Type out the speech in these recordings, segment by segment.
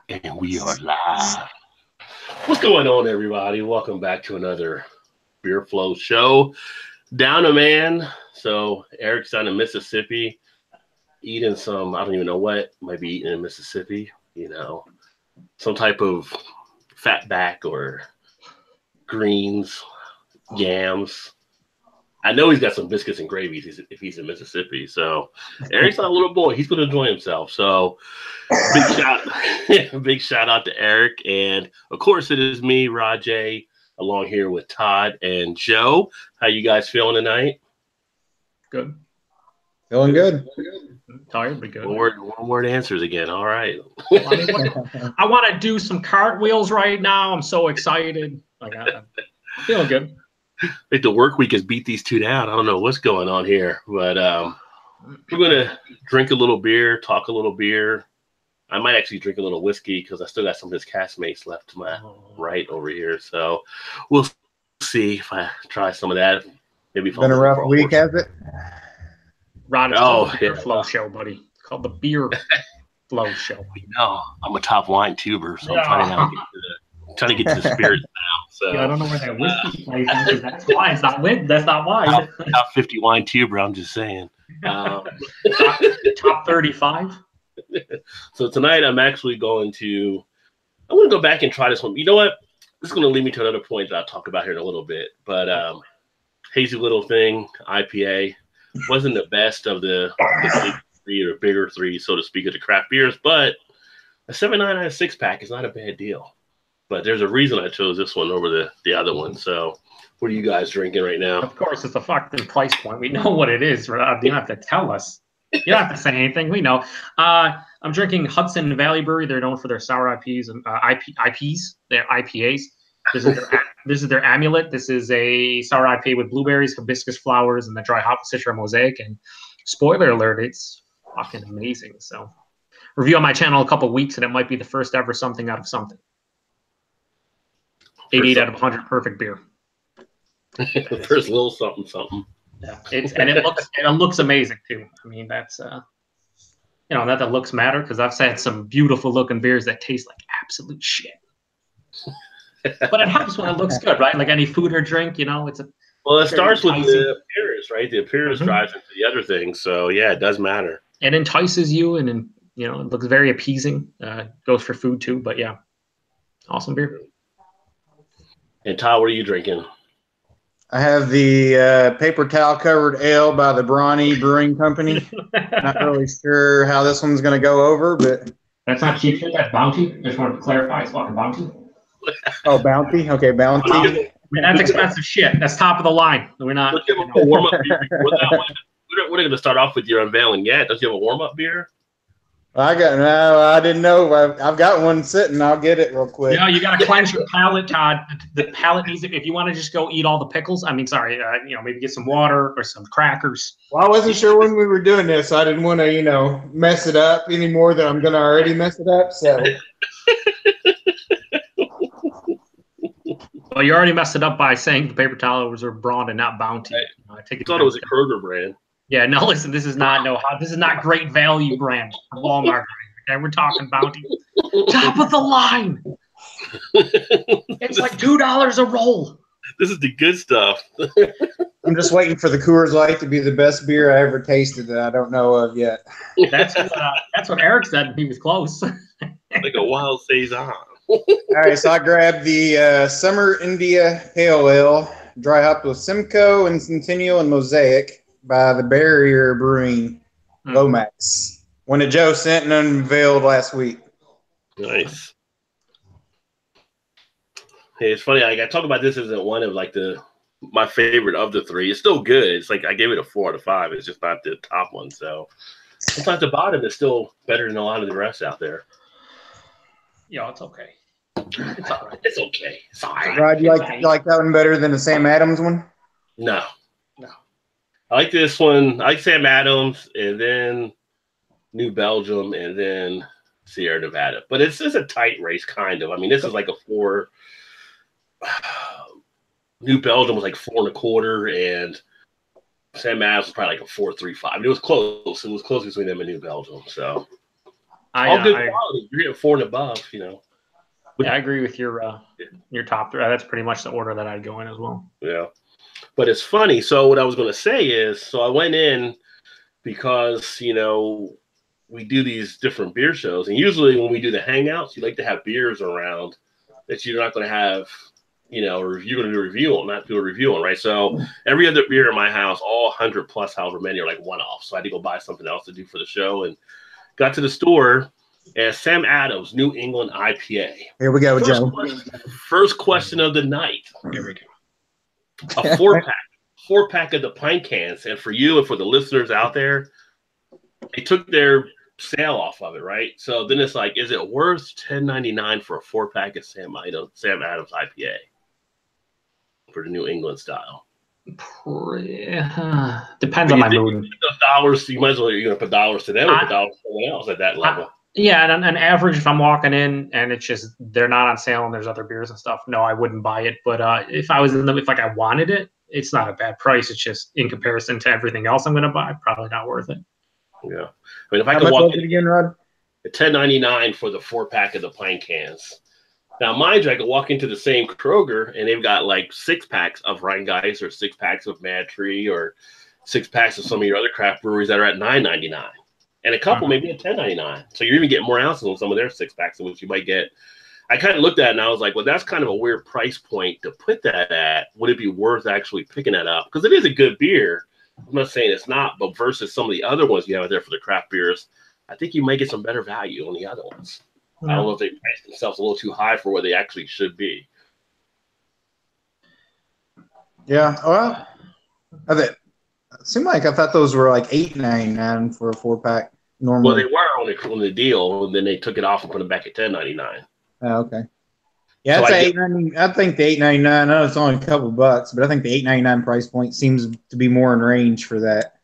And we are live. What's going on, everybody? Welcome back to another Beer Flow show. Down a man. So Eric's down in Mississippi eating some, I don't even know what, might be eating in Mississippi, some type of fatback or greens, yams. I know he's got some biscuits and gravy if he's in Mississippi. So Eric's not a little boy. He's going to enjoy himself. So big shout out to Eric. And of course, it is me, Rajay, along here with Todd and Joe. How you guys feeling tonight? Good. Feeling good. Tired, but good. One word answers again. All right. I want to do some cartwheels right now. I'm so excited. I'm feeling good. I think the work week has beat these two down. I don't know what's going on here, but we're going to drink a little beer, talk a little beer. I might actually drink a little whiskey because I still got some of his castmates left to my right over here. So we'll see if I try some of that. Maybe if been a rough week, has it? Rod, it's called the Beer Flow Show, buddy. It's called the Beer Flow Show. No, I'm a top wine tuber, so I'm trying to get to the spirits now. So yeah, I don't know where that whiskey plays in because that's wine. It's not win. That's not wine. Top 50 wine tuber. I'm just saying. Top 35. So tonight I'm actually going to go back and try this one. You know what? This is going to lead me to another point that I'll talk about here in a little bit. But Hazy Little Thing IPA wasn't the best of the big three or bigger three, so to speak, of the craft beers. But a 7.99 6-pack is not a bad deal. But there's a reason I chose this one over the other one. So what are you guys drinking right now? Of course, it's a fucking price point. We know what it is. You don't have to tell us. You don't have to say anything. We know. I'm drinking Hudson Valley Brewery. They're known for their sour IPs and IPs. They're IPAs. This is their amulet. This is a sour IPA with blueberries, hibiscus flowers, and the dry hop Citra mosaic. And spoiler alert, it's fucking amazing. So review on my channel in a couple of weeks, and it might be the first ever something out of something. 88 out of 100 perfect beer. First little something something. Yeah, it looks amazing too. I mean, that's not that looks matter because I've had some beautiful looking beers that taste like absolute shit. But it helps when it looks good, right? Like any food or drink, it's a. Well, it starts with the appearance, right? The appearance drives into the other things. So yeah, it does matter. It entices you, and then it looks very appeasing. Goes for food too, but yeah, awesome beer. And Todd, what are you drinking? I have the paper towel covered ale by the Brawny Brewing Company. Not really sure how this one's going to go over, but that's not cheap shit. That's Bounty. Just wanted to clarify. It's fucking Bounty. Oh, Bounty. Okay, Bounty. I mean, that's expensive shit. That's top of the line. We're not. Let's give a warm up beer before that one. We're not going to start off with your unveiling yet. Don't you have a warm up beer? I didn't know. I've got one sitting. I'll get it real quick. You got to cleanse your palate, Todd. The palate needs it. If you want to just go eat all the pickles, maybe get some water or some crackers. Well, I wasn't sure when we were doing this. So I didn't want to, mess it up any more than I'm going to already mess it up. So. Well, you already messed it up by saying the paper towels are Braun and not Bounty. Right. I thought it was a Kroger brand. Yeah, no, listen, this is not great value brand Walmart. Okay, we're talking Bounty. Top of the line. It's like $2 a roll. This is the good stuff. I'm just waiting for the Coors Light to be the best beer I ever tasted that I don't know of yet. That's what Eric said. He was close. Like a wild saison. All right, so I grabbed the Summer India Pale Ale, dry hop with Simcoe and Centennial and Mosaic by the Barrier Brewing Lomax. One that Joe sent and unveiled last week. Nice. Hey, it's funny. I talk about this isn't one of my favorite of the three. It's still good. It's like I gave it a 4 out of 5. It's just not the top one. So sometimes the bottom is still better than a lot of the rest out there. Yeah, it's okay. It's all right. It's okay. It's all right. Rod, you like that one better than the Sam Adams one? No. I like this one. I like Sam Adams, and then New Belgium, and then Sierra Nevada. But it's just a tight race, kind of. I mean, this is like a 4. New Belgium was like 4 1/4, and Sam Adams was probably like a 4.35. I mean, it was close. It was close between them and New Belgium. So All good quality. You're getting 4 and above, you know. Yeah, I agree with your top 3. That's pretty much the order that I'd go in as well. Yeah. But it's funny. So what I was going to say is, so I went in because, you know, we do these different beer shows. And usually when we do the hangouts, you like to have beers around that you're not going to have, you know, or you're going to do a review on, not do a review on, right? So every other beer in my house, all 100 plus, however many, are like one-off. So I had to go buy something else to do for the show. And got to the store, and Sam Adams, New England IPA. Here we go, Joe. First question of the night. Here we go. A 4-pack of the pint cans. And for you and for the listeners out there, they took their sale off of it, right? So then it's like, is it worth $10.99 for a 4-pack of Sam Adams IPA for the New England style? Depends on my mood. Those dollars, you might as well, you're going to put dollars to them or put dollars to someone else at that level. Yeah, and an average, if I'm walking in and it's just they're not on sale and there's other beers and stuff, no, I wouldn't buy it. But if I was if like I wanted it, it's not a bad price. It's just in comparison to everything else I'm going to buy, probably not worth it. Yeah, I mean, if I could walk in again, Rod, $10.99 for the 4-pack of the pint cans. Now, mind you, I could walk into the same Kroger and they've got like 6-packs of Rheingeist or 6-packs of Mad Tree or 6-packs of some of your other craft breweries that are at $9.99. And a couple maybe at $10.99. So you're even getting more ounces on some of their 6-packs than what you might get. I kind of looked at it and I was like, well, that's kind of a weird price point to put that at. Would it be worth actually picking that up? Because it is a good beer. I'm not saying it's not, but versus some of the other ones you have out there for the craft beers, I think you might get some better value on the other ones. Yeah. I don't know if they price themselves a little too high for where they actually should be. Yeah, well, it seemed like I thought those were like $8.99 for a 4-pack normally. Well, they were on the deal, and then they took it off and put them back at $10.99. Oh, okay. Yeah, so $8.99. I think the $8.99. I know it's only a couple bucks, but I think the $8.99 price point seems to be more in range for that.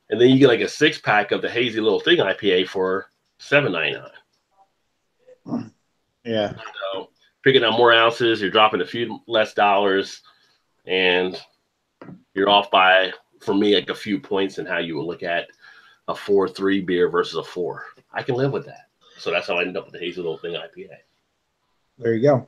And then you get like a 6-pack of the hazy little thing IPA for $7.99. Yeah. So picking up more ounces, you're dropping a few less dollars, and you're off by, for me, like a few points in how you would look at a 4.3 beer versus a 4. I can live with that. So that's how I ended up with the hazy little thing IPA. There you go.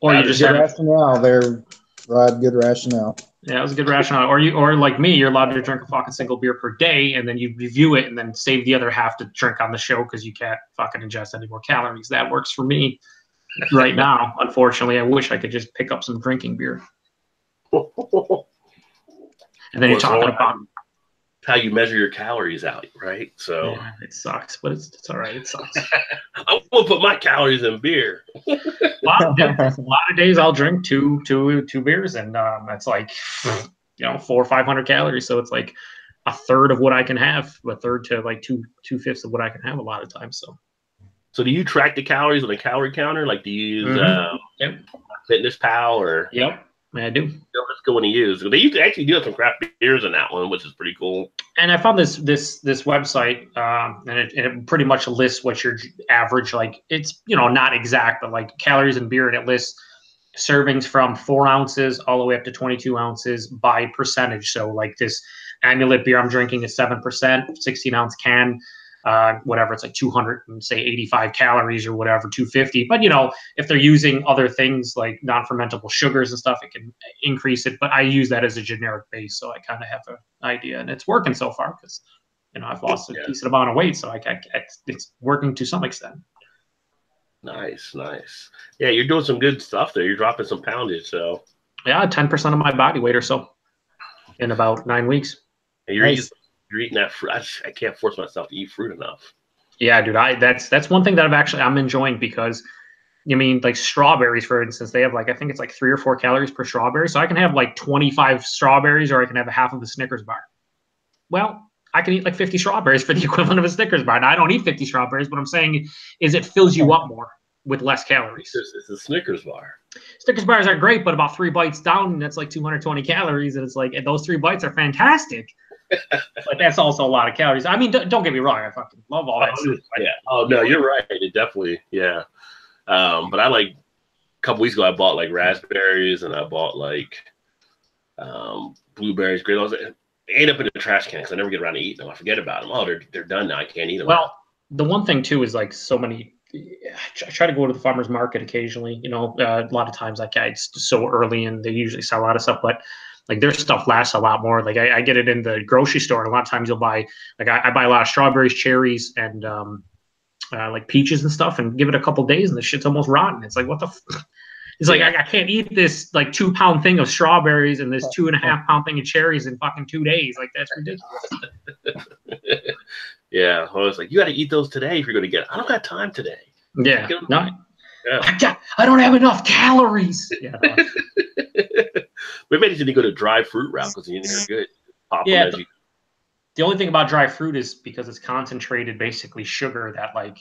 Or you just good rationale there, Rod. Good rationale. Yeah, it was a good rationale. Or like me, you're allowed to drink a fucking single beer per day, and then you review it, and then save the other half to drink on the show because you can't fucking ingest any more calories. That works for me right now. Unfortunately, I wish I could just pick up some drinking beer. And then you're talking about how you measure your calories out, right? So yeah, it sucks, but it's all right. It sucks. I won't put my calories in beer. A lot of days I'll drink two beers, and that's like 400 or 500 calories. So it's like a third of what I can have, a third to like 2/5 of what I can have a lot of times. So do you track the calories on a calorie counter? Like, do you use Fitness Pal or? Yep. I do. That's a good one to use. They used to actually do some craft beers in that one, which is pretty cool. And I found this website, and it pretty much lists what your average, like, it's not exact, but like calories in beer, and it lists servings from 4 ounces all the way up to 22 ounces by percentage. So like this Amulet beer I'm drinking is 7%, 16-ounce can. Whatever, it's like 285 calories or whatever, 250. But if they're using other things like non-fermentable sugars and stuff, it can increase it. But I use that as a generic base, so I kind of have an idea, and it's working so far because I've lost a decent amount of weight, so it's working to some extent. Nice. Yeah, you're doing some good stuff there. You're dropping some poundage, so yeah, 10% of my body weight or so in about 9 weeks. And you're eating that fruit. I can't force myself to eat fruit enough. Yeah, dude. That's one thing that I'm enjoying because, like strawberries, for instance, they have like, I think it's like 3 or 4 calories per strawberry. So I can have like 25 strawberries, or I can have a half of a Snickers bar. Well, I can eat like 50 strawberries for the equivalent of a Snickers bar. Now, I don't eat 50 strawberries. What I'm saying is it fills you up more with less calories. It's a Snickers bar. Snickers bars are great, but about 3 bites down, that's like 220 calories. And it's like, and those 3 bites are fantastic. But that's also a lot of calories. I mean, don't get me wrong. I fucking love all that stuff. Yeah. Oh, no, you're right. It definitely, yeah. But I a couple weeks ago, I bought like raspberries and I bought like blueberries, grapes. They end up in the trash can because I never get around to eating them. I forget about them. Oh, they're done now. I can't eat them. Well, the one thing too is like so many. I try to go to the farmers market occasionally. You know, a lot of times like it's so early and they usually sell a lot of stuff, but like their stuff lasts a lot more. Like I get it in the grocery store, and a lot of times you'll buy like I buy a lot of strawberries, cherries, and like peaches and stuff, and give it a couple days, and the shit's almost rotten. It's like what the. It's like I can't eat this like 2-pound thing of strawberries and this 2.5-pound thing of cherries in fucking 2 days. Like that's ridiculous. Yeah, I was like, you got to eat those today if you're going to get it. I don't got time today. Yeah, no, I don't have enough calories. Yeah, no. Maybe I need to go to dry fruit route because you're good. Yeah, the only thing about dry fruit is because it's concentrated, basically sugar that like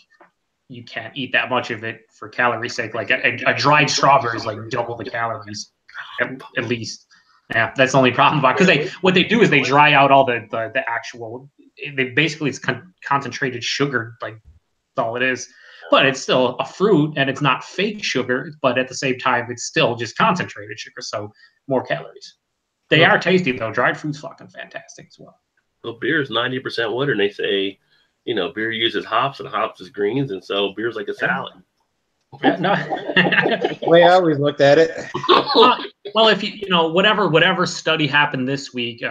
you can't eat that much of it for calorie sake. Like a dried strawberry is like double the calories at least. Yeah, that's the only problem about because what they do is they dry out all the actual. They basically it's concentrated sugar, like that's all it is. But it's still a fruit and it's not fake sugar. But at the same time, it's still just concentrated sugar, so more calories. They are tasty though. Dried fruit's fucking fantastic as well. Well, beer is 90% water, and they say, you know, beer uses hops and hops is greens, and so beer's like a salad. No. The way I always looked at it. Well, if you know whatever study happened this week,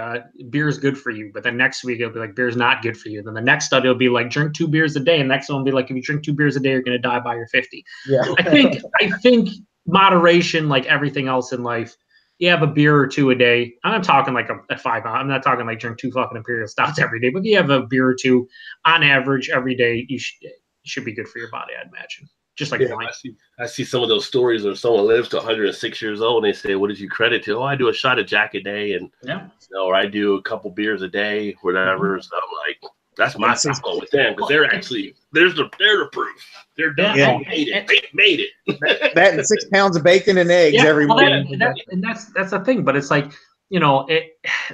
beer is good for you, but then next week it'll be like beer's not good for you. Then the next study will be like drink 2 beers a day, and the next one will be like if you drink 2 beers a day, you're gonna die by your 50. Yeah. I think moderation, like everything else in life, you have a beer or 2 a day. I'm not talking like a 5 ounce. I'm not talking like drink 2 fucking imperial stouts every day, but you have a beer or 2 on average every day. You should be good for your body, I'd imagine. Just like wine. I see some of those stories where someone lives to 106 years old and they say, what did you credit to? Oh, I do a shot of Jack a day, and or I do a couple beers a day, whatever. Mm-hmm. So I'm like, that's my cycle with them because they're actually they're the proof. They're done. Yeah. They made it. That and 6 pounds of bacon and eggs every morning. And that's the thing. But it's like, you know,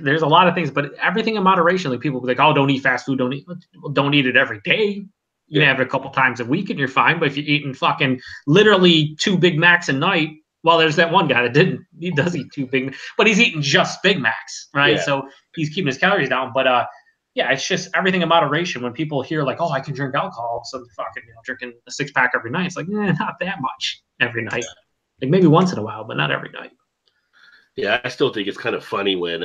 there's a lot of things, but everything in moderation. Like people be like, oh, don't eat fast food. Don't eat it every day. You can have it a couple times a week and you're fine. But if you're eating fucking literally 2 Big Macs a night, well, there's that one guy that he does eat 2 Big Macs, but he's eating just Big Macs, right? Yeah. So he's keeping his calories down. But yeah, it's just everything in moderation. When people hear like, oh, I can drink alcohol, so fucking drinking a 6-pack every night, it's like, not that much every night. Like maybe once in a while, but not every night. Yeah, I still think it's kind of funny when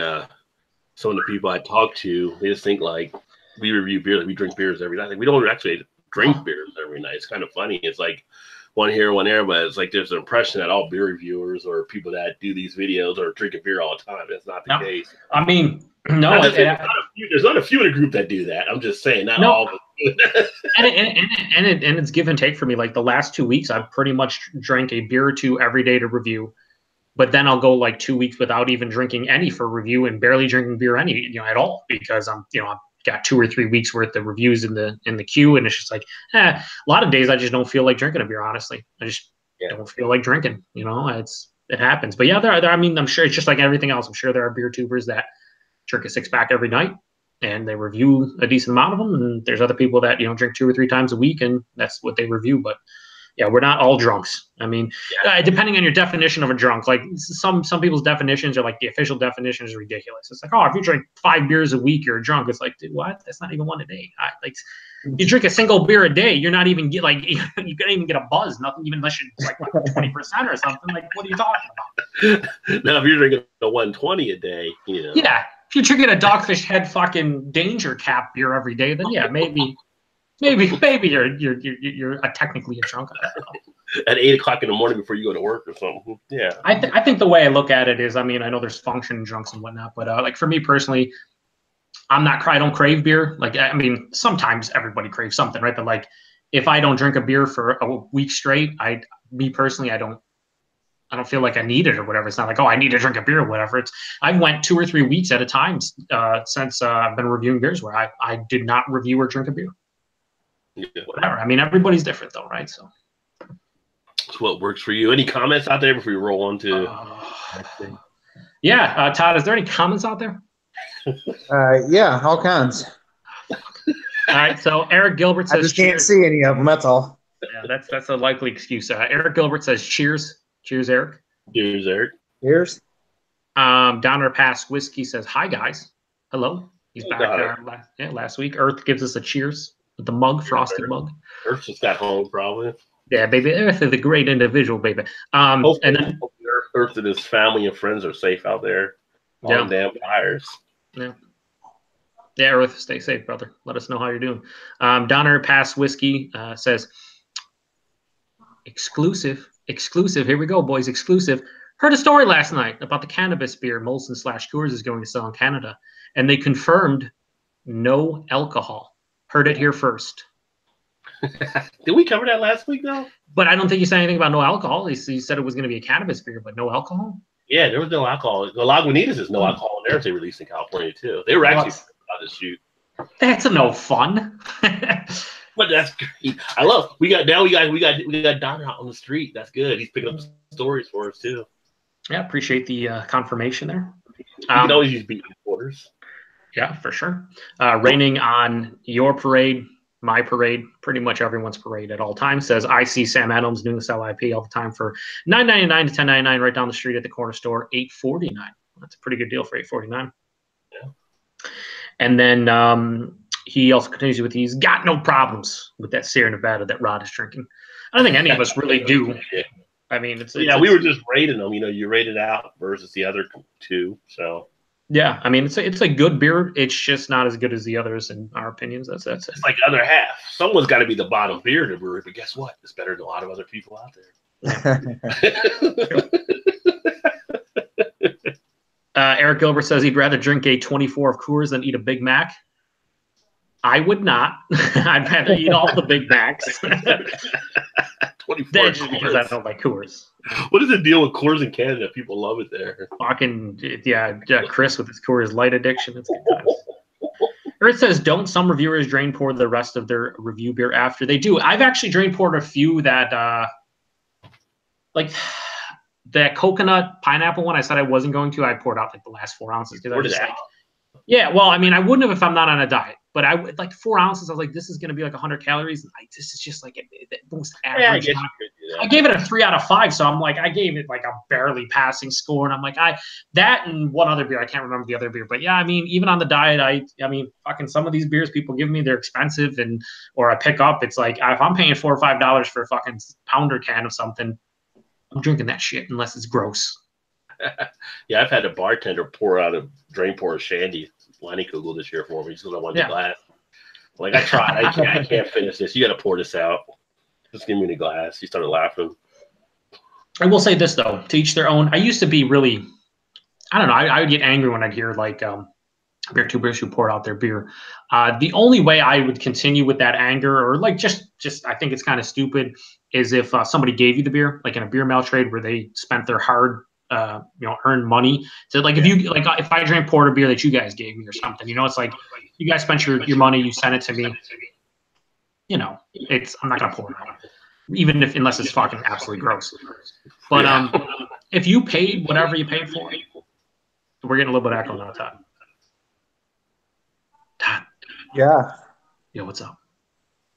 some of the people I talk to, they just think like we review beer, like we drink beers every night. Like we don't actually drink beers every night. It's kind of funny. It's like one here, one there, but it's like there's an impression that all beer reviewers or people that do these videos are drinking beer all the time. That's not the case. I mean, no. There's not a few in a group that do that. I'm just saying, not all of them. and it's give and take for me. Like the last 2 weeks, I've pretty much drank a beer or 2 every day to review. But then I'll go like 2 weeks without even drinking any for review and barely drinking beer at all because I've got 2 or 3 weeks worth of reviews in the queue, and it's just like a lot of days I just don't feel like drinking a beer. Honestly, I just don't feel like drinking. It happens. But yeah, there. I mean, I'm sure it's just like everything else. I'm sure there are beer tubers that drink a 6-pack every night and they review a decent amount of them, and there's other people that drink 2 or 3 times a week and that's what they review. But yeah, we're not all drunks. I mean, depending on your definition of a drunk, like some people's definitions are like the official definition is ridiculous. It's like, oh, if you drink 5 beers a week, you're a drunk. It's like, dude, what? That's not even 1 a day. Like, you drink a single beer a day, you're not even you can't even get a buzz. Nothing even unless you're like 20% or something. Like, what are you talking about? Now, if you're drinking a 120 a day, Yeah, if you're drinking a Dogfish Head fucking Danger Cap beer every day, then yeah, maybe you're technically a drunk. At 8 o'clock in the morning before you go to work or something. Yeah. I think the way I look at it is, I mean, I know there's function drunks and whatnot, but like for me personally, I don't crave beer. Like, I mean, sometimes everybody craves something, right? But like, if I don't drink a beer for a week straight, I don't feel like I need it or whatever. It's not like, oh, I need to drink a beer or whatever. I've went 2 or 3 weeks at a time since I've been reviewing beers where I did not review or drink a beer. Yeah. Whatever. I mean, everybody's different though, right? So it's what works for you. Any comments out there before we roll on to? Todd, is there any comments out there? Yeah, all kinds. All right. So Eric Gilbert says, I just can't see any of them. That's all. Yeah, that's a likely excuse. Eric Gilbert says, cheers. Cheers, Eric. Cheers, Eric. Cheers. Downer Pass Whiskey says, hi, guys. Hello. He's back last week. Earth gives us a cheers. The mug, frosted mug. Earth just got home, probably. Yeah, baby. Earth is a great individual, baby. And then Earth and his family and friends are safe out there. All the damn fires. Yeah. Yeah, Earth, stay safe, brother. Let us know how you're doing. Donner Pass Whiskey says, exclusive. Here we go, boys. Exclusive. Heard a story last night about the cannabis beer Molson/Coors is going to sell in Canada, and they confirmed no alcohol. Heard it here first. Did we cover that last week, though? But I don't think he said anything about no alcohol. He said it was going to be a cannabis beer, but no alcohol. Yeah, there was no alcohol. The Lagunitas is no alcohol in theirs they released in California, too. They were actually about to shoot. That's no fun. But that's great. I love. We got Don out on the street. That's good. He's picking up stories for us too. Yeah, appreciate the confirmation there. You can always use beat reporters. Yeah, for sure. Raining on your parade, my parade, pretty much everyone's parade at all times. Says I see Sam Adams doing this LIP all the time for $9.99 to $10.99 right down the street at the corner store, $8.49. That's a pretty good deal for $8.49. Yeah. And then he also continues with he's got no problems with that Sierra Nevada that Rod is drinking. I don't think any of us really do. I mean, it's we were just rating them. You know, you rated out versus the other two. So yeah, I mean, it's a good beer. It's just not as good as the others in our opinions. That's it. It's like the other half. Someone's got to be the bottom beer to brewery, but guess what? It's better than a lot of other people out there. Eric Gilbert says he'd rather drink a 24 of Coors than eat a Big Mac. I would not. I'd rather eat all the Big Macs. 24 That's just because I don't like Coors. What is the deal with Coors in Canada? People love it there. Fucking yeah, Chris with his Coors Light addiction. It's good times. Or it says, don't some reviewers drain pour the rest of their review beer after? They do. I've actually drain poured a few that like that coconut pineapple one I said I wasn't going to. I poured out like the last 4 ounces because I was just like, yeah, well, I mean, I wouldn't have if I'm not on a diet, but I would like 4 ounces. I was like, this is going to be like 100 calories. And this is just like the most average. Yeah, I gave it a 3 out of 5. So I'm like, I gave it like a barely passing score. And I'm like, that and one other beer. I can't remember the other beer, but yeah, I mean, even on the diet, I mean, fucking some of these beers people give me, they're expensive or I pick up. It's like, if I'm paying $4 or $5 for a fucking pounder can of something, I'm drinking that shit unless it's gross. Yeah, I've had a bartender pour out a drain pour of Shandy Lenny Kugel this year for me because I wanted the glass. Like, I tried. I can't finish this. You got to pour this out. Just give me the glass. He started laughing. I will say this, though. To each their own. I used to be really, I don't know. I would get angry when I'd hear, like, beer tubers who poured out their beer. The only way I would continue with that anger or, like, just I think it's kind of stupid is if somebody gave you the beer, like in a beer mail trade where they spent their hard earned money. So like if I drank porter beer that you guys gave me or something, it's like you guys spent your money, you sent it to me. I'm not gonna pour it out, even unless it's fucking absolutely gross. But if you paid whatever you paid for, we're getting a little bit of echo now, Todd. Yeah. Yo, what's up?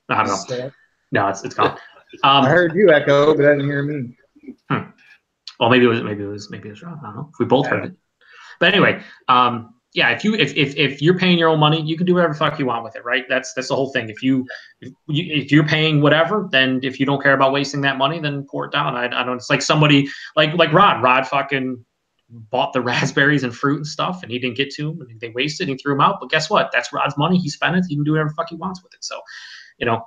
I don't know. No, it's gone. I heard you echo, but I didn't hear me. Well, maybe it was wrong. I don't know if we both heard it. But anyway, yeah. If you're paying your own money, you can do whatever the fuck you want with it, right? That's the whole thing. If you're paying whatever, then if you don't care about wasting that money, then pour it down. I don't. It's like somebody like Rod. Rod fucking bought the raspberries and fruit and stuff, and he didn't get to them, and they wasted. And he threw them out. But guess what? That's Rod's money. He spent it. He can do whatever the fuck he wants with it. So,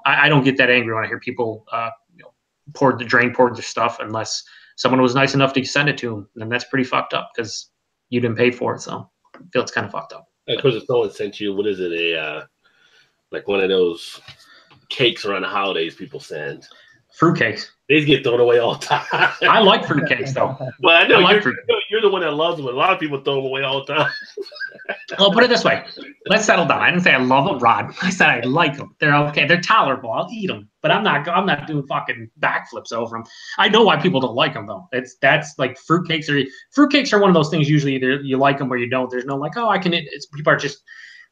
I don't get that angry when I hear people poured their stuff unless someone was nice enough to send it to him, and that's pretty fucked up because you didn't pay for it. So I feel it's kind of fucked up. Because if someone sent you, what is it, like one of those cakes around the holidays people send? Fruitcakes. They get thrown away all the time. I like fruitcakes, though. Well, I know you're the one that loves them. A lot of people throw them away all the time. Well, put it this way. Let's settle down. I didn't say I love them, Rod. I said I like them. They're okay. They're tolerable. I'll eat them. But I'm not doing fucking backflips over them. I know why people don't like them, though. That's like fruitcakes are one of those things usually either you like them or you don't. There's no like, oh, I can eat.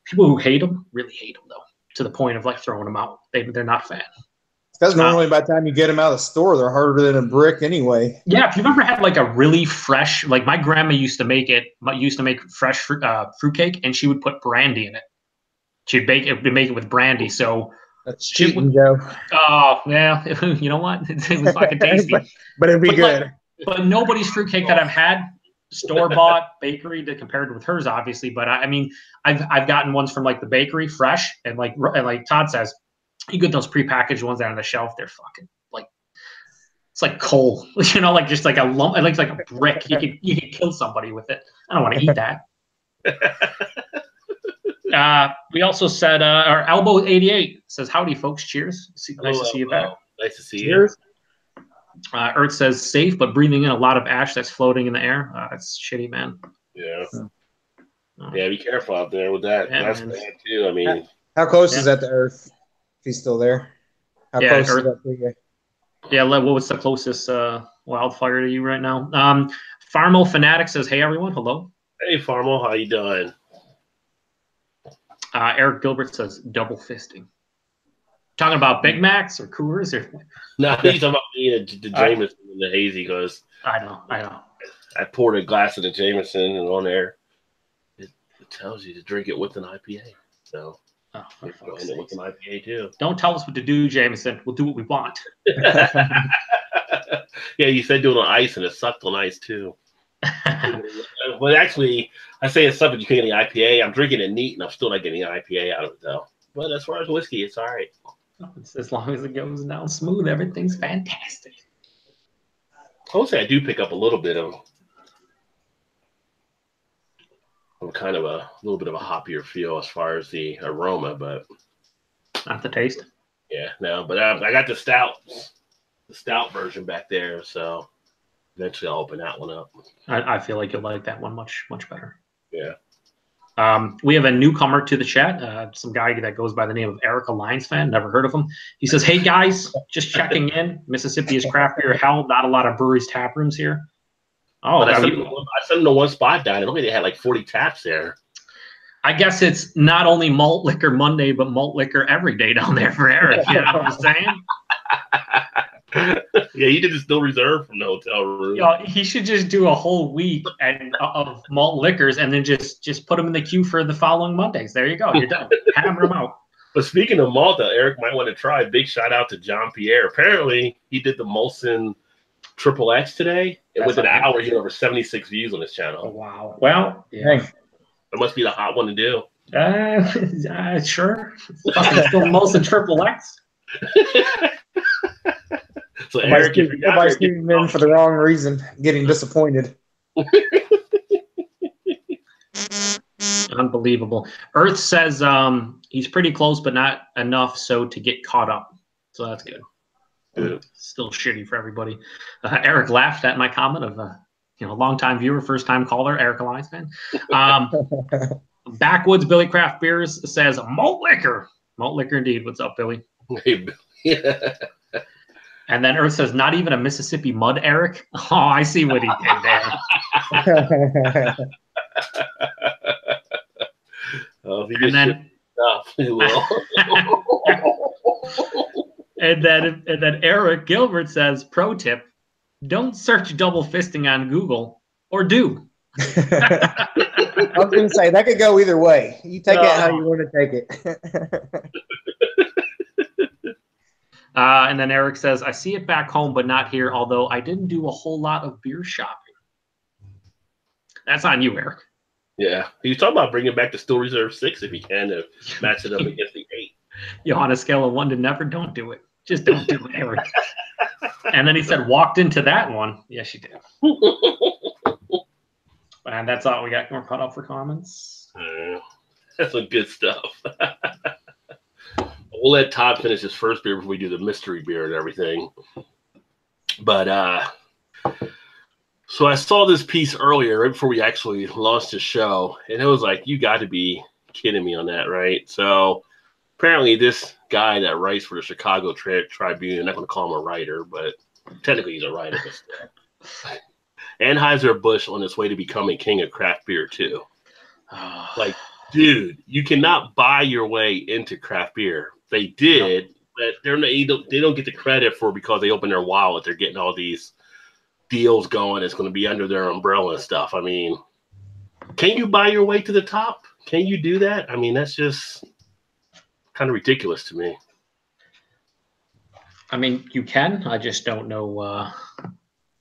People who hate them really hate them, though, to the point of like throwing them out. They're not a fan. Because normally by the time you get them out of the store, they're harder than a brick anyway. Yeah, if you've ever had like a really fresh, like my grandma used to make fresh fruitcake, and she would put brandy in it. She'd make it with brandy. So That's cheating, Joe. Oh, yeah. You know what? It was fucking tasty. but it'd be good. Like, but nobody's fruitcake that I've had, store-bought bakery, compared with hers, obviously. But I mean, I've gotten ones from like the bakery, fresh, and like Todd says, you get those prepackaged ones out on the shelf. They're fucking like, it's like coal, you know, like just like a lump, like a brick. You could kill somebody with it. I don't want to eat that. We also said our Elbow 88 says, "Howdy, folks. Cheers. Nice to see you back. Nice to see Cheers. you." Earth says, "Safe, but breathing in a lot of ash that's floating in the air. It's shitty, man." Yeah. Yeah, be careful out there with that. Yeah, that's man. bad too. I mean, how close is that to Earth? If he's still there, how close Earth, is that to you? Yeah, what's the closest wildfire to you right now? Farmo Fanatic says, "Hey everyone, hello." Hey Farmo, how you doing? Eric Gilbert says, "Double fisting." Talking about Big Macs or Coors or? No, he's talking about the Jameson and the hazy because I know. I poured a glass of the Jameson and on there it tells you to drink it with an IPA. So for fuck's sake. with an IPA too. Don't tell us what to do, Jameson. We'll do what we want. Yeah, you said do it on ice and it sucked on ice too. But actually, I say it's something you can't get the IPA. I'm drinking it neat, and I'm still not getting the IPA out of it though. But as far as whiskey, it's all right. As long as it goes down smooth, everything's fantastic. I would say I do pick up a little bit of kind of a little bit of a hoppier feel as far as the aroma, but not the taste. Yeah, no, but I got the stout version back there, so eventually I'll open that one up. I feel like you'll like that one much better. Yeah. We have a newcomer to the chat, some guy that goes by the name of Eric, a Lions fan. Never heard of him. He says, "Hey guys, just checking in. Mississippi is craft beer hell. Not a lot of breweries tap rooms here." Oh, I sent them to one spot down. I don't think they had like 40 taps there. I guess it's not only malt liquor Monday, but malt liquor every day down there for Eric. You know what I'm saying? Yeah, he did the still reserve from the hotel room. You know, he should just do a whole week of malt liquors and then just put them in the queue for the following Mondays. There you go. You're done. Hammer them out. But speaking of malt, Eric might want to try. Big shout out to John Pierre. Apparently, he did the Molson Triple X today. And within an hour, he had over 76 views on his channel. Oh, wow. Well, yeah. It must be the hot one to do. Sure. Fucking still Molson Triple X. So Eric, everybody's tuning in for the wrong reason, getting disappointed. Unbelievable. Earth says he's pretty close, but not enough so to get caught up. So that's good. Still shitty for everybody. Eric laughed at my comment of longtime viewer, first time caller, Eric Alliance fan. Backwoods Billy Craft Beers says malt liquor indeed. What's up, Billy? Yeah. And then Earth says, not even a Mississippi mud, Eric. Oh, I see what he did there. And then and then Eric Gilbert says, pro tip, don't search double fisting on Google, or do. I was going to say, that could go either way. You take it how you want to take it. And then Eric says, I see it back home, but not here, although I didn't do a whole lot of beer shopping. That's on you, Eric. Yeah. He's talking about bringing back the Still Reserve 6 if he can to match it up against the 8. On a scale of 1 to never, don't do it. Just don't do it, Eric. And then he said, walked into that one. Yes, you did. And that's all we got. We're caught up for comments. That's some good stuff. We'll let Todd finish his first beer before we do the mystery beer and everything. But so I saw this piece earlier, right before we actually launched the show, and it was like, you got to be kidding me on that, right? So apparently this guy that writes for the Chicago Tribune, I'm not going to call him a writer, but technically he's a writer. Anheuser-Busch on its way to becoming king of craft beer too. Like, dude, you cannot buy your way into craft beer. They did, but they don't get the credit for because they open their wallet. They're getting all these deals going. It's going to be under their umbrella and stuff. I mean, can you buy your way to the top? Can you do that? I mean, that's just kind of ridiculous to me. I mean, you can. I just don't know. I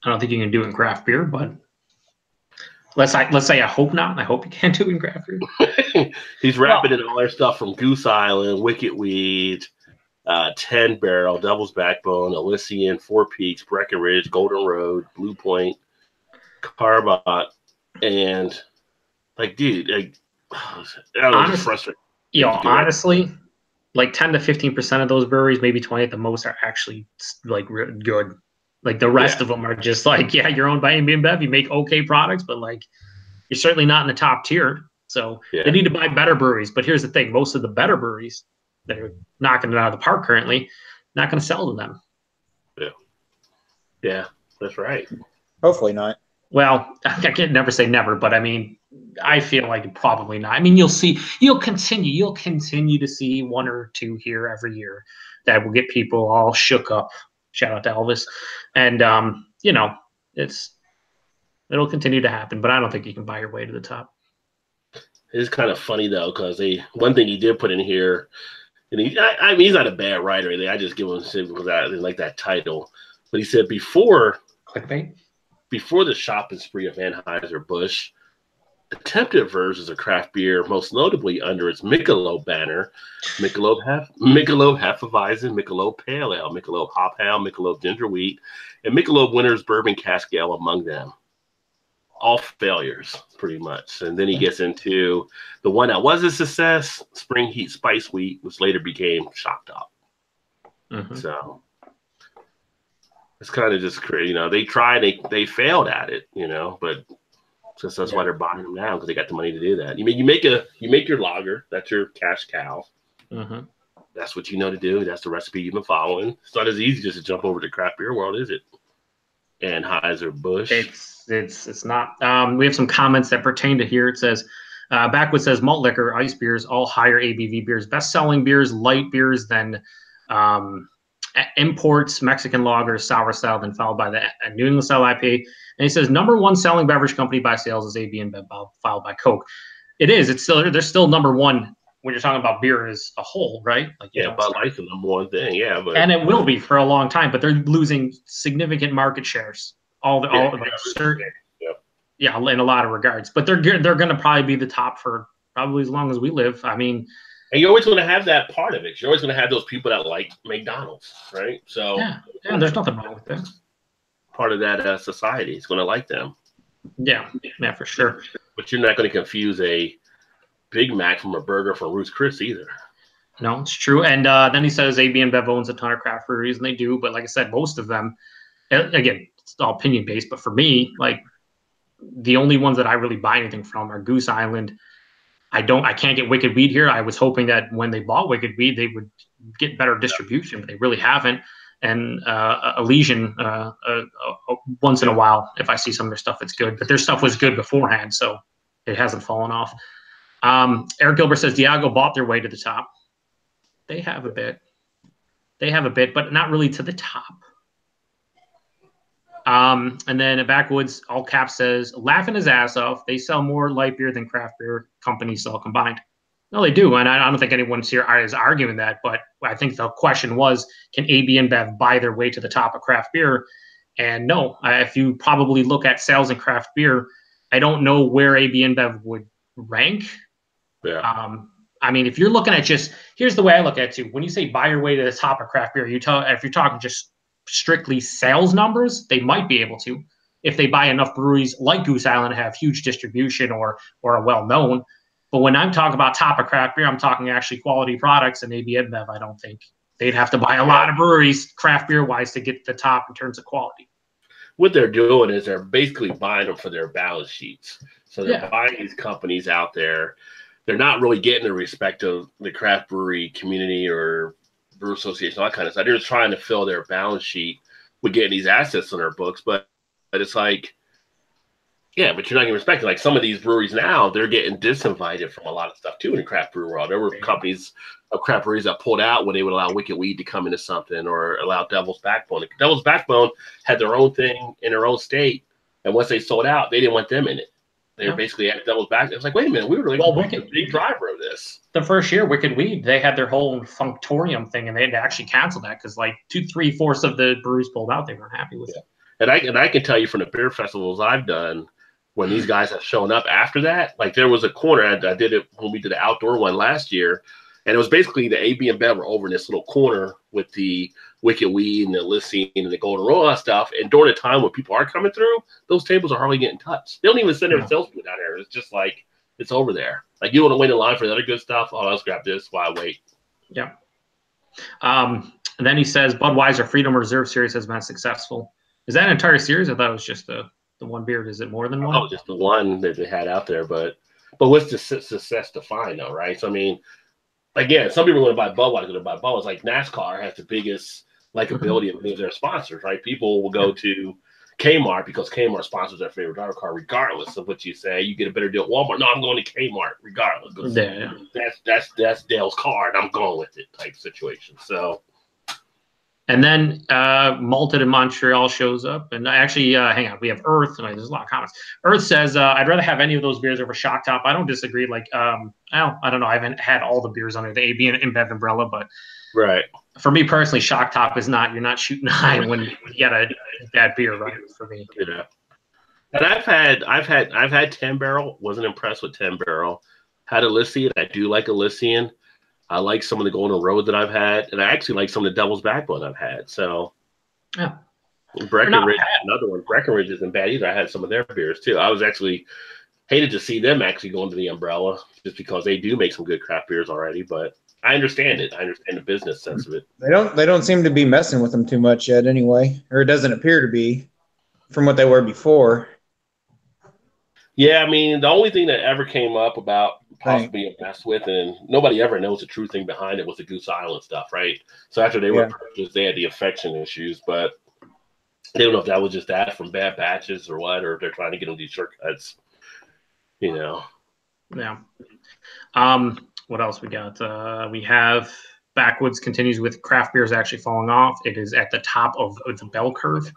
don't think you can do it in craft beer, but let's say I hope not. I hope you can't do it in craft beer. He's wrapping in all their stuff from Goose Island, Wicked Weed, 10 Barrel, Devil's Backbone, Elysian, Four Peaks, Breckenridge, Golden Road, Blue Point, Carbot, and like, dude, like, honestly, frustrating. Honestly, like 10 to 15% of those breweries, maybe 20 at the most, are actually like good. Like the rest of them are just like, yeah, you're owned by AB InBev, you make okay products, but like you're certainly not in the top tier. So they need to buy better breweries. But here's the thing: most of the better breweries that are knocking it out of the park currently, not going to sell to them. Yeah, that's right. Hopefully not. Well, I can never say never, but I mean, I feel like probably not. I mean, you'll continue to see one or two here every year that will get people all shook up. Shout out to Elvis. And, it'll continue to happen, but I don't think you can buy your way to the top. It's kind of funny, though, because one thing he did put in here, and he's not a bad writer. I just give him shit because I like that title. But he said before the shopping spree of Anheuser-Busch, attempted versions of craft beer, most notably under its Michelob banner, Michelob Hefeweizen, Michelob Pale Ale, Michelob Hop Ale, Michelob Ginger Wheat, and Michelob Winter's Bourbon Cask Ale among them. All failures, pretty much. And then he gets into the one that was a success, Spring Heat Spice Wheat, which later became Shock Top. Mm-hmm. So it's kind of just crazy. They tried, they failed at it, but just that's why they're buying them now, because they got the money to do that. You make your lager, that's your cash cow. Mm-hmm. That's what you know to do. That's the recipe you've been following. It's not as easy just to jump over to craft beer world, is it? Anheuser-Busch. It's not. We have some comments that pertain to here. It says, Backwoods says malt liquor, ice beers, all higher ABV beers, best-selling beers, light beers, then imports, Mexican lagers, sour style, then followed by the New England style IPA. And he says number one selling beverage company by sales is AB InBev, followed by Coke. It is. They're still number one when you're talking about beer as a whole, right? Like, Bud Light's the number one thing, and it will be for a long time. But they're losing significant market shares. In a lot of regards. But they're going to probably be the top for probably as long as we live. I mean, and you're always going to have that part of it. You're always going to have those people that like McDonald's, right? So yeah, there's nothing wrong with that. Part of that society is going to like them. Yeah, for sure. But you're not going to confuse a Big Mac from a burger from Ruth's Chris either. No, it's true. And then he says AB InBev owns a ton of craft breweries, and they do. But like I said, most of them, again, it's all opinion based. But for me, like the only ones that I really buy anything from are Goose Island. I can't get Wicked Weed here. I was hoping that when they bought Wicked Weed, they would get better distribution, but they really haven't. And Elysian, once in a while, if I see some of their stuff, it's good. But their stuff was good beforehand, so it hasn't fallen off. Eric Gilbert says Diageo bought their way to the top. They have a bit, but not really to the top. And then Backwoods, all caps, says, laughing his ass off. They sell more light beer than craft beer companies sell combined. No, they do. And I don't think anyone's here is arguing that. But I think the question was, can AB InBev buy their way to the top of craft beer? And no, if you probably look at sales in craft beer, I don't know where AB InBev would rank. Yeah. I mean, if you're looking at here's the way I look at it too. When you say buy your way to the top of craft beer, if you're talking just strictly sales numbers, they might be able to, if they buy enough breweries like Goose Island to have huge distribution or are well known. But when I'm talking about top of craft beer, I'm talking actually quality products, and AB InBev, I don't think they'd have to buy a lot of breweries craft beer wise to get to the top in terms of quality. What they're doing is they're basically buying them for their balance sheets. So they're buying these companies out there. They're not really getting the respect of the craft brewery community or brew association, all that kind of stuff. They're just trying to fill their balance sheet with getting these assets on their books. But it's like, yeah, but you're not getting respected. Like some of these breweries now, they're getting disinvited from a lot of stuff too in the craft brew world. There were companies of craft breweries that pulled out when they would allow Wicked Weed to come into something or allow Devil's Backbone. Devil's Backbone had their own thing in their own state. And once they sold out, they didn't want them in it. They were basically at Devil's Back. It was like, wait a minute, we were like the big driver of this. The first year, Wicked Weed, they had their whole Functorium thing, and they had to actually cancel that because like 2/3 of the breweries pulled out. They weren't happy with it. And I can tell you from the beer festivals I've done, when these guys have shown up after that, like there was a corner, I did it when we did the outdoor one last year, and it was basically the AB and Bev were over in this little corner with the Wicked Weed and the Lycian and the Golden Roll stuff. And during the time when people are coming through, those tables are hardly getting touched. They don't even send their salespeople down there. It's just like, it's over there. Like, you want to wait in line for the other good stuff? Oh, let's grab this while I wait. Yeah. And then he says, Budweiser Freedom Reserve Series has been successful. Is that an entire series? I thought it was just the one beer. Is it more than one? Oh, just the one that they had out there. But what's the success defined, though, right? So, I mean, again, some people are going to buy Budweiser. Going to buy Budweiser. Like NASCAR has the biggest likability of any of their sponsors, right? People will go to Kmart because Kmart sponsors their favorite driver car, regardless of what you say. You get a better deal at Walmart. No, I'm going to Kmart, regardless. That's Dale's car, and I'm going with it type situation. So. And then Malted in Montreal shows up. And actually, hang on, we have Earth. There's a lot of comments. Earth says, I'd rather have any of those beers over Shock Top. I don't disagree. Like, I don't know. I haven't had all the beers under the AB and InBev umbrella, but right. For me personally, Shock Top is not, you're not shooting high when you get a bad beer, right? For me. Yeah. And I've had 10 Barrel, wasn't impressed with 10 Barrel. Had a Lycian. I do like a Lycian. I like some of the Golden Road that I've had, and I actually like some of the Devil's Backbone I've had. So, yeah, Breckenridge, another one. Breckenridge isn't bad either. I had some of their beers too. I was actually hated to see them actually go into the umbrella just because they do make some good craft beers already. But I understand it. I understand the business sense of it. They don't seem to be messing with them too much yet, anyway, or it doesn't appear to be from what they were before. Yeah, I mean, the only thing that ever came up about possibly messed with, and nobody ever knows the true thing behind it, was the Goose Island stuff, right? So after they were purchased, they had the infection issues, but they don't know if that was just that from bad batches or what, or if they're trying to get them these shortcuts, you know. Yeah. What else we got? We have Backwoods continues with craft beers actually falling off. It is at the top of the bell curve.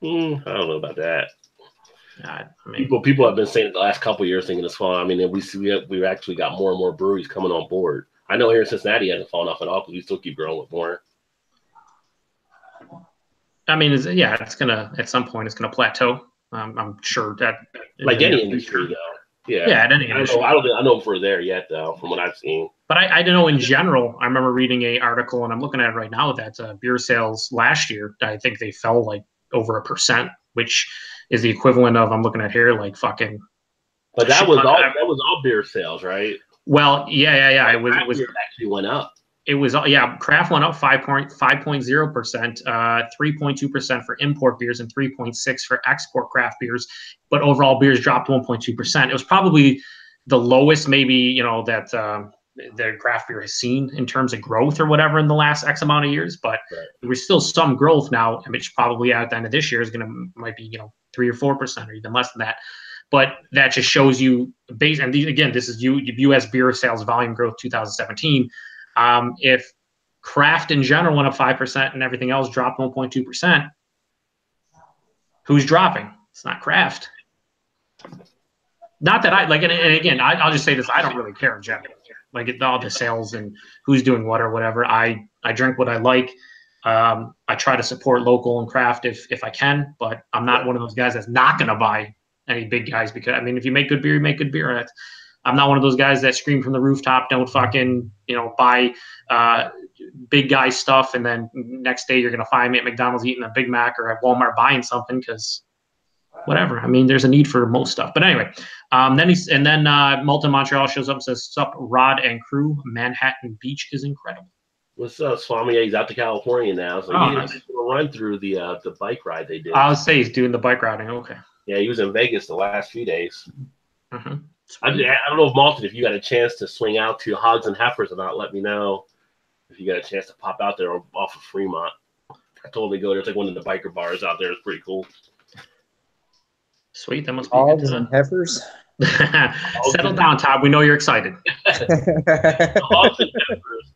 I don't know about that. I mean, people have been saying it the last couple of years, thinking it's falling. I mean, we've actually got more and more breweries coming on board. I know here in Cincinnati it hasn't fallen off at all because we still keep growing with more. I mean, it's gonna at some point it's gonna plateau. I'm sure that like any industry, though. Yeah, at any industry. I don't know if we're there yet, though, from what I've seen. But I don't know in general. I remember reading an article, and I'm looking at it right now, that beer sales last year, I think they fell like over 1%, which is the equivalent of, I'm looking at here, like fucking. But that was all beer sales, right? Well, yeah. It was actually went up. It was, craft went up 5.0%, 3.2% for import beers, and 3.6% for export craft beers. But overall beers dropped 1.2%. It was probably the lowest, maybe, that the craft beer has seen in terms of growth or whatever in the last X amount of years. But there was still some growth now, which probably at the end of this year might be 3 or 4% or even less than that. But that just shows you this is U.S. beer sales volume growth 2017. If craft in general went up 5% and everything else dropped 1.2%, who's dropping? It's not craft. Not that I like, and again, I'll just say this: I don't really care in general. Like all the sales and who's doing what or whatever. I drink what I like. I try to support local and craft if I can, but I'm not one of those guys that's not going to buy any big guys because, I mean, if you make good beer, you make good beer. I'm not one of those guys that scream from the rooftop, don't fucking, buy big guy stuff, and then next day you're going to find me at McDonald's eating a Big Mac or at Walmart buying something because whatever. I mean, there's a need for most stuff. But anyway, then Malta Montreal shows up and says, "Sup, Rod and crew, Manhattan Beach is incredible." What's up, Swami? He's out to California now, so he's going to run through the bike ride they did. I would say he's doing the bike riding. Okay. Yeah, he was in Vegas the last few days. Mm-hmm. I don't know if Malton, if you got a chance to swing out to Hogs and Heifers or not, let me know if you got a chance to pop out there off of Fremont. I told him to go there. It's like one of the biker bars out there. It's pretty cool. Sweet. That must be Hogs and Heifers. Settle down, Todd. We know you're excited. Hogs and Heifers.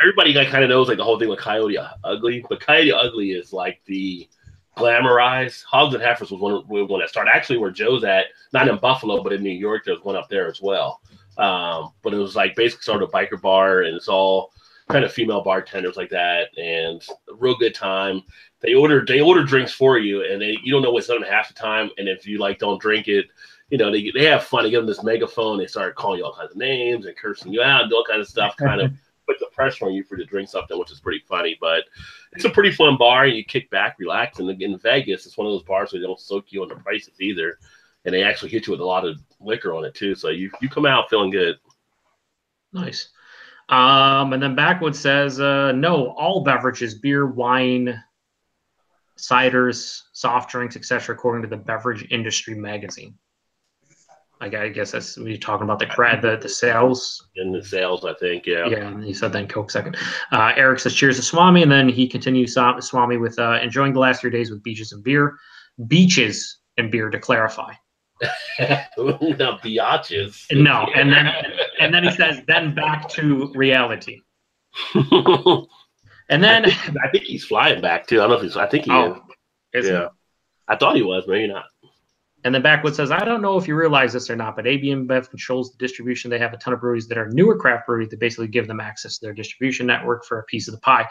Everybody kind of knows like the whole thing with Coyote Ugly, but Coyote Ugly is like the glamorized. Hogs and Heifers was one that started. Actually, where Joe's at, not in Buffalo, but in New York, there's one up there as well. But it was like basically sort of a biker bar, and it's all kind of female bartenders like that, and a real good time. They order drinks for you, and you don't know what's done half the time. And if you like don't drink it, you know, they have fun. They give them this megaphone. They start calling you all kinds of names and cursing you out and do all kinds of stuff, kind of put the pressure on you for you to drink something, which is pretty funny. But it's a pretty fun bar. You kick back, relax. And in Vegas, it's one of those bars where they don't soak you on the prices either. And they actually hit you with a lot of liquor on it too. So you come out feeling good. Nice. And then Backwood says, no, all beverages, beer, wine, ciders, soft drinks, etc., according to the Beverage Industry magazine. I guess that's what you're talking about, the sales. In the sales, I think, yeah. Yeah, and he said then Coke second. Eric says, cheers to Swami, and then he continues Swami with enjoying the last 3 days with beaches and beer. Beaches and beer, to clarify. No, biatches. No, and then he says, then back to reality. And then I think he's flying back too. I don't know if I think he is. Yeah. I thought he was, maybe not. And then Backwood says, I don't know if you realize this or not, but AB InBev controls the distribution. They have a ton of breweries that are newer craft breweries that basically give them access to their distribution network for a piece of the pie.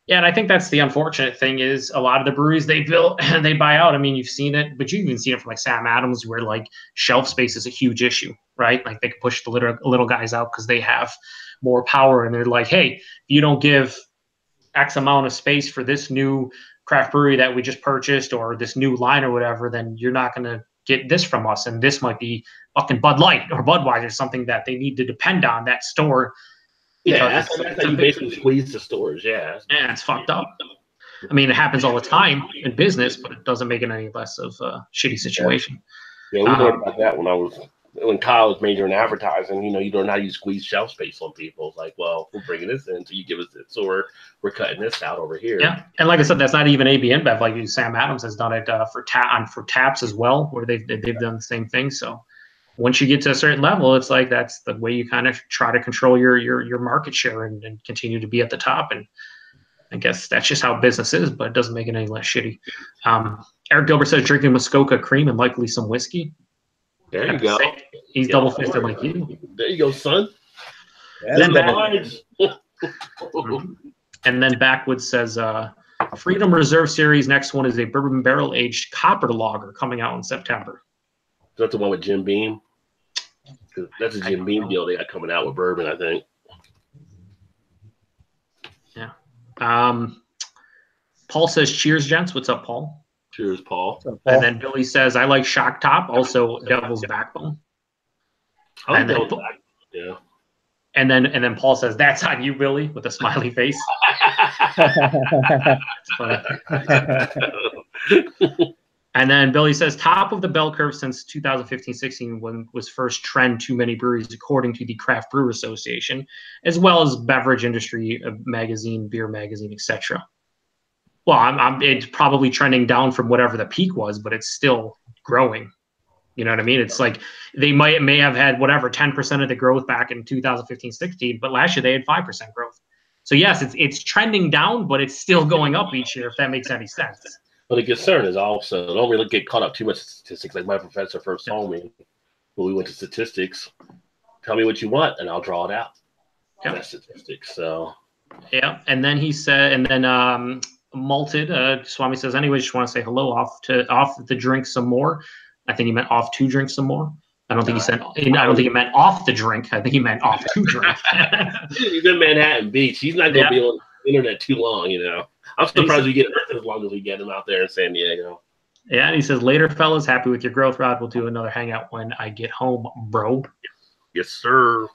Yeah, and I think that's the unfortunate thing is a lot of the breweries they build and they buy out. I mean, you've seen it, but you've even seen it from like Sam Adams, where like shelf space is a huge issue, right? Like they can push the little guys out because they have more power, and they're like, hey, if you don't give X amount of space for this new craft brewery that we just purchased or this new line or whatever, then you're not going to get this from us. And this might be fucking Bud Light or Budweiser, something that they need to depend on that store. Yeah, that's how you basically squeeze the stores. Yeah. Yeah, it's fucked up. I mean, it happens all the time in business, but it doesn't make it any less of a shitty situation. Yeah, we learned about that when Kyle was majoring in advertising. You know, you don't know how you squeeze shelf space on people. It's like, well, we're bringing this in, so you give us this, or we're cutting this out over here. Yeah, and like I said, that's not even AB InBev. Like Sam Adams has done it for taps as well, where they've done the same thing. So once you get to a certain level, it's like that's the way you kind of try to control your market share and continue to be at the top. And I guess that's just how business is, but it doesn't make it any less shitty. Eric Gilbert says drinking Muskoka cream and likely some whiskey. There you go. He's double fisted like you. There you go, son. And then Backwood says Freedom Reserve Series. Next one is a bourbon barrel aged copper lager coming out in September. That's the one with Jim Beam. That's a Jim Beam deal they got coming out with bourbon, I think. Yeah. Paul says, cheers, gents. What's up, Paul? Cheers, Paul. And then Billy says, I like Shock Top, also Devil's Backbone. And then, yeah. And then Paul says, that's on you, Billy, with a smiley face. And then Billy says, top of the bell curve since 2015-16 when was first trend too many breweries, according to the Craft Brewer Association, as well as Beverage Industry Magazine, Beer Magazine, etc. Well, it's probably trending down from whatever the peak was, but it's still growing. You know what I mean? It's like they may have had whatever 10% of the growth back in 2015-16, but last year they had 5% growth. So yes, it's trending down, but it's still going up each year, if that makes any sense. But the concern is also don't really get caught up too much in statistics. Like my professor first told me when we went to statistics, tell me what you want and I'll draw it out. Yep. That's statistics. So yeah, and then he said, and then Malted Swami says, anyways, just want to say hello, off to drink some more. I think he meant off to drink some more. I don't think I don't think he meant off the drink. I think he meant off to drink. He's in Manhattan Beach. He's not going to be on the internet too long, you know. I'm surprised we get as long as we get him out there in San Diego. Yeah, and he says, later, fellas, happy with your growth, Rod. We'll do another hangout when I get home, bro. Yes, sir.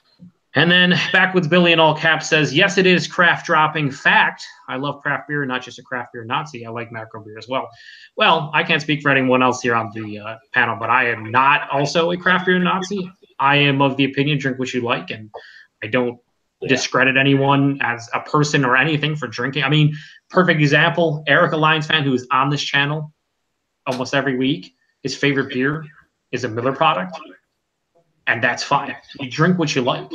And then Backwoods Billy in all caps says, yes, it is craft dropping. Fact, I love craft beer, not just a craft beer Nazi. I like macro beer as well. Well, I can't speak for anyone else here on the panel, but I am not also a craft beer Nazi. I am of the opinion, drink what you like, and I don't discredit anyone as a person or anything for drinking. I mean, perfect example, Eric, a Lions fan who is on this channel almost every week, his favorite beer is a Miller product. And that's fine. You drink what you like.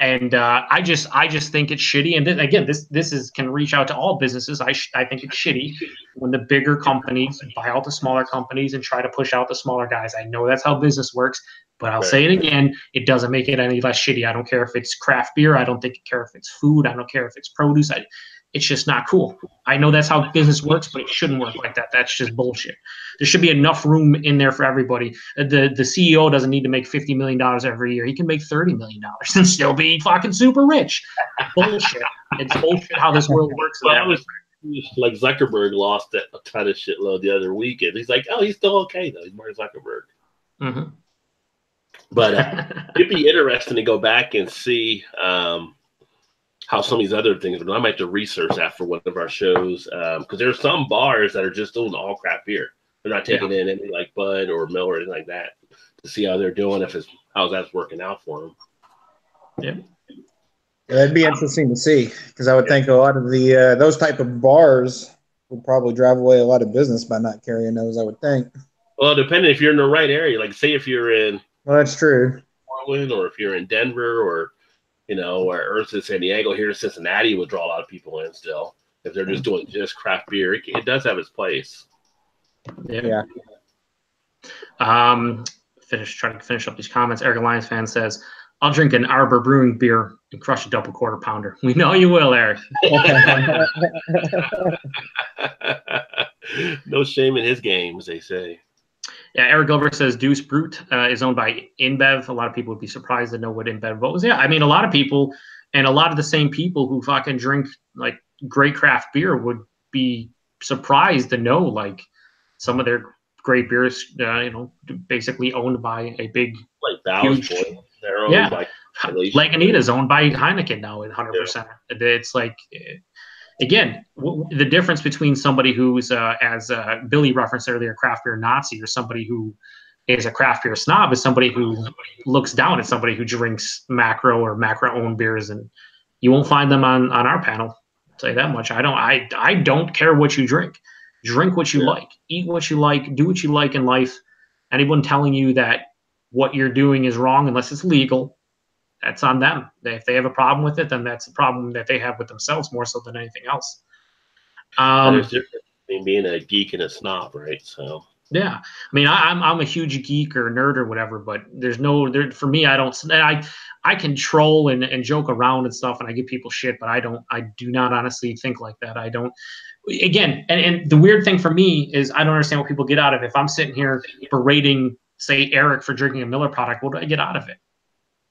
And I just think it's shitty. And again, this can reach out to all businesses. I think it's shitty when the bigger companies buy out the smaller companies and try to push out the smaller guys. I know that's how business works, but I'll say it again. It doesn't make it any less shitty. I don't care if it's craft beer. I don't care if it's food. I don't care if it's produce. It's just not cool. I know that's how business works, but it shouldn't work like that. That's just bullshit. There should be enough room in there for everybody. The CEO doesn't need to make $50 million every year. He can make $30 million and still be fucking super rich. Bullshit. It's bullshit how this world works. Well, like Zuckerberg lost a ton of shitload the other weekend. He's like, oh, he's still okay though. He's Mark Zuckerberg. Mm-hmm. But it'd be interesting to go back and see how some of these other things. But I might have to research after one of our shows because there's some bars that are just doing all craft beer. They're not taking in any like Bud or Mill or anything like that to see how they're doing, how that's working out for them. Yeah. That'd be interesting to see because I would think a lot of the those type of bars would probably drive away a lot of business by not carrying those. I would think. Well, depending if you're in the right area, like say if you're in. Well, that's true. Portland, or if you're in Denver, or or Earth in San Diego, here in Cincinnati would draw a lot of people in still. If they're just doing just craft beer, it does have its place. Yeah. Trying to finish up these comments. Eric Alliance fan says, I'll drink an Arbor Brewing beer and crush a double quarter pounder. We know you will, Eric. No shame in his game, as they say. Yeah, Eric Gilbert says Deuce Brute is owned by InBev. A lot of people would be surprised to know what InBev was. Yeah, I mean, a lot of people and a lot of the same people who fucking drink like great craft beer would be surprised to know like some of their great beers, basically owned by a big, like Ballast Point. They're owned by Lagunitas owned by Heineken now at 100%. Yeah. It's like, again, the difference between somebody who's, as Billy referenced earlier, craft beer Nazi, or somebody who is a craft beer snob is somebody who looks down at somebody who drinks macro or macro-owned beers, and you won't find them on our panel. I'll tell you that much. I don't care what you drink. Drink what you like. Eat what you like. Do what you like in life. Anyone telling you that what you're doing is wrong, unless it's legal, that's on them. If they have a problem with it, then that's a problem that they have with themselves more so than anything else. There's difference between being a geek and a snob, right? So yeah, I mean, I'm a huge geek or nerd or whatever, but for me, I can troll and joke around and stuff, and I give people shit, but I do not honestly think like that. I don't. Again, and the weird thing for me is I don't understand what people get out of it. If I'm sitting here berating, say, Eric for drinking a Miller product, what do I get out of it?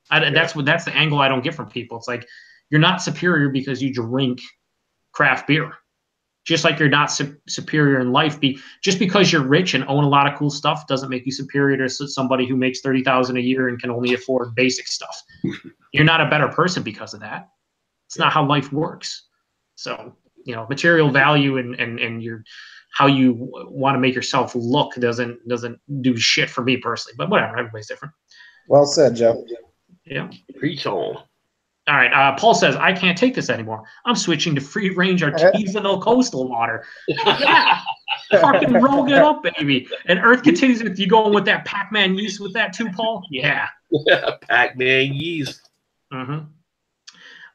That's the angle I don't get from people. It's like, you're not superior because you drink craft beer. Just like you're not superior in life. Just because you're rich and own a lot of cool stuff doesn't make you superior to somebody who makes $30,000 a year and can only afford basic stuff. You're not a better person because of that. It's not how life works. So, material value and your how you want to make yourself look doesn't do shit for me personally. But whatever, everybody's different. Well said, Joe. Yeah. Preach on. All right. Paul says, I can't take this anymore. I'm switching to free range artisanal coastal water. Yeah. Fucking roll it up, baby. And Earth continues with you going with that Pac-Man yeast with that too, Paul? Yeah. Pac-Man yeast. Mm-hmm.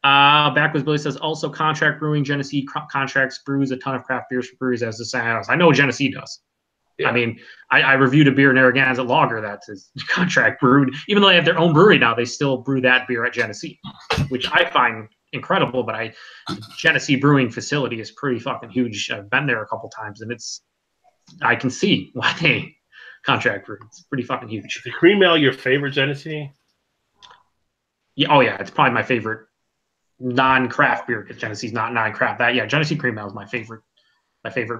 Backwards Billy says, also contract brewing. Genesee contracts brews a ton of craft beers for breweries as the House. I know Genesee does. Yeah. I mean, I reviewed a beer in Narragansett Lager that's contract brewed. Even though they have their own brewery now, they still brew that beer at Genesee, which I find incredible. But Genesee brewing facility is pretty fucking huge. I've been there a couple times, and I can see why they contract brew. It's pretty fucking huge. Is the cream ale your favorite Genesee? Yeah. Oh yeah, it's probably my favorite non-craft beer because Genesee's not non-craft. Genesee cream ale is my favorite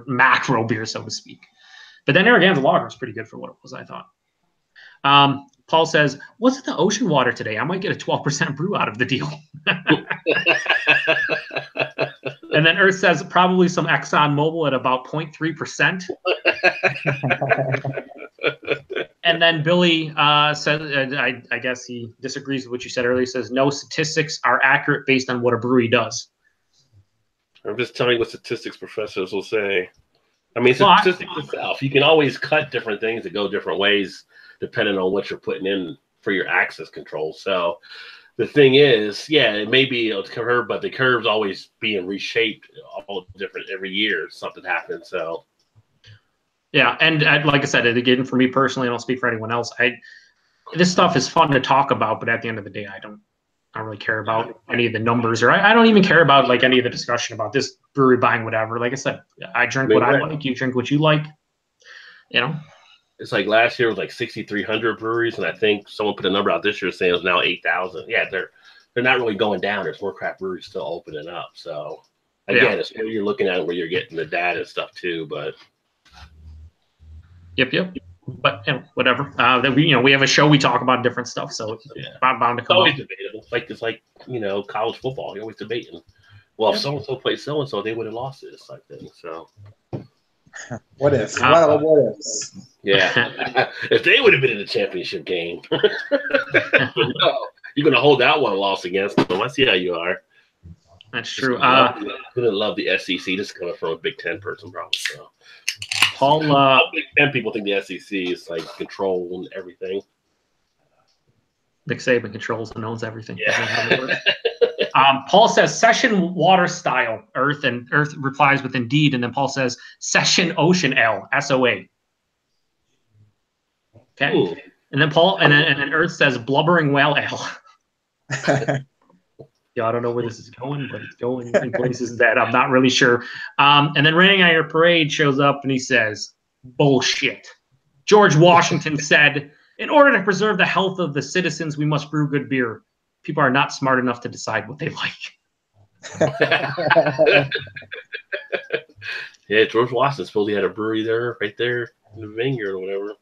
macro beer, so to speak. But then Narragansett Lager is pretty good for what it was, I thought. Paul says, what's in the ocean water today? I might get a 12% brew out of the deal. And then Earth says, probably some Exxon Mobil at about 0.3%. And then Billy said, I guess he disagrees with what you said earlier. He says, no statistics are accurate based on what a brewery does. I'm just telling you what statistics professors will say. I mean, statistics itself, you can always cut different things that go different ways depending on what you're putting in for your access control. So the thing is, yeah, it may be a curve, but the curve's always being reshaped all different every year. Something happens. So, yeah. And like I said, again, for me personally, I don't speak for anyone else. This stuff is fun to talk about, but at the end of the day, I don't really care about any of the numbers, or I don't even care about like any of the discussion about this brewery buying whatever. Like I said, I drink what I like, you drink what you like, you know. It's like last year was like 6,300 breweries, and I think someone put a number out this year saying it's now 8,000. Yeah, they're not really going down. There's more craft breweries still opening up. So again, it's where you're looking at it, where you're getting the data and stuff too. But yep. But whatever. We have a show. We talk about different stuff, so it's bound to come always up. debatable. It's like college football. You're always debating. Well, if so and so played so and so, they would have lost this type thing. So, what if? What ifs? Yeah, if they would have been in the championship game, no, you're gonna hold out one loss against them. I see how you are. That's true. Gonna love the SEC. This is coming from a Big Ten person, probably. So. Paul, Big Ten people think the SEC is like control and everything. Nick Saban controls and owns everything. Yeah. Paul says session water style Earth, and Earth replies with indeed, and then Paul says session ocean L SOA. Okay, Ooh. And then Paul and then Earth says blubbering whale L. Yeah, I don't know where this is going, but it's going in places that I'm not really sure. And then Raining on Your Parade shows up and he says, bullshit. George Washington said, in order to preserve the health of the citizens, we must brew good beer. People are not smart enough to decide what they like. Yeah, George Washington supposedly had a brewery there, right there in the vineyard or whatever.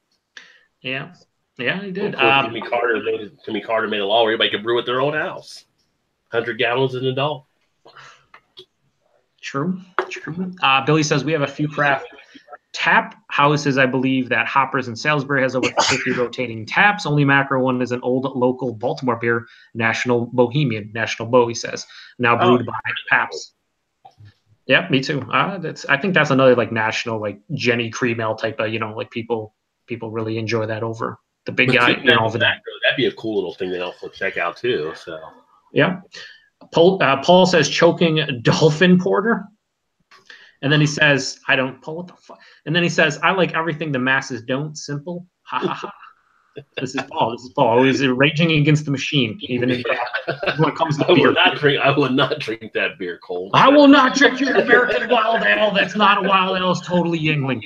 Yeah, he did. Jimmy Carter made a law where everybody could brew at their own house. 100 gallons an adult. True. Billy says we have a few craft tap houses. I believe that Hoppers in Salisbury has over 50 rotating taps. Only macro one is an old local Baltimore beer, National Bohemian, National Bo, he says, now brewed by Paps. Yeah, me too. I think that's another like national, like Jenny Cream Ale type of, like people really enjoy that over the big guy. Over that. That'd be a cool little thing to also check out too. So. Yeah. Paul says choking dolphin porter. And then he says, Paul, what the fuck? And then he says, I like everything the masses don't. Simple. Ha ha ha. This is Paul. He's raging against the machine, even when it comes to beer. I will not drink that beer cold. I will not drink your American wild ale. That's not a wild ale. It's totally Yingling.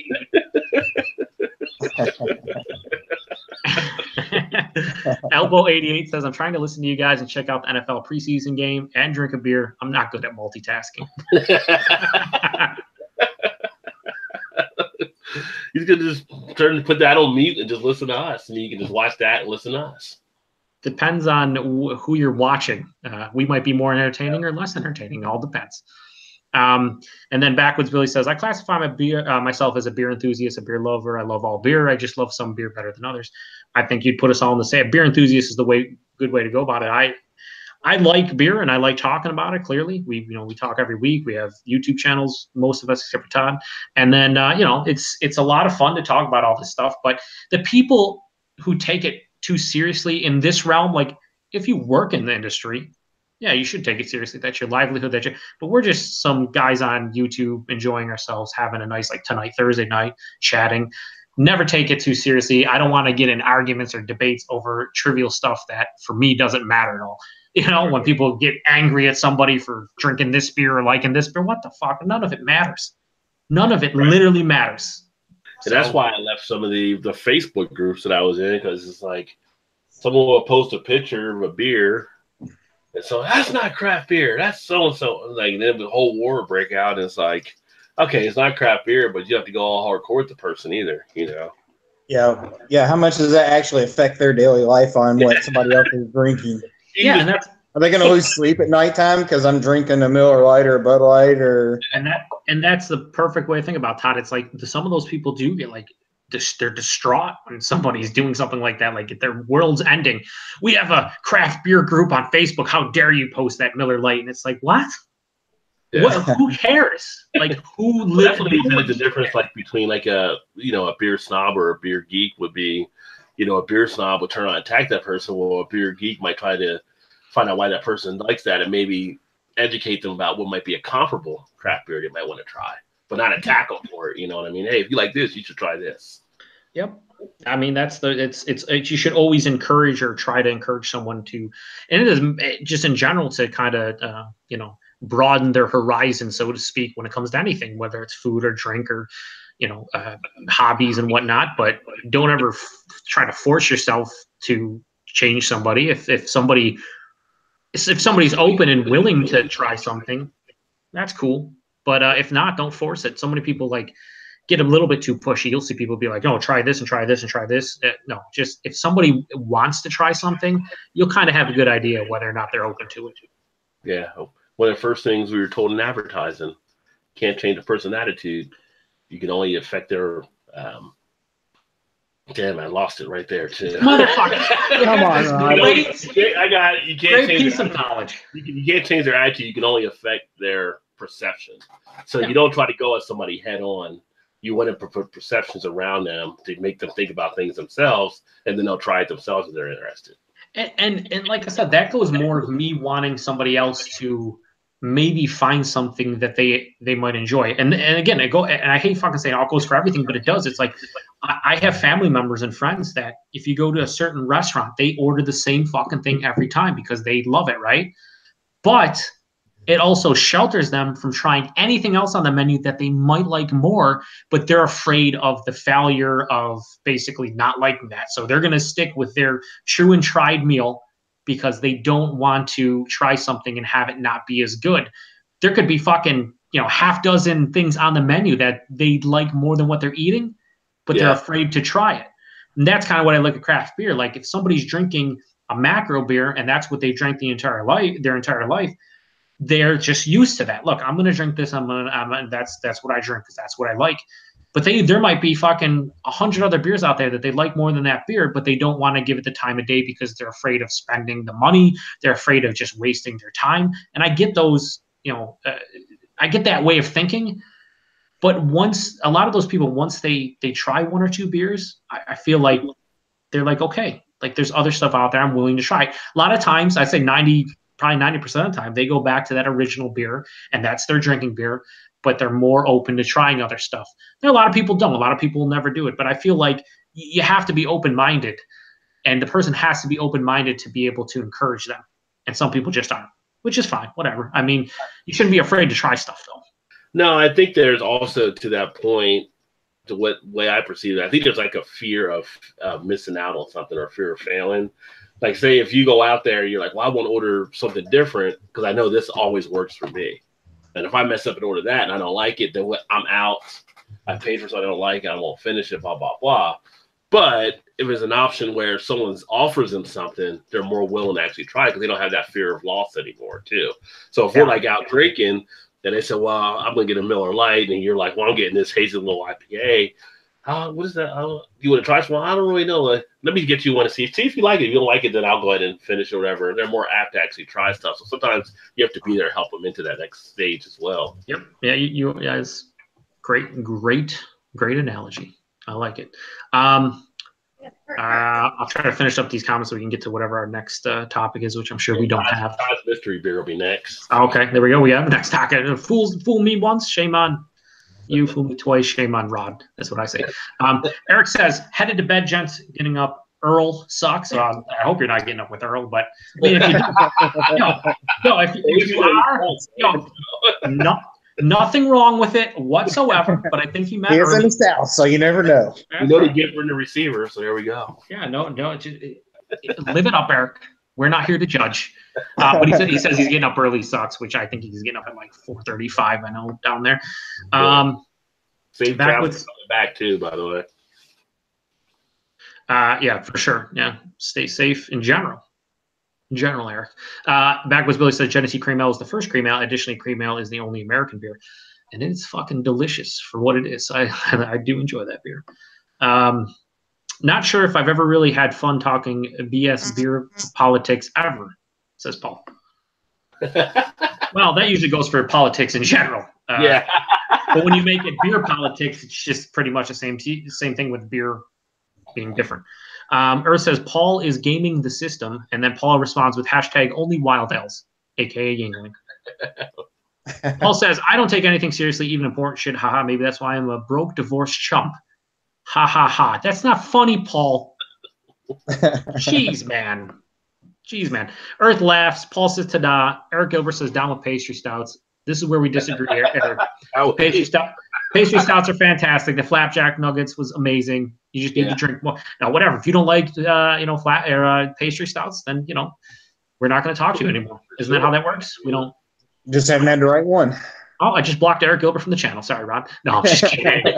Elbow 88 says, I'm trying to listen to you guys and check out the NFL preseason game and drink a beer. I'm not good at multitasking. He's going to just put that on mute and just listen to us. And you can just watch that and listen to us. Depends on who you're watching. We might be more entertaining or less entertaining. It all depends. And then Backwoods Billy says, I classify myself as a beer enthusiast, a beer lover. I love all beer. I just love some beer better than others. I think you'd put us all in the same. Beer enthusiast is the good way to go about it. I like beer and I like talking about it. Clearly, we talk every week. We have YouTube channels, most of us except for Todd. And then it's a lot of fun to talk about all this stuff. But the people who take it too seriously in this realm, like if you work in the industry, yeah, you should take it seriously. That's your livelihood. But we're just some guys on YouTube enjoying ourselves, having a nice like tonight, Thursday night, chatting. Never take it too seriously. I don't want to get in arguments or debates over trivial stuff that for me doesn't matter at all. When people get angry at somebody for drinking this beer or liking this beer, what the fuck? None of it matters. None of it literally matters. And that's why I left some of the Facebook groups that I was in, because it's like someone will post a picture of a beer. And so that's not craft beer. That's so-and-so. Like, then the whole war will break out. And it's like, okay, it's not craft beer, but you have to go all hardcore with the person either, Yeah. How much does that actually affect their daily life on what somebody else is drinking? Yeah, and are they going to lose sleep at nighttime because I'm drinking a Miller Lite or a Bud Light and that's the perfect way to think about it, Todd. It's like some of those people do get like they're distraught when somebody's doing something like that, like their world's ending. We have a craft beer group on Facebook. How dare you post that Miller Lite? And it's like, what? Yeah. Who cares? Like, who lives? That's what the difference, like between like a beer snob or a beer geek would be. A beer snob would turn on and attack that person, while a beer geek might try to find out why that person likes that, and maybe educate them about what might be a comparable craft beer they might want to try, but not attack them for it. You know what I mean? Hey, if you like this, you should try this. Yep. I mean, you should always encourage or try to encourage someone to, and it is just in general to kind of, broaden their horizon, so to speak, when it comes to anything, whether it's food or drink or, hobbies and whatnot. But don't ever try to force yourself to change somebody. If somebody's open and willing to try something, that's cool. But if not, don't force it. So many people get a little bit too pushy. You'll see people be like, "Oh, try this and try this and try this." No, just if somebody wants to try something, you'll kind of have a good idea whether or not they're open to it. Yeah. One of the first things we were told in advertising, can't change a person's attitude. You can only affect their damn, I lost it right there too. Motherfucker. Come on, I got it. You can't change piece of knowledge. You can't change their attitude. You can only affect their perception. So you don't try to go at somebody head on. You want to put perceptions around them to make them think about things themselves, and then they'll try it themselves if they're interested. And like I said, that goes more of me wanting somebody else to maybe find something that they might enjoy. And again, and I hate fucking saying it all goes for everything, but it does. It's like I have family members and friends that if you go to a certain restaurant, they order the same fucking thing every time because they love it, right? But it also shelters them from trying anything else on the menu that they might like more, but they're afraid of the failure of basically not liking that. So they're going to stick with their true and tried meal because they don't want to try something and have it not be as good. There could be fucking, half dozen things on the menu that they like more than what they're eating, but they're afraid to try it. And that's kind of what I look at craft beer. Like if somebody's drinking a macro beer and that's what they drank their entire life, they're just used to that. Look, I'm going to drink this. That's what I drink because that's what I like. But there might be fucking 100 other beers out there that they like more than that beer, but they don't want to give it the time of day because they're afraid of spending the money. They're afraid of just wasting their time. And I get those, I get that way of thinking. But a lot of those people, once they try one or two beers, I feel like they're like, okay, like there's other stuff out there I'm willing to try. A lot of times, I say probably 90% of the time, they go back to that original beer and that's their drinking beer, but they're more open to trying other stuff. There are a lot of people don't. A lot of people will never do it, but I feel like you have to be open-minded and the person has to be open-minded to be able to encourage them. And some people just aren't, which is fine, whatever. I mean, you shouldn't be afraid to try stuff though. No, I think there's also to that point, to what way I perceive it, I think there's like a fear of missing out on something or fear of failing. Like, say, if you go out there, you're like, well, I want to order something different because I know this always works for me. And if I mess up and order that and I don't like it, then I'm out. I paid for something I don't like, I won't finish it, blah, blah, blah. But if it's an option where someone offers them something, they're more willing to actually try it because they don't have that fear of loss anymore, too. So if we're like out drinking and they say, well, I'm going to get a Miller Lite, and you're like, well, I'm getting this hazelnut IPA. What is that? You want to try some? I don't really know. Let me get you one to see if you like it. If you don't like it, then I'll go ahead and finish or whatever. They're more apt to actually try stuff. So sometimes you have to be there to help them into that next stage as well. Yep. Yeah. You guys, great analogy. I like it. I'll try to finish up these comments so we can get to whatever our next topic is, which I'm sure we don't have. Todd's mystery beer will be next. Okay, there we go. We have the next topic. Fool me once, shame on you. Fool me twice, shame on Rod. That's what I say. Eric says, headed to bed, gents. Getting up Earl sucks. I hope you're not getting up with Earl, but I mean, if you do, if you are, nothing wrong with it whatsoever. But I think he meant he's in the South, so you never know. You know the giver and the receiver, so there we go. Yeah, no, live it up, Eric. We're not here to judge. But he says he's getting up early sucks, which I think he's getting up at like 4:35. I know down there. Safe travel back too, by the way. Yeah, for sure. Yeah, stay safe in general. Eric. Backwoods Billy says Genesee Cream Ale is the first cream ale. Additionally, cream ale is the only American beer, and it's fucking delicious for what it is. I do enjoy that beer. Not sure if I've ever really had fun talking BS beer politics ever, says Paul. Well, that usually goes for politics in general. Yeah. But when you make it beer politics, it's just pretty much the same thing with beer being different. Earth says Paul is gaming the system, and then Paul responds with hashtag only wild ales, aka Yingling. Paul says, I don't take anything seriously, even important shit. Haha, maybe that's why I'm a broke divorced chump. Ha ha ha. That's not funny, Paul. Jeez, man. Jeez, man. Earth laughs. Paul says ta-da. Eric Gilbert says down with pastry stouts. This is where we disagree, Eric. Pastry stouts are fantastic. The flapjack nuggets was amazing. You just need to drink more. Now, whatever. If you don't like, pastry stouts, then, we're not going to talk to you anymore. Isn't that how that works? We don't. Just haven't had the right one. Oh, I just blocked Eric Gilbert from the channel. Sorry, Ron. No, I'm just kidding.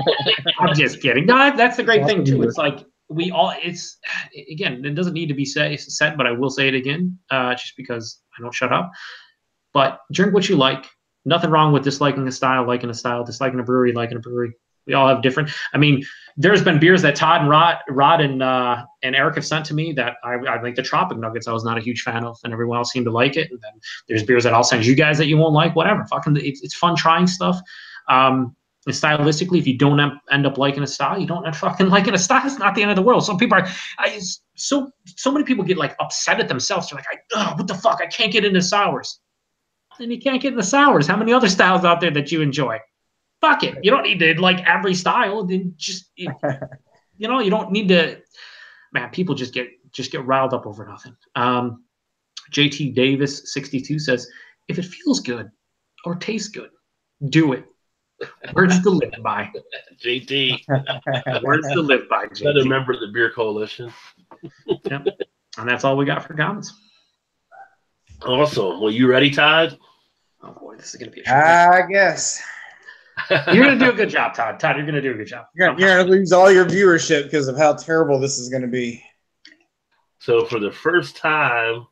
I'm just kidding. No, that's the great thing, too. It's like again, it doesn't need to be said, but I will say it again, just because I don't shut up. But drink what you like. Nothing wrong with disliking a style, liking a style, disliking a brewery, liking a brewery. We all have different. I mean, there's been beers that Todd and Rod and Eric have sent to me that I like. The Tropic Nuggets I was not a huge fan of, and everyone else seemed to like it. And then there's beers that I'll send you guys that you won't like. Whatever, fucking, it's fun trying stuff. And stylistically, if you don't end up liking a style, you don't end up fucking liking a style. It's not the end of the world. Some people are so many people get like upset at themselves. They're like, what the fuck? I can't get into sours. And you can't get into sours. How many other styles out there that you enjoy? Fuck it. You don't need to like every style. Then you don't need to. Man, people just get riled up over nothing. JT Davis 62 says, if it feels good or tastes good, do it. Words to live by. JT. Words to live by, JT. Another member of the Beer Coalition. Yep. And that's all we got for comments. Awesome. Well, you ready, Todd? Oh, boy, this is going to be I guess. You're going to do a good job, Todd. Todd, you're going to do a good job. You're going to lose all your viewership because of how terrible this is going to be. So for the first time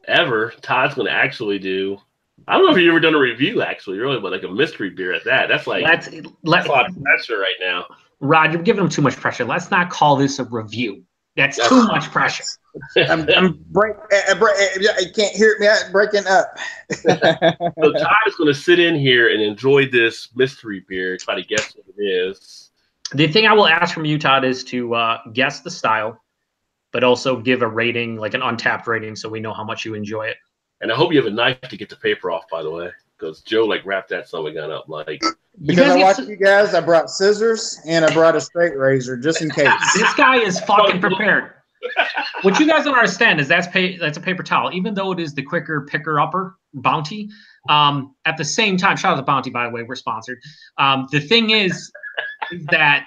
ever, Todd's going to actually do, I don't know if you've ever done a review, actually, really, but like a mystery beer at that. That's like that's a lot of pressure right now. Rod, you're giving him too much pressure. Let's not call this a review. That's too much pressure. I can't hear me. I'm breaking up. So Todd is going to sit in here and enjoy this mystery beer, try to guess what it is. The thing I will ask from you, Todd, is to guess the style, but also give a rating, like an untapped rating, so we know how much you enjoy it. And I hope you have a knife to get the paper off, by the way, because Joe like wrapped that son of a gun up like. Because I watched you guys, I brought scissors and I brought a straight razor just in case. This guy is fucking prepared. What you guys don't understand is that's a paper towel, even though it is the quicker picker upper Bounty. At the same time, shout out to Bounty, by the way, we're sponsored. The thing is that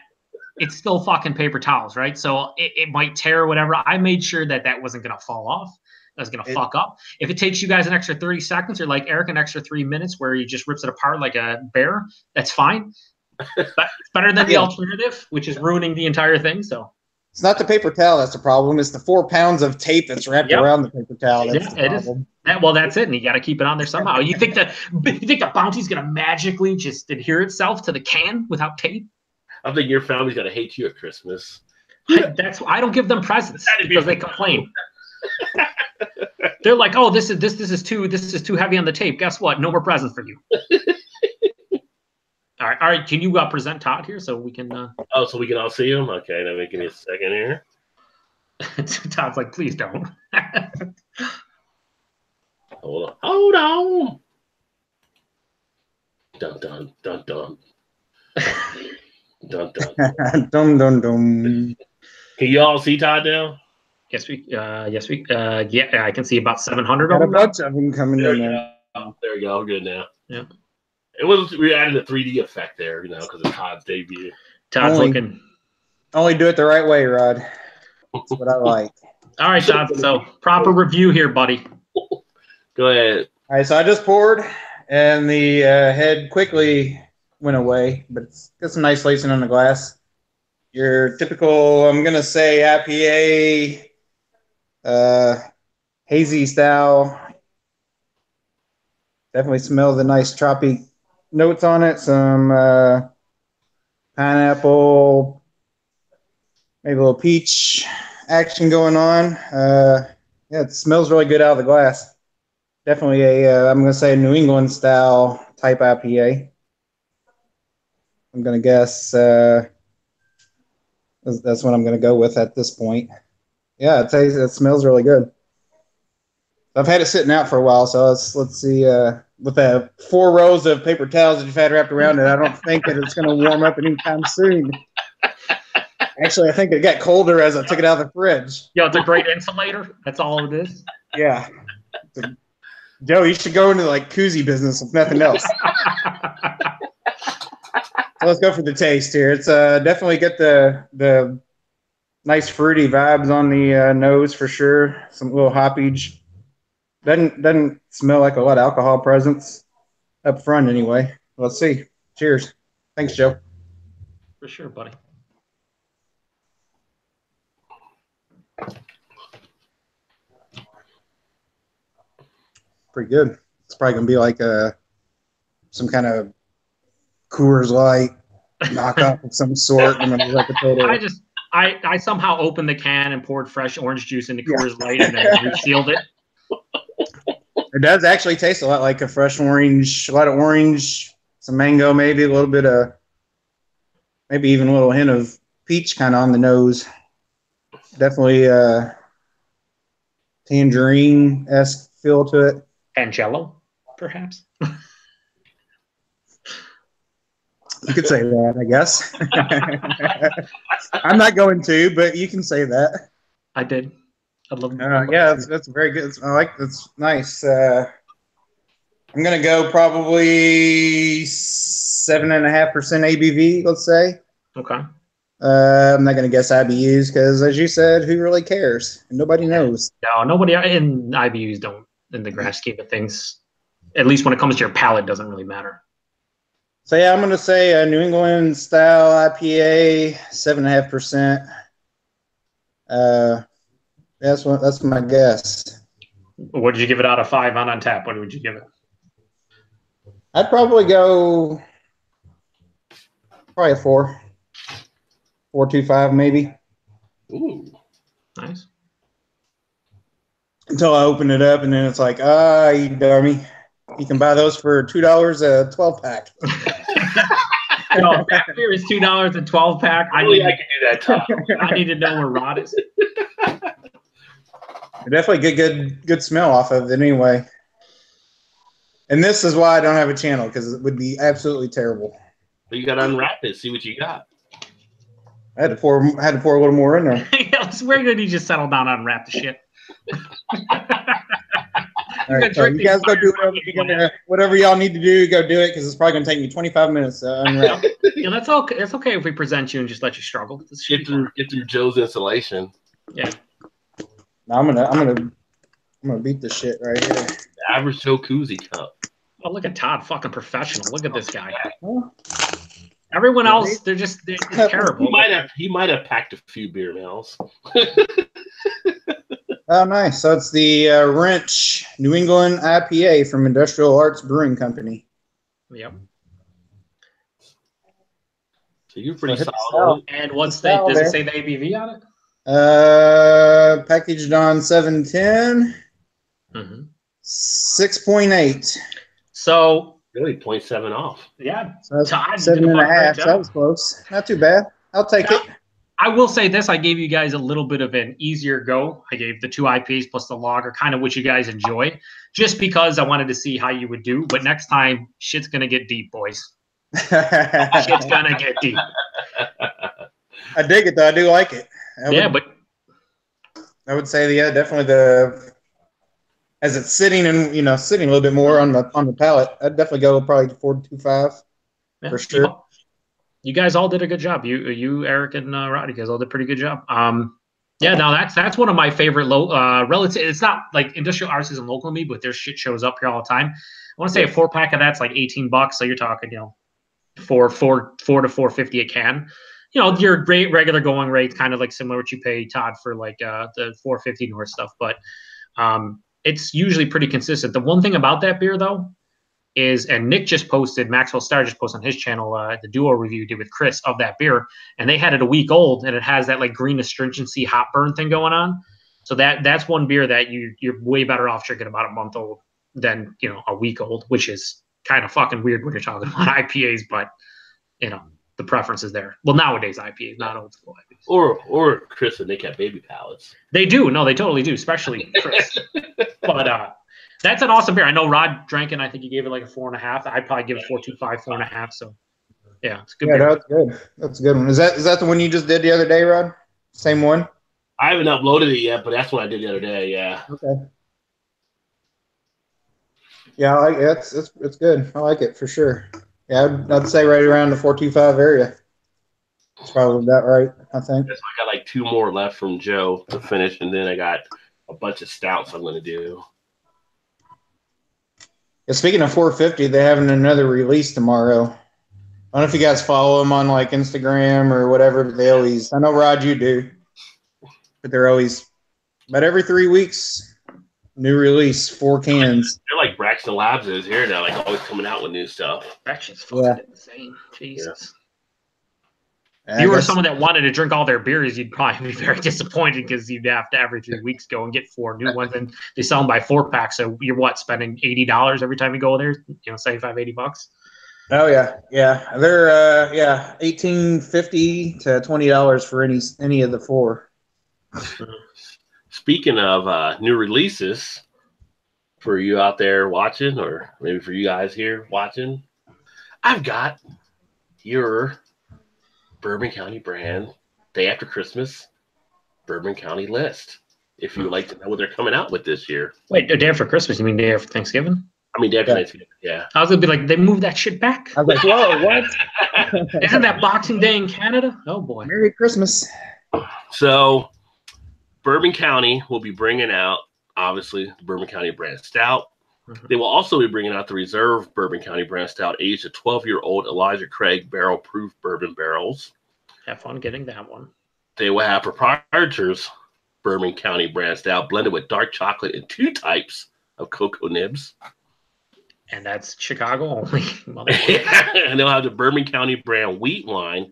it's still fucking paper towels, right? So it might tear or whatever. I made sure that wasn't gonna fall off. That was gonna fuck up. If it takes you guys an extra 30 seconds or like Eric an extra 3 minutes where he just rips it apart like a bear, that's fine. But it's better than the alternative, which is ruining the entire thing. So it's not the paper towel that's the problem. It's the 4 pounds of tape that's wrapped around the paper towel. That's the problem. Well, that's it, and you got to keep it on there somehow. You think the Bounty's gonna magically just adhere itself to the can without tape? I think your family's gonna hate you at Christmas. I don't give them presents because they complain. They're like, oh, this is too heavy on the tape. Guess what? No more presents for you. All right. Can you present Todd here so we can? So we can all see him. Okay, now give me a second here. Todd's like, please don't. Hold on. Dun dun dun dun. Dun dun. Dum dum dum. Can you all see Todd now? Yes, I can see about 700 Got of a them. bunch of them coming in there. There we go. I'm good now. Yeah. We added a 3D effect there, because of Todd's debut. Todd's looking. Only do it the right way, Rod. That's what I like. All right, Todd. So proper review here, buddy. Go ahead. All right, so I just poured, and the head quickly went away, but it's got some nice lacing on the glass. Your typical, I'm going to say, IPA, hazy style. Definitely smell the nice tropic notes on it. Some pineapple, maybe a little peach action going on. It smells really good out of the glass. Definitely I'm going to say, New England style type IPA. I'm going to guess That's what I'm going to go with at this point. Yeah, it smells really good. I've had it sitting out for a while, so let's see. With the 4 rows of paper towels that you've had wrapped around it, I don't think that it's going to warm up anytime soon. Actually, I think it got colder as I took it out of the fridge. Yeah, it's a great insulator. That's all it is. Yeah. Joe, you should go into like koozie business if nothing else. So let's go for the taste here. It's definitely get the nice fruity vibes on the nose for sure. Some little hoppage. Doesn't smell like a lot of alcohol presence up front anyway. Let's see. Cheers. Thanks, Joe. For sure, buddy. Pretty good. It's probably gonna be like some kind of Coors Light knockoff of some sort. I'm gonna be like a total. I somehow opened the can and poured fresh orange juice into Coors Light and then resealed it. It does actually taste a lot like a fresh orange, a lot of orange, some mango, maybe a little bit of, maybe even a little hint of peach kind of on the nose. Definitely tangerine-esque feel to it. And Jello, perhaps. You could say that, I guess. I'm not going to, but you can say that. I did. I love yeah, that's very good. I like that's nice. I'm gonna go probably 7.5% ABV. Let's say. Okay. I'm not gonna guess IBUs because, as you said, who really cares? Nobody knows. No, nobody. And IBUs don't, in the grand scheme of things. At least when it comes to your palate, doesn't really matter. So yeah, I'm gonna say a New England style IPA, 7.5%. That's my guess. What did you give it out of 5 on tap? What would you give it? I'd probably go a 4. 4.25 maybe. Ooh, nice. Until I open it up, and then it's like, you dummy. You can buy those for $2 a 12-pack. No, that beer is $2 a 12-pack. I can do that, Todd. I need to know where Rod is. Definitely get good smell off of it anyway. And this is why I don't have a channel, because it would be absolutely terrible. So you got to unwrap it, see what you got. I had to pour a little more in there. Where did he just settle down and unwrap the shit? All right, so you guys go do whatever y'all need to do. Go do it, because it's probably going to take me 25 minutes to unwrap. Yeah, that's okay. It's okay if we present you and just let you struggle. Get through Joe's installation. Yeah. Now I'm gonna beat this shit right here. The average Joe koozie cup. Oh, look at Todd, fucking professional. Look at this guy. Everyone else, they're terrible. He might have packed a few beer nails. Oh, nice. So it's the Wrench New England IPA from Industrial Arts Brewing Company. Yep. So you're pretty solid. And does it say the ABV on it? Packaged on 710. 6.8. So really 0.7 off. Yeah. So 7.5. So that was close. Not too bad. I'll take it. I will say this. I gave you guys a little bit of an easier go. I gave the 2 IPAs plus the lager, kind of what you guys enjoy, just because I wanted to see how you would do. But next time, shit's going to get deep, boys. Shit's going to get deep. I dig it, though. I do like it. But I would say, definitely as it's sitting and sitting a little bit more on the palate, I'd definitely go probably 4.25 for sure. You guys all did a good job. You, Eric, and Rod, you guys all did a pretty good job. Now that's one of my favorite relative. It's not like Industrial Arts isn't local to me, but their shit shows up here all the time. I want to say a 4-pack of that's like $18, so you're talking, $4 to $4.50 a can. Your great regular going rate, kind of like similar what you pay Todd for like the $4.50 North stuff, but it's usually pretty consistent. The one thing about that beer though is, and Nick just posted, Maxwell Star just posted on his channel the duo review he did with Chris of that beer, and they had it a week old, and it has that like green astringency hop burn thing going on. So that's one beer that you're way better off drinking about a month old than a week old, which is kind of fucking weird when you're talking about IPAs, but the the preference is there. Well, nowadays IPAs, not old school IPAs. Or Chris and Nick have baby palates. They do. No, they totally do, especially Chris. But that's an awesome beer. I know Rod drank it. I think he gave it like a 4.5. I'd probably give it 4.25, 4.5. So yeah, it's a good beer. That's good. That's a good one. Is that the one you just did the other day, Rod? Same one? I haven't uploaded it yet, but that's what I did the other day. Yeah. Okay. Yeah, I like it. It's good. I like it for sure. Yeah, I'd say right around the 4.25 area. It's probably that right, I think. I got like 2 more left from Joe to finish, and then I got a bunch of stouts I'm going to do. Yeah, speaking of 450, they're having another release tomorrow. I don't know if you guys follow them on like Instagram or whatever, but they always, I know Rod, you do, but they're always, about every 3 weeks, new release, 4 cans. They're like Braxton Labs is here now, like always coming out with new stuff. Braxton's fucking insane. Jesus. Yeah. If you were someone that wanted to drink all their beers, you'd probably be very disappointed because you'd have to every 3 weeks go and get 4 new ones, and they sell them by 4-pack. So you're spending $80 every time you go there? $75, $80. Oh yeah. They're $18.50 to $20 for any of the 4. Speaking of new releases, for you out there watching, or maybe for you guys here watching, I've got your Bourbon County brand day after Christmas Bourbon County list. If you would like to know what they're coming out with this year. Wait, day after Christmas? You mean day after Thanksgiving? I mean, day after Thanksgiving, yeah. I was going to be like, they moved that shit back? I was like, whoa, what? Isn't that Boxing Day in Canada? Oh, boy. Merry Christmas. So, Bourbon County will be bringing out, obviously, the Bourbon County brand stout. Mm-hmm. They will also be bringing out the Reserve Bourbon County brand stout, aged to 12-year-old Elijah Craig barrel-proof bourbon barrels. Have fun getting that one. They will have Proprietors Bourbon County brand stout blended with dark chocolate and 2 types of cocoa nibs. And that's Chicago only. And they'll have the Bourbon County brand wheat wine.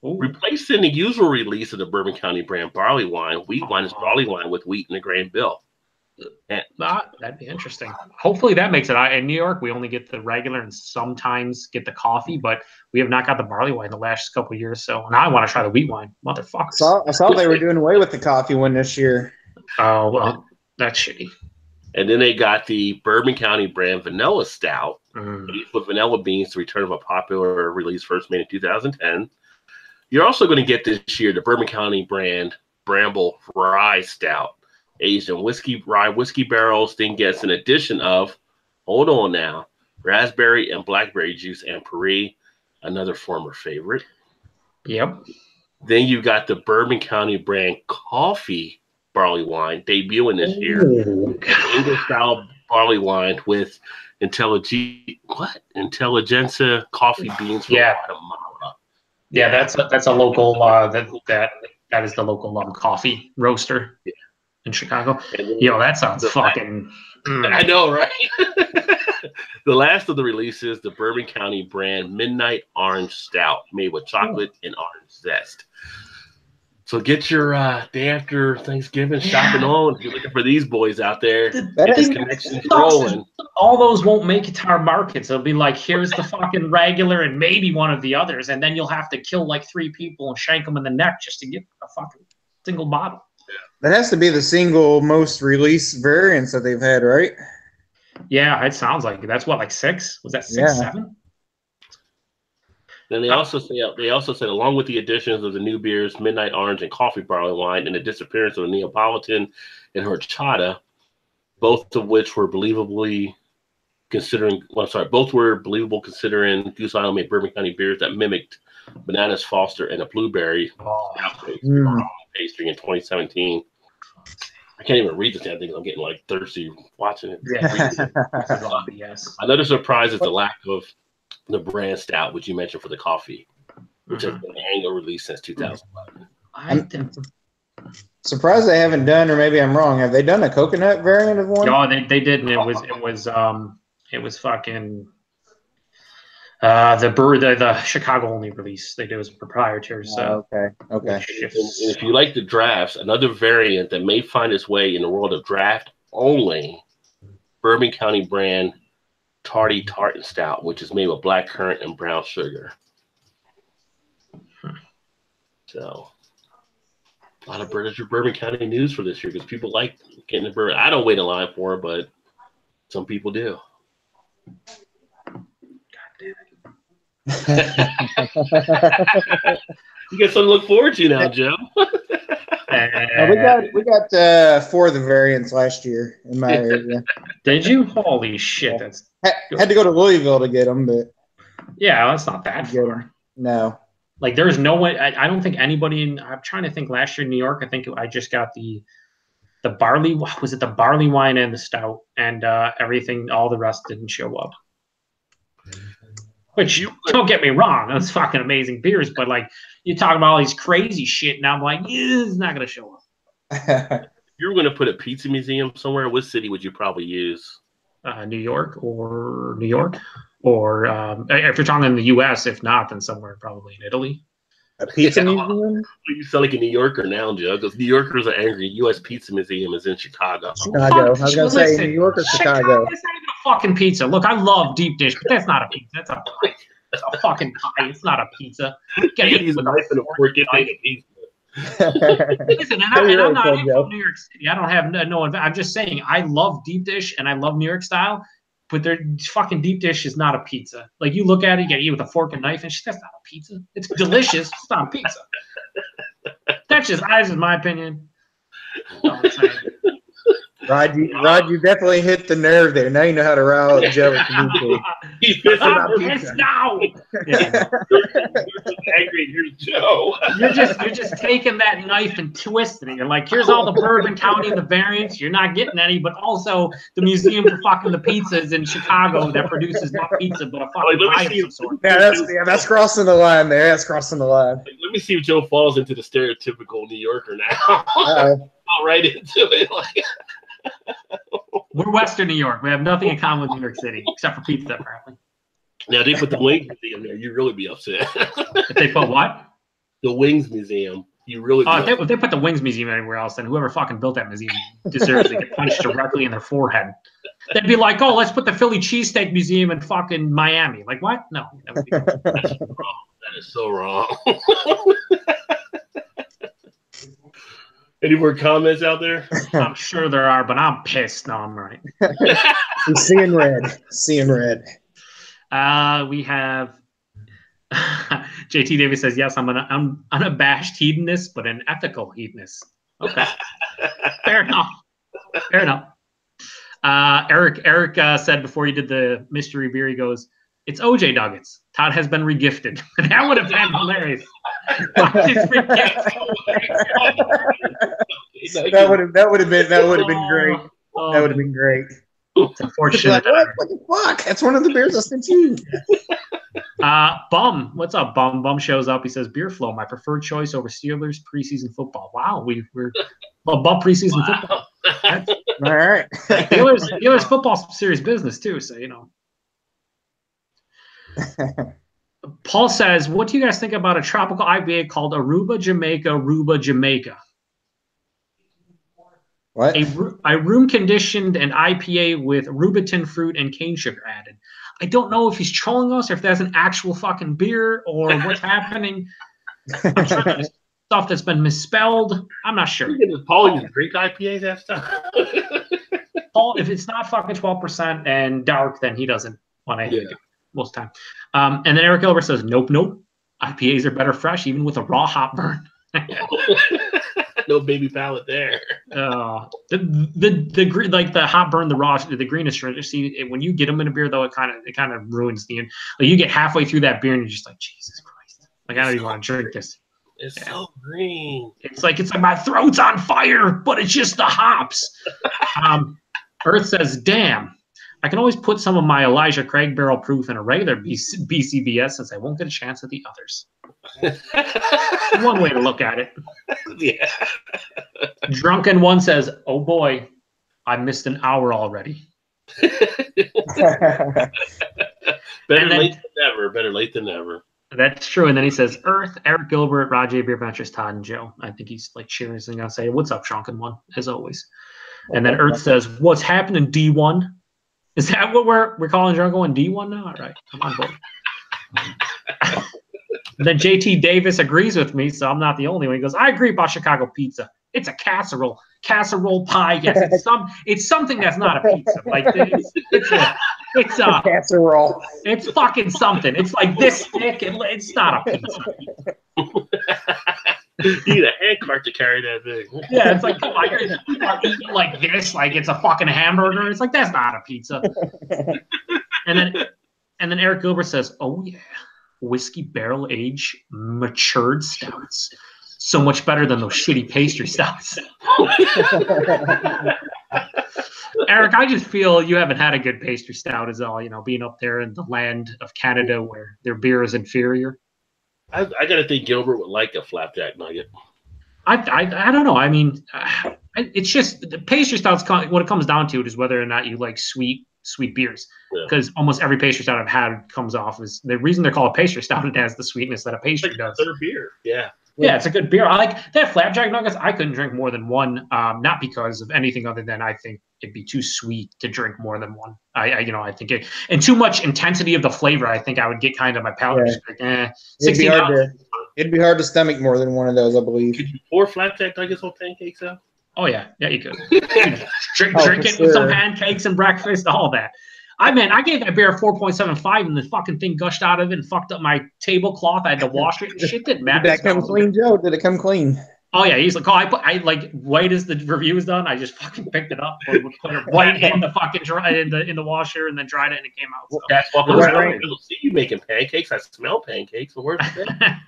Ooh. Replacing the usual release of the Bourbon County brand barley wine. Wheat wine is barley wine with wheat in the grain bill. And that'd be interesting. Hopefully that makes it out. In New York, we only get the regular and sometimes get the coffee, but we have not got the barley wine the last couple of years. So now I want to try the wheat wine. Motherfuckers. I saw they were doing away with the coffee one this year. Oh, well, that's shitty. And then they got the Bourbon County brand vanilla stout with vanilla beans, the return of a popular release first made in 2010. You're also going to get this year the Bourbon County brand Bramble Rye Stout, aged in rye whiskey barrels. Then gets an addition of, hold on now, raspberry and blackberry juice and Paris, another former favorite. Yep. Then you got the Bourbon County brand coffee barley wine debuting this year. English style barley wine with Intelligentsia coffee beans from Guatemala. Yeah, that's a local that is the local coffee roaster in Chicago. That sounds fucking. I know, right? The last of the releases, the Bourbon County brand Midnight Orange Stout, made with chocolate and orange zest. So get your day after Thanksgiving shopping on. If you're looking for these boys out there, this connection rolling. All those won't make it to our markets. It'll be like, here's the fucking regular and maybe one of the others, and then you'll have to kill like 3 people and shank them in the neck just to get a fucking single bottle. That has to be the single most released variants that they've had, right? Yeah, it sounds like it. That's what, like 6? Was that 6, 7? Then they also said along with the additions of the new beers, Midnight Orange and Coffee Barley Wine, and the disappearance of the Neapolitan and Horchata, both were believable considering Goose Island made Bourbon County beers that mimicked Bananas Foster and a blueberry pastry in 2017. I can't even read this damn thing. I'm getting like thirsty watching it. Yeah. Another surprise is the lack of the brand stout, which you mentioned for the coffee, which has been an annual release since 2011. I'm surprised they haven't done, or maybe I'm wrong. Have they done a coconut variant of one? No, they did, and it was fucking the Chicago only release. They did was proprietary. So okay. And if you like the drafts, another variant that may find its way in the world of draft only, Bourbon County brand Tardy Tartan Stout, which is made with black currant and brown sugar. So a lot of Bourbon County news for this year because people like getting the bourbon. I don't wait in line for it, but some people do. You got something to look forward to now, Joe. we got 4 of the variants last year in my area. Did you? Holy shit! That's had to go to Louisville to get them, but yeah, that's not that far. No, like there's no way. I don't think anybody in. I'm trying to think. Last year in New York, I think I just got the barley. Was it the barley wine and the stout and everything? All the rest didn't show up. Which, don't get me wrong, those fucking amazing beers, but like you talk about all these crazy shit, and I'm like, it's not gonna show up. If you were gonna put a pizza museum somewhere, what city would you probably use? New York, or if you're talking in the U.S., if not, then somewhere probably in Italy. A pizza museum? You sound like a New Yorker now, Joe, because New Yorkers are angry. U.S. Pizza Museum is in Chicago. Chicago. I was going to say New York or Chicago. It's not even a fucking pizza. Look, I love deep dish, but that's not a pizza. That's a pie. That's a fucking pie. It's not a pizza. Get it with a knife and a fork. Get a pizza. Listen, and I'm not even from New York City. I don't have no. I'm just saying, I love deep dish and I love New York style. But their fucking deep dish is not a pizza. Like you look at it, you get eat with a fork and knife, and that's not a pizza. It's delicious. It's not a pizza. That's just my opinion. Rod, you definitely hit the nerve there. Now you know how to rile up Joe. He's pissed now. Yeah. You're angry. Here's Joe. You're just taking that knife and twisting it. You're like, here's all the Bourbon County and the variants. You're not getting any, but also the museum for fucking the pizzas in Chicago that produces not pizza but a fucking pie of some sort. Yeah, that's crossing the line there. That's crossing the line. Let me see if Joe falls into the stereotypical New Yorker now. I'll right into it. We're Western New York. We have nothing in common with New York City except for pizza, apparently. Now, they put the Wings Museum there. You'd really be upset. If they put what? The Wings Museum. You really. If they put the Wings Museum anywhere else, then whoever fucking built that museum deserves to get punched directly in their forehead. They'd be like, "Oh, let's put the Philly Cheesesteak Museum in fucking Miami." Like what? No. That's wrong. That is so wrong. Any more comments out there? I'm sure there are, but I'm pissed. No, I'm right. I'm seeing red. Seeing red. We have JT Davis says, yes, I'm an unabashed hedonist, but an ethical hedonist. Okay. Fair enough. Fair enough. Eric said before he did the mystery beer, he goes, it's OJ Nuggets. Todd has been regifted. That would have been hilarious. That would have been great. That would have been great. It's unfortunate. Like, what the fuck? That's one of the beers I sent you. Bum, what's up? Bum shows up. He says, Beer Flow, my preferred choice over Steelers preseason football. Wow, we're above preseason football. That's, all right. Steelers football serious business too. So you know. Paul says, what do you guys think about a tropical IPA called Aruba, Jamaica? What? A room-conditioned and IPA with rhubarb fruit and cane sugar added. I don't know if he's trolling us or if that's an actual fucking beer or what's happening. I'm sure there's stuff that's been misspelled. I'm not sure. Paul even drink IPAs that stuff? Paul, if it's not fucking 12% and dark, then he doesn't want to do it most of the time. And then Eric Gilbert says, nope. IPAs are better fresh, even with a raw hop burn. No baby palate there. The like the hot burn, the raw, the greenish. See, when you get them in a beer, though, it kind of ruins the end. Like you get halfway through that beer and you're just like, Jesus Christ! Like I don't even want to drink this. It's so green. It's like my throat's on fire, but it's just the hops. Earth says, damn. I can always put some of my Elijah Craig barrel proof in a regular BCBS since I won't get a chance at the others. One way to look at it. Yeah. Drunken One says, oh boy, I missed an hour already. Better late than never. That's true. And then he says, Earth, Eric Gilbert, Rajay, BeerVentures, Todd, and Joe. I think he's like cheering us and gonna say, what's up, Drunken One, as always. And then Earth says, what's happening, D1? Is that what we're calling Drunken One D1 now? All right. I'm on board. And then JT Davis agrees with me, so I'm not the only one. He goes, I agree about Chicago pizza. It's a casserole pie. Yes, it's something that's not a pizza. Like it's a casserole. It's fucking something. It's like this thick, and it's not a pizza. You need a hand cart to carry that thing. Yeah, it's like, come on, you're eating like this, like it's a fucking hamburger. It's like, that's not a pizza. And then Eric Gilbert says, oh yeah, whiskey barrel aged matured stouts. So much better than those shitty pastry stouts. Eric, I just feel you haven't had a good pastry stout is all, being up there in the land of Canada where their beer is inferior. I gotta think Gilbert would like a flapjack nugget. I don't know. I mean, it's just the pastry stouts. What it comes down to it is whether or not you like sweet beers. Because almost every pastry stout I've had comes off as the reason they're called a pastry stout. It has the sweetness that a pastry does. Their beer, yeah. Yeah, it's a good beer. I like that flapjack nuggets. I couldn't drink more than one, not because of anything other than I think it'd be too sweet to drink more than one. I think it and too much intensity of the flavor. I think I would get kind of my palate. Yeah. It'd be hard to stomach more than one of those, I believe. Could you pour flapjack nuggets on pancakes out? Oh yeah, you could. Drink it with some pancakes and breakfast, all that. I gave that beer a 4.75 and the fucking thing gushed out of it and fucked up my tablecloth. I had to wash it. Shit didn't matter. Did that come clean, Joe? Did it come clean? Oh yeah, he's like, right as the review was done, I just fucking picked it up, put it right in the fucking in the washer, and then dried it, and it came out. So. That's what I don't see you making pancakes. I smell pancakes. Where's that?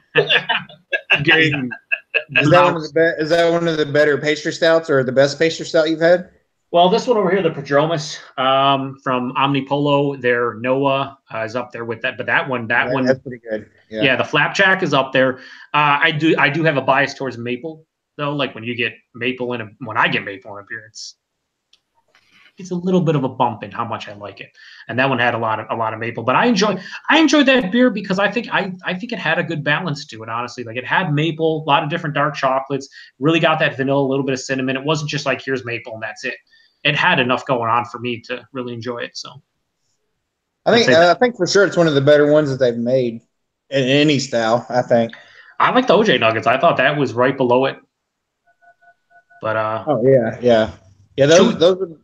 Is that one of the better pastry stouts, or the best pastry stout you've had? Well, this one over here, the Prodromus from Omnipolo, their Noah is up there with that. But that one, that's pretty good. Yeah, the flapjack is up there. I do have a bias towards maple though. Like when I get maple in a beer, it's a little bit of a bump in how much I like it. And that one had a lot of maple. But I enjoyed that beer because I think it had a good balance to it. Honestly, like it had maple, a lot of different dark chocolates. Really got that vanilla, a little bit of cinnamon. It wasn't just like here's maple and that's it. It had enough going on for me to really enjoy it. So I think for sure it's one of the better ones that they've made in any style. I think I like the OJ nuggets. I thought that was right below it. But those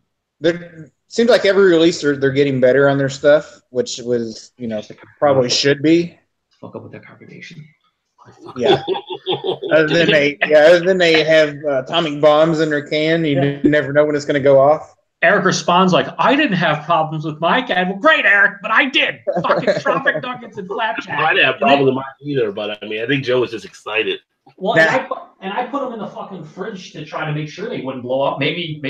seems like every release they're getting better on their stuff, which was probably should be. Fuck up with that carbonation. Yeah. Other than they have atomic bombs in their can, you never know when it's going to go off. Eric responds like, I didn't have problems with my can. Well, great, Eric, but I did. Fucking tropic nuggets and flapjack. I didn't have problems with mine either, but I mean, I think Joe was just excited. Well, and I put them in the fucking fridge to try to make sure they wouldn't blow up. Maybe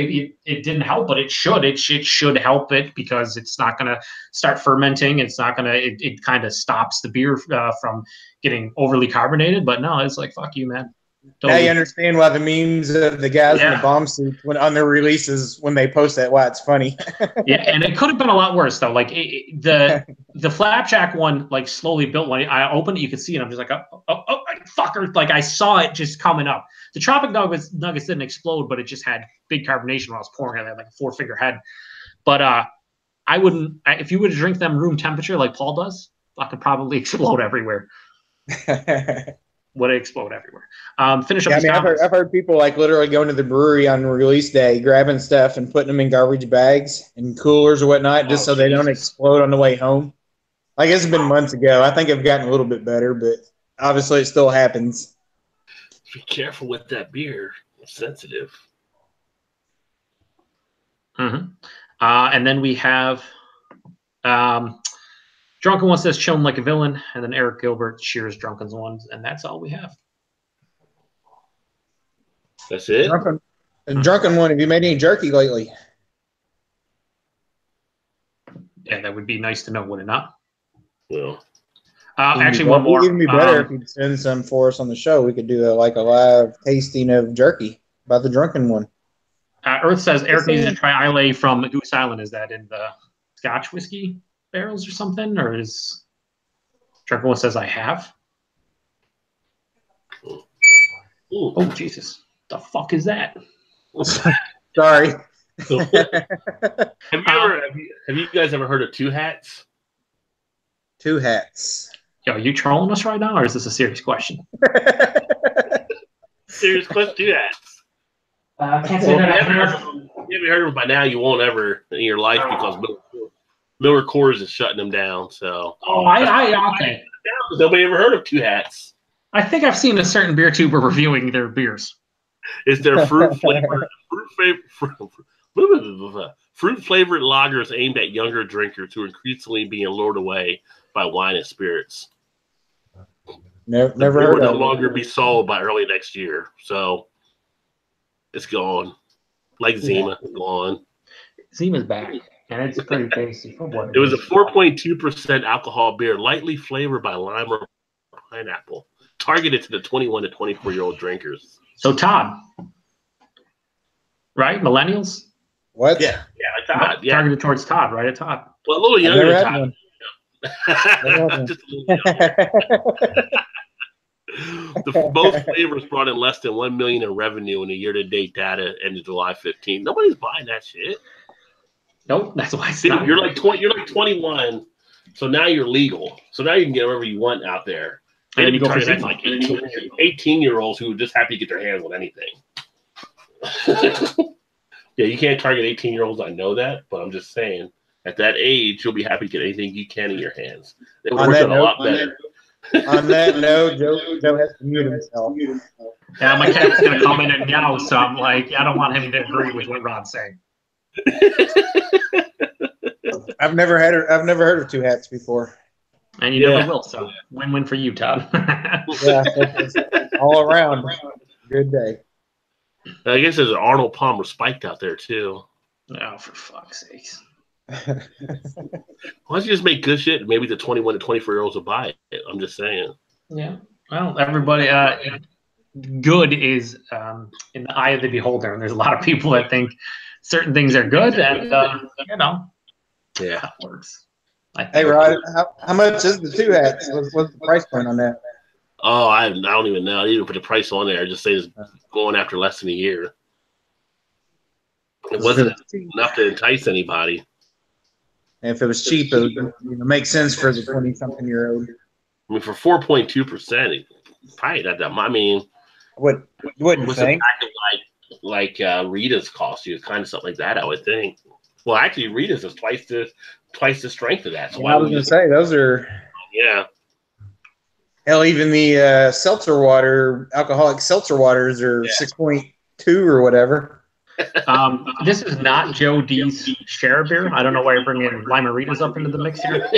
it didn't help, but it should. It should help it because it's not going to start fermenting. It's not going to. It kind of stops the beer from getting overly carbonated. But no, it's like fuck you, man. Totally. Now you understand why the memes of the guys in the bomb suits on their releases when they post that. Why it's funny. Yeah, and it could have been a lot worse though. Like the flapjack one, like slowly built. When I opened it, you could see it. I'm just like, oh, fucker! Like I saw it just coming up. The tropic nuggets didn't explode, but it just had big carbonation when I was pouring it. It had like a 4-finger head. But I wouldn't. If you were to drink them room temperature like Paul does, I could probably explode everywhere. Would it explode everywhere? Finish up. Yeah, I've heard people like literally going to the brewery on release day, grabbing stuff and putting them in garbage bags and coolers or whatnot, just so they don't explode on the way home. Like it's been months ago. I think I've gotten a little bit better, but obviously it still happens. Be careful with that beer. It's sensitive. Mm-hmm. And then we have Drunken One says chilling like a villain, and then Eric Gilbert cheers Drunken's ones, and that's all we have. That's it? Drunken One, have you made any jerky lately? Yeah, that would be nice to know, would it not? Well, actually, one more. It would be better if you'd send some for us on the show. We could do a live tasting of jerky by the Drunken One. Earth says Eric needs to try Islay from Goose Island. Is that in the Scotch whiskey barrels or something, or is Drunken One says I have? Ooh. Oh Jesus, the fuck is that? Sorry. Have you guys ever heard of Two Hats? Two Hats. Yo, are you trolling us right now, or is this a serious question? Serious question, two hats. Can't say Well, that. if you haven't heard of them by now, you won't ever in your life because Miller Coors is shutting them down. So Okay. Nobody ever heard of two hats. I think I've seen a certain beer tuber reviewing their beers. It's their fruit flavored lagers aimed at younger drinkers who are increasingly being lured away by wine and spirits. Never It heard will no of longer be sold by early next year. So it's gone. Like Zima, gone. Zima's back, and it's pretty tasty. It was a 4.2% alcohol beer, lightly flavored by lime or pineapple, targeted to the 21 to 24-year-old drinkers. So Todd, right? Millennials? What? Yeah, Todd. Yeah, targeted towards Todd, right? At Todd. Well, a little younger than Todd. Just a little both flavors brought in less than $1 million in revenue in the year-to-date data ended July 15. Nobody's buying that shit. Nope, that's why it's Dude, not. you're like 21, so now you're legal. So now you can get whatever you want out there. And then you go for targeting Zima. like 18-year-olds who are just happy to get their hands on anything. Yeah, you can't target 18-year-olds. I know that, but I'm just saying, at that age, you'll be happy to get anything you can in your hands. It would work out a lot better. On that note, Joe has to mute himself. Yeah, my cat's gonna come in and meow, so I'm like, I don't want him to agree with what Rod's saying. I've never heard of two hats before. And you never will, so win-win for you, Todd. Yeah, it's all around. Good day. I guess there's an Arnold Palmer spiked out there too. Oh, for fuck's sakes. Why don't you just make good shit? Maybe the 21 to 24-year-olds will buy it. I'm just saying. Yeah. Well, everybody, good is in the eye of the beholder, and there's a lot of people that think certain things are good, and Yeah, that works. Hey, Rod, how much is the two hats? What's the price point on that? Oh, I don't even know. I didn't even put the price on there. I just say it's going after less than a year. It wasn't enough to entice anybody. And if it was cheap, it would make sense for the 20-something-year-old. I mean, for 4.2%, probably not that much. I mean, What wouldn't what's think? like Rita's cost you? Kind of something like that, I would think. Well, actually, Rita's is twice the strength of that. So I was going to say, those are... Yeah. Hell, even the seltzer water, alcoholic seltzer waters are 6.2 or whatever. This is not Joe D's share beer. I don't know why you're bringing Limeritas up into the mix here.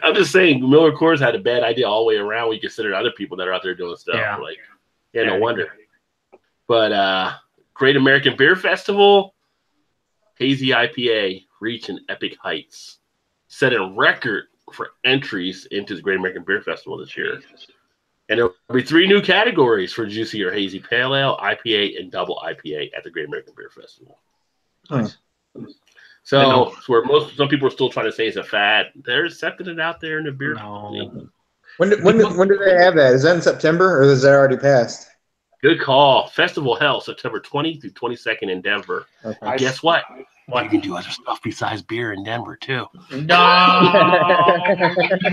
I'm just saying, Miller Coors had a bad idea all the way around. We considered other people that are out there doing stuff. Yeah. No wonder. But Great American Beer Festival, Hazy IPA reaching epic heights, set a record for entries into the Great American Beer Festival this year. And there will be 3 new categories for Juicy or Hazy Pale Ale, IPA, and Double IPA at the Great American Beer Festival. Nice. So where some people are still trying to say it's a fad, they're accepting it out there in the beer. No. When do they have that? Is that in September, or is that already passed? Good call. Festival held September 20th through 22nd in Denver. Okay. And guess what? You can do other stuff besides beer in Denver, too. No,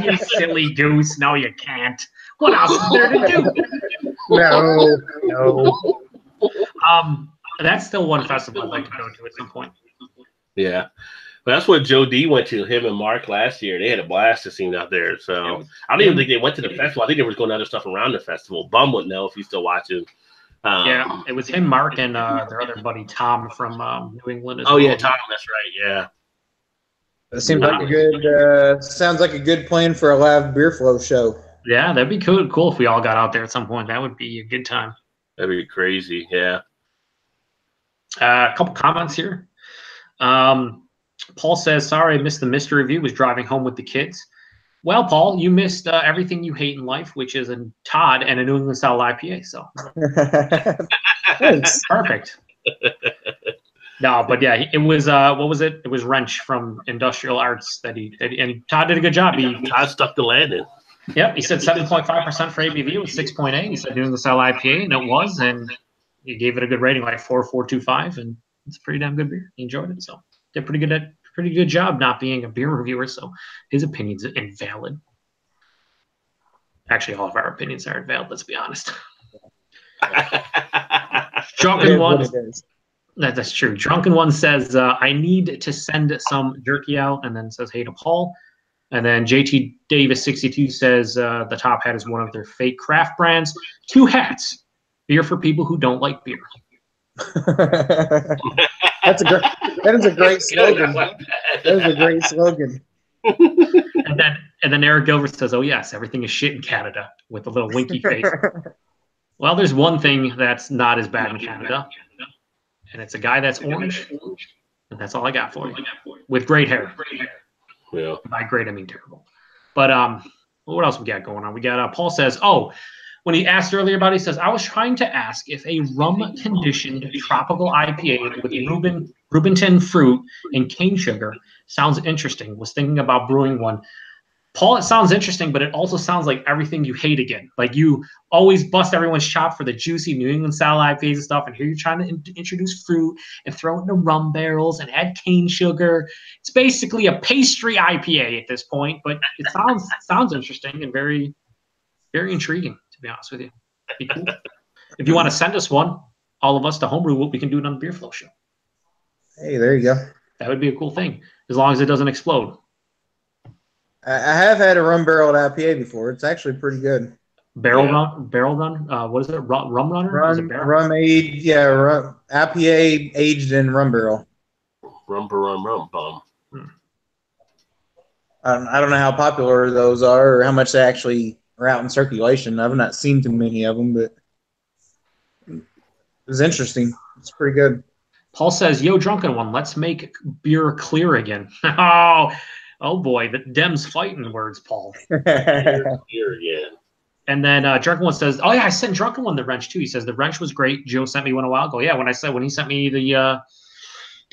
you silly goose. No, you can't. What else is there to do? No. That's still one festival I'd like to go to at some point. Yeah. But that's what Joe D went to, him and Mark last year. They had a blast to see out there. So I don't even think they went to the festival. I think they were going to other stuff around the festival. Bum wouldn't know if he's still watching. Yeah, it was him, Mark, and their other buddy Tom from New England. Yeah, Tom, that's right. Yeah, that seems like a good. Sounds like a good plan for a live beer flow show. Yeah, that'd be cool if we all got out there at some point. That would be a good time. That'd be crazy. Yeah. A couple comments here. Paul says, "Sorry, I missed the mystery review. Was driving home with the kids." Well, Paul, you missed everything you hate in life, which is a Todd and a New England style IPA. So perfect. No, but yeah, it was what was it? It was Wrench from Industrial Arts and Todd did a good job. Todd stuck the landing. Yep, he said 7.5% for ABV. It was 6.8. He said New England style IPA, and it was, and he gave it a good rating, like 4.25, and it's a pretty damn good beer. He enjoyed it, so did pretty good job not being a beer reviewer. So his opinion's invalid. Actually, all of our opinions are valid. Let's be honest. It Drunken is one. what it is. That's true. Drunken one says, I need to send some jerky out, and then says, hey to Paul. And then JT Davis 62 says the top hat is one of their fake craft brands. 2 hats. Beer for people who don't like beer. That is a great slogan. That is a great slogan. And then Eric Gilbert says, oh yes, everything is shit in Canada, with a little winky face. Well, there's one thing that's not as bad in Canada, and it's a guy that's orange, and that's all I got for you. With great hair. Yeah. By great, I mean terrible. But what else we got going on? We got Paul says, when he asked earlier about it, he says, I was trying to ask if a rum-conditioned tropical IPA with Reubenton fruit and cane sugar sounds interesting. Was thinking about brewing one. Paul, it sounds interesting, but it also sounds like everything you hate again. Like you always bust everyone's chop for the juicy New England style IPAs and stuff, and here you're trying to introduce fruit and throw it into rum barrels and add cane sugar. It's basically a pastry IPA at this point, but it sounds interesting and very, very intriguing, to be honest with you. Be cool. If you want to send us one, all of us to homebrew, we can do it on the Beer Flow show. Hey, there you go. That would be a cool thing, as long as it doesn't explode. I have had a rum barreled IPA before. It's actually pretty good. Barrel run. What is it? Rum runner? Rum aged, IPA aged in rum barrel. Rum bum. I don't know how popular those are or how much they actually are out in circulation. I've not seen too many of them, but it was interesting. It's pretty good. Paul says, "Yo, drunken one, let's make beer clear again." Oh boy, the Dems fighting words, Paul. Here again. And then Drunken One says, "Oh yeah, I sent Drunken One the wrench too." He says the wrench was great. Joe sent me one a while ago. Yeah, when he sent me the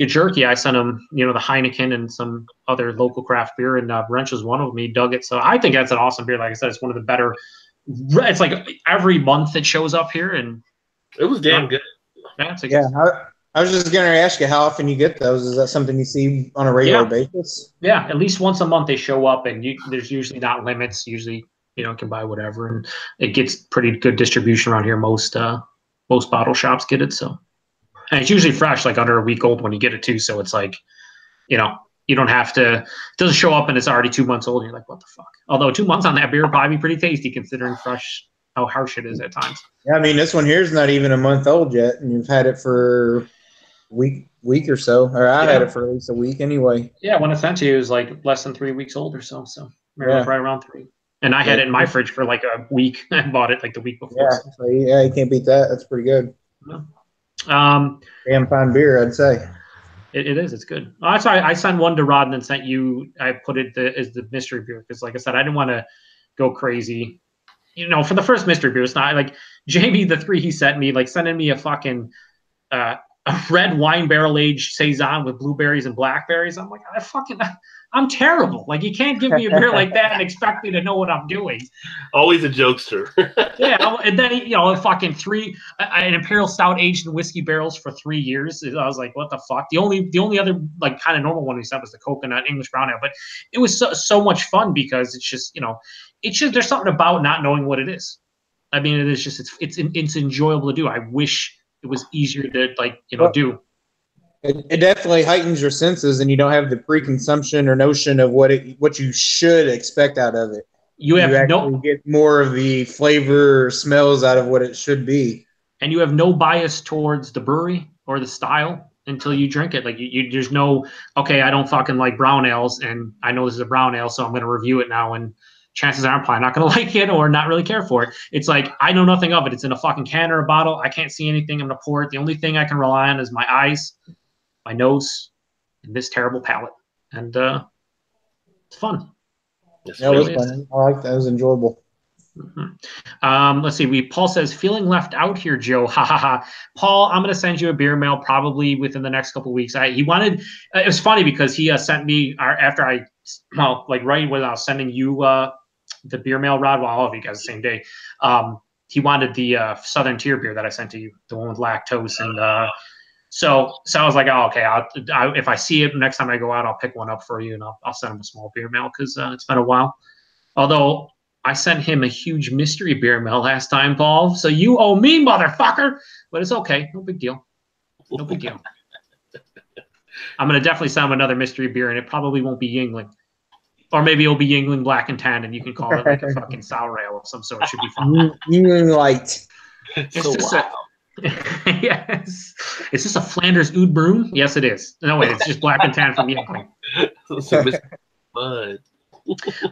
jerky, I sent him the Heineken and some other local craft beer, and wrench was one of them. He dug it, so I think that's an awesome beer. Like I said, it's one of the better. It's like every month it shows up here, and it was damn good. I was just going to ask you how often you get those. Is that something you see on a regular basis? Yeah, at least once a month they show up, and there's usually not limits. Usually, can buy whatever, and it gets pretty good distribution around here. Most bottle shops get it, so, and it's usually fresh, like under a week old when you get it too. So it's like, you don't have to. It doesn't show up and it's already 2 months old. And you're like, what the fuck? Although 2 months on that beer would probably be pretty tasty considering fresh how harsh it is at times. Yeah, I mean this one here is not even a month old yet, and you've had it for week or so, or I had it for at least a week anyway. Yeah, when I sent to you, it was like less than 3 weeks old or so. So maybe right around 3. And I had it in my fridge for like a week. I bought it like the week before. Yeah, so you can't beat that. That's pretty good. Yeah. Damn fine beer, I'd say. It is. It's good. Oh, that's why I sent one to Rod and then sent you. I put it as the mystery beer because, like I said, I didn't want to go crazy. For the first mystery beer, it's not like Jamie the 3 he sent me, like sending me a fucking a red wine barrel aged saison with blueberries and blackberries. I'm like, I'm terrible. Like, you can't give me a beer like that and expect me to know what I'm doing. Always a jokester. Yeah, and then a fucking an imperial stout aged in whiskey barrels for 3 years. I was like, what the fuck? The only other like kind of normal one we said was the coconut English brown ale, but it was so much fun because it's just there's something about not knowing what it is. I mean, it is just it's enjoyable to do. I wish it was easier to do. It definitely heightens your senses, and you don't have the preconception or notion of what you should expect out of it. You actually get more of the flavor, smells out of what it should be, and you have no bias towards the brewery or the style until you drink it. Like there's no I don't fucking like brown ales, and I know this is a brown ale, so I'm going to review it now and. Chances are I'm probably not going to like it or not really care for it. It's like, I know nothing of it. It's in a fucking can or a bottle. I can't see anything. I'm going to pour it. The only thing I can rely on is my eyes, my nose, and this terrible palate. And it's fun. It was fun. I like that. It was enjoyable. Mm-hmm. Let's see. Paul says, feeling left out here, Joe. Ha ha ha. Paul, I'm going to send you a beer mail probably within the next couple of weeks. It was funny because he sent me right when I was sending you the beer mail, Rod, all of you guys the same day. He wanted the Southern Tier beer that I sent to you, the one with lactose, and so I was like, okay, if I see it next time I go out, I'll pick one up for you, and I'll send him a small beer mail because it's been a while. Although I sent him a huge mystery beer mail last time, Paul. So you owe me, motherfucker. But it's okay. No big deal. No big deal. I'm going to definitely send him another mystery beer, and it probably won't be Yingling. Or maybe it'll be Yingling Black and Tan, and you can call it like a fucking sour ale of some sort. It should be fun. Yingling Light. It's just yes. Is this a Flanders Oud Broom? Yes, it is. No, wait, it's just Black and Tan from Yingling.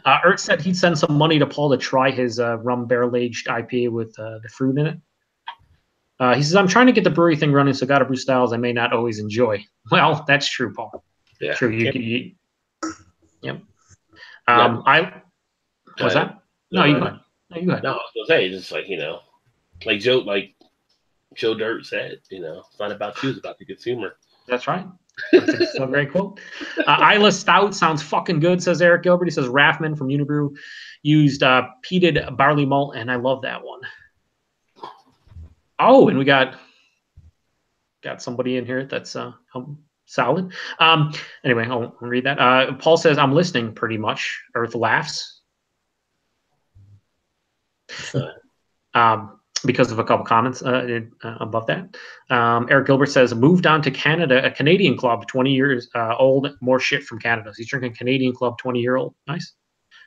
Eric said he'd send some money to Paul to try his rum barrel-aged IPA with the fruit in it. He says, I'm trying to get the brewery thing running, so gotta brew styles I may not always enjoy. Well, that's true, Paul. Yeah. True. Yep. No. What's that? No, you go ahead. No, you go ahead. No, I was gonna say, just like, like Joe Dirt said, it's not about you, it's about the consumer. That's right. That's a great quote. Isla Stout sounds fucking good, says Eric Gilbert. He says Raffman from Unibrew used peated barley malt, and I love that one. Oh, and we got somebody in here that's solid. Anyway, I'll read that. Paul says, I'm listening pretty much. Earth laughs. Because of a couple comments above that. Eric Gilbert says, moved on to Canada, a Canadian club, 20 years old, more shit from Canada. So he's drinking Canadian club, 20-year-old. Nice.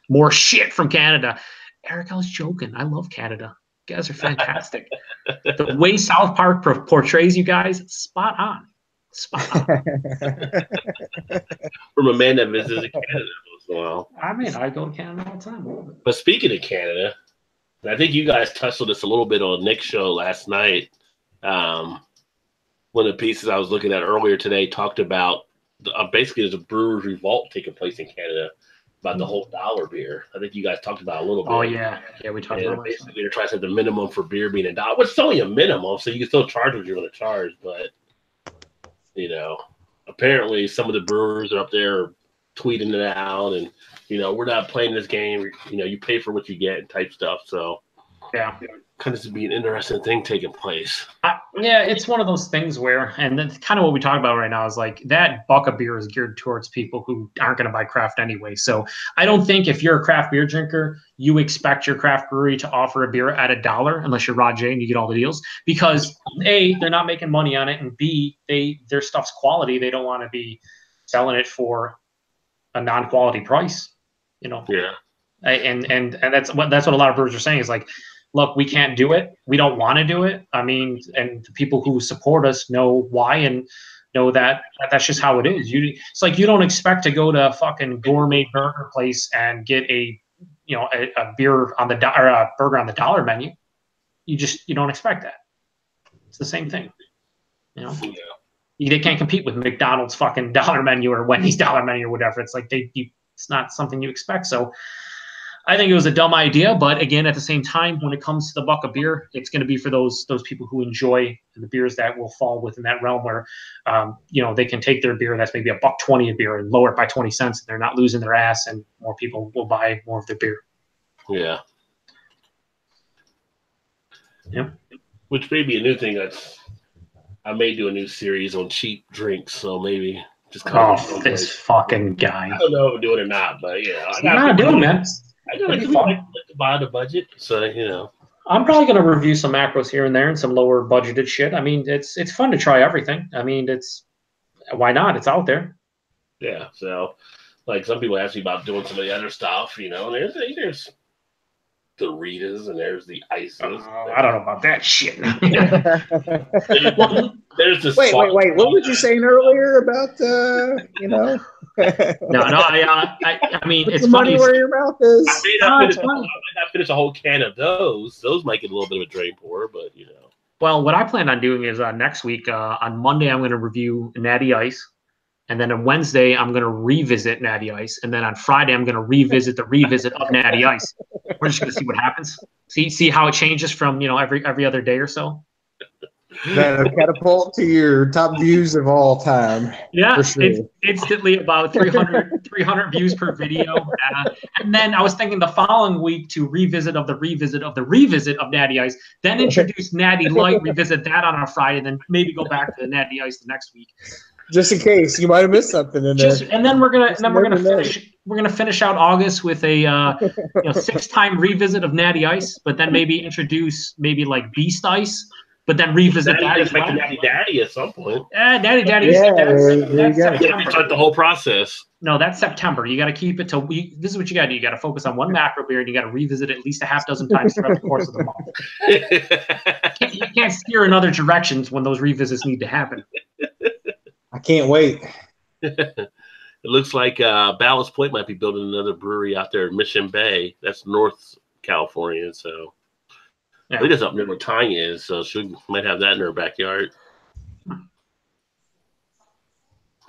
More shit from Canada. Eric, I was joking. I love Canada. You guys are fantastic. The way South Park portrays you guys, spot on. Spot on. From a man that visits Canada once in a while. I mean, I go to Canada all the time. But speaking of Canada, I think you guys touched on this a little bit on Nick's show last night. One of the pieces I was looking at earlier today talked about basically there's a brewer's revolt taking place in Canada about the whole dollar beer. I think you guys talked about it a little bit. Oh, yeah. Yeah, we talked about it. Basically, they're trying to set the minimum for beer being $1, which is only a minimum, so you can still charge what you're going to charge. But, apparently some of the brewers are up there tweeting it out and, we're not playing this game. You pay for what you get type stuff. So, yeah. Kind of to be an interesting thing taking place. Yeah, it's one of those things where, and that's kind of what we talk about right now, is like that buck of beer is geared towards people who aren't going to buy craft anyway. So I don't think if you're a craft beer drinker, you expect your craft brewery to offer a beer at $1 unless you're Rod J and you get all the deals, because A, they're not making money on it, and B, their stuff's quality. They don't want to be selling it for a non-quality price, Yeah. And that's what a lot of brewers are saying is like, look, we can't do it. We don't want to do it. I mean, and the people who support us know why and know that that's just how it is. It's like you don't expect to go to a fucking gourmet burger place and get a beer on the or a burger on the dollar menu. You don't expect that. It's the same thing. Yeah. They can't compete with McDonald's fucking dollar menu or Wendy's dollar menu or whatever. It's like it's not something you expect. So I think it was a dumb idea, but again, at the same time, when it comes to the buck of beer, it's going to be for those people who enjoy the beers that will fall within that realm where, they can take their beer that's maybe $1.20 a beer and lower it by 20 cents. And they're not losing their ass, and more people will buy more of their beer. Yeah. Yeah. Which may be a new thing. I may do a new series on cheap drinks, so maybe just this fucking guy. I don't know if I'm doing it or not, but I'm doing man. I gotta like to buy the budget, so I'm probably gonna review some macros here and there and some lower budgeted shit. I mean, it's fun to try everything. I mean, why not? It's out there. Yeah. So, like some people ask me about doing some of the other stuff, and there's the Ritas and there's the Ices. I don't know about that shit. There's the wait. What were you saying earlier about No. I mean, put it's the money funny. where your mouth is. I may not finish a whole can of those. Those might get a little bit of a drain pour, but Well, what I plan on doing is next week on Monday I'm going to review Natty Ice, and then on Wednesday I'm going to revisit Natty Ice, and then on Friday I'm going to revisit the revisit of Natty Ice. We're just going to see what happens. See how it changes from every other day or so. That'll catapult to your top views of all time. Yeah, sure. It's instantly about 300 views per video. And then I was thinking the following week to revisit of the revisit of Natty Ice, then introduce Natty Light, revisit that on a Friday, then maybe go back to the Natty Ice the next week. Just in case you might have missed something in there. And then we're gonna we're gonna finish out August with a 6-time revisit of Natty Ice, but then maybe introduce maybe like Beast Ice, but then revisit that as well. Natty Daddy at some point. Natty Daddy. Yeah, there you go. Yeah, start the whole process. No, that's September. You got to keep it till this is what you got to do. You got to focus on one macro beer, and you got to revisit it at least a half dozen times throughout the course of the month. You can't steer in other directions when those revisits need to happen. I can't wait. It looks like Ballast Point might be building another brewery out there in Mission Bay. That's North California, so I think that's up near where Tanya is. So she might have that in her backyard.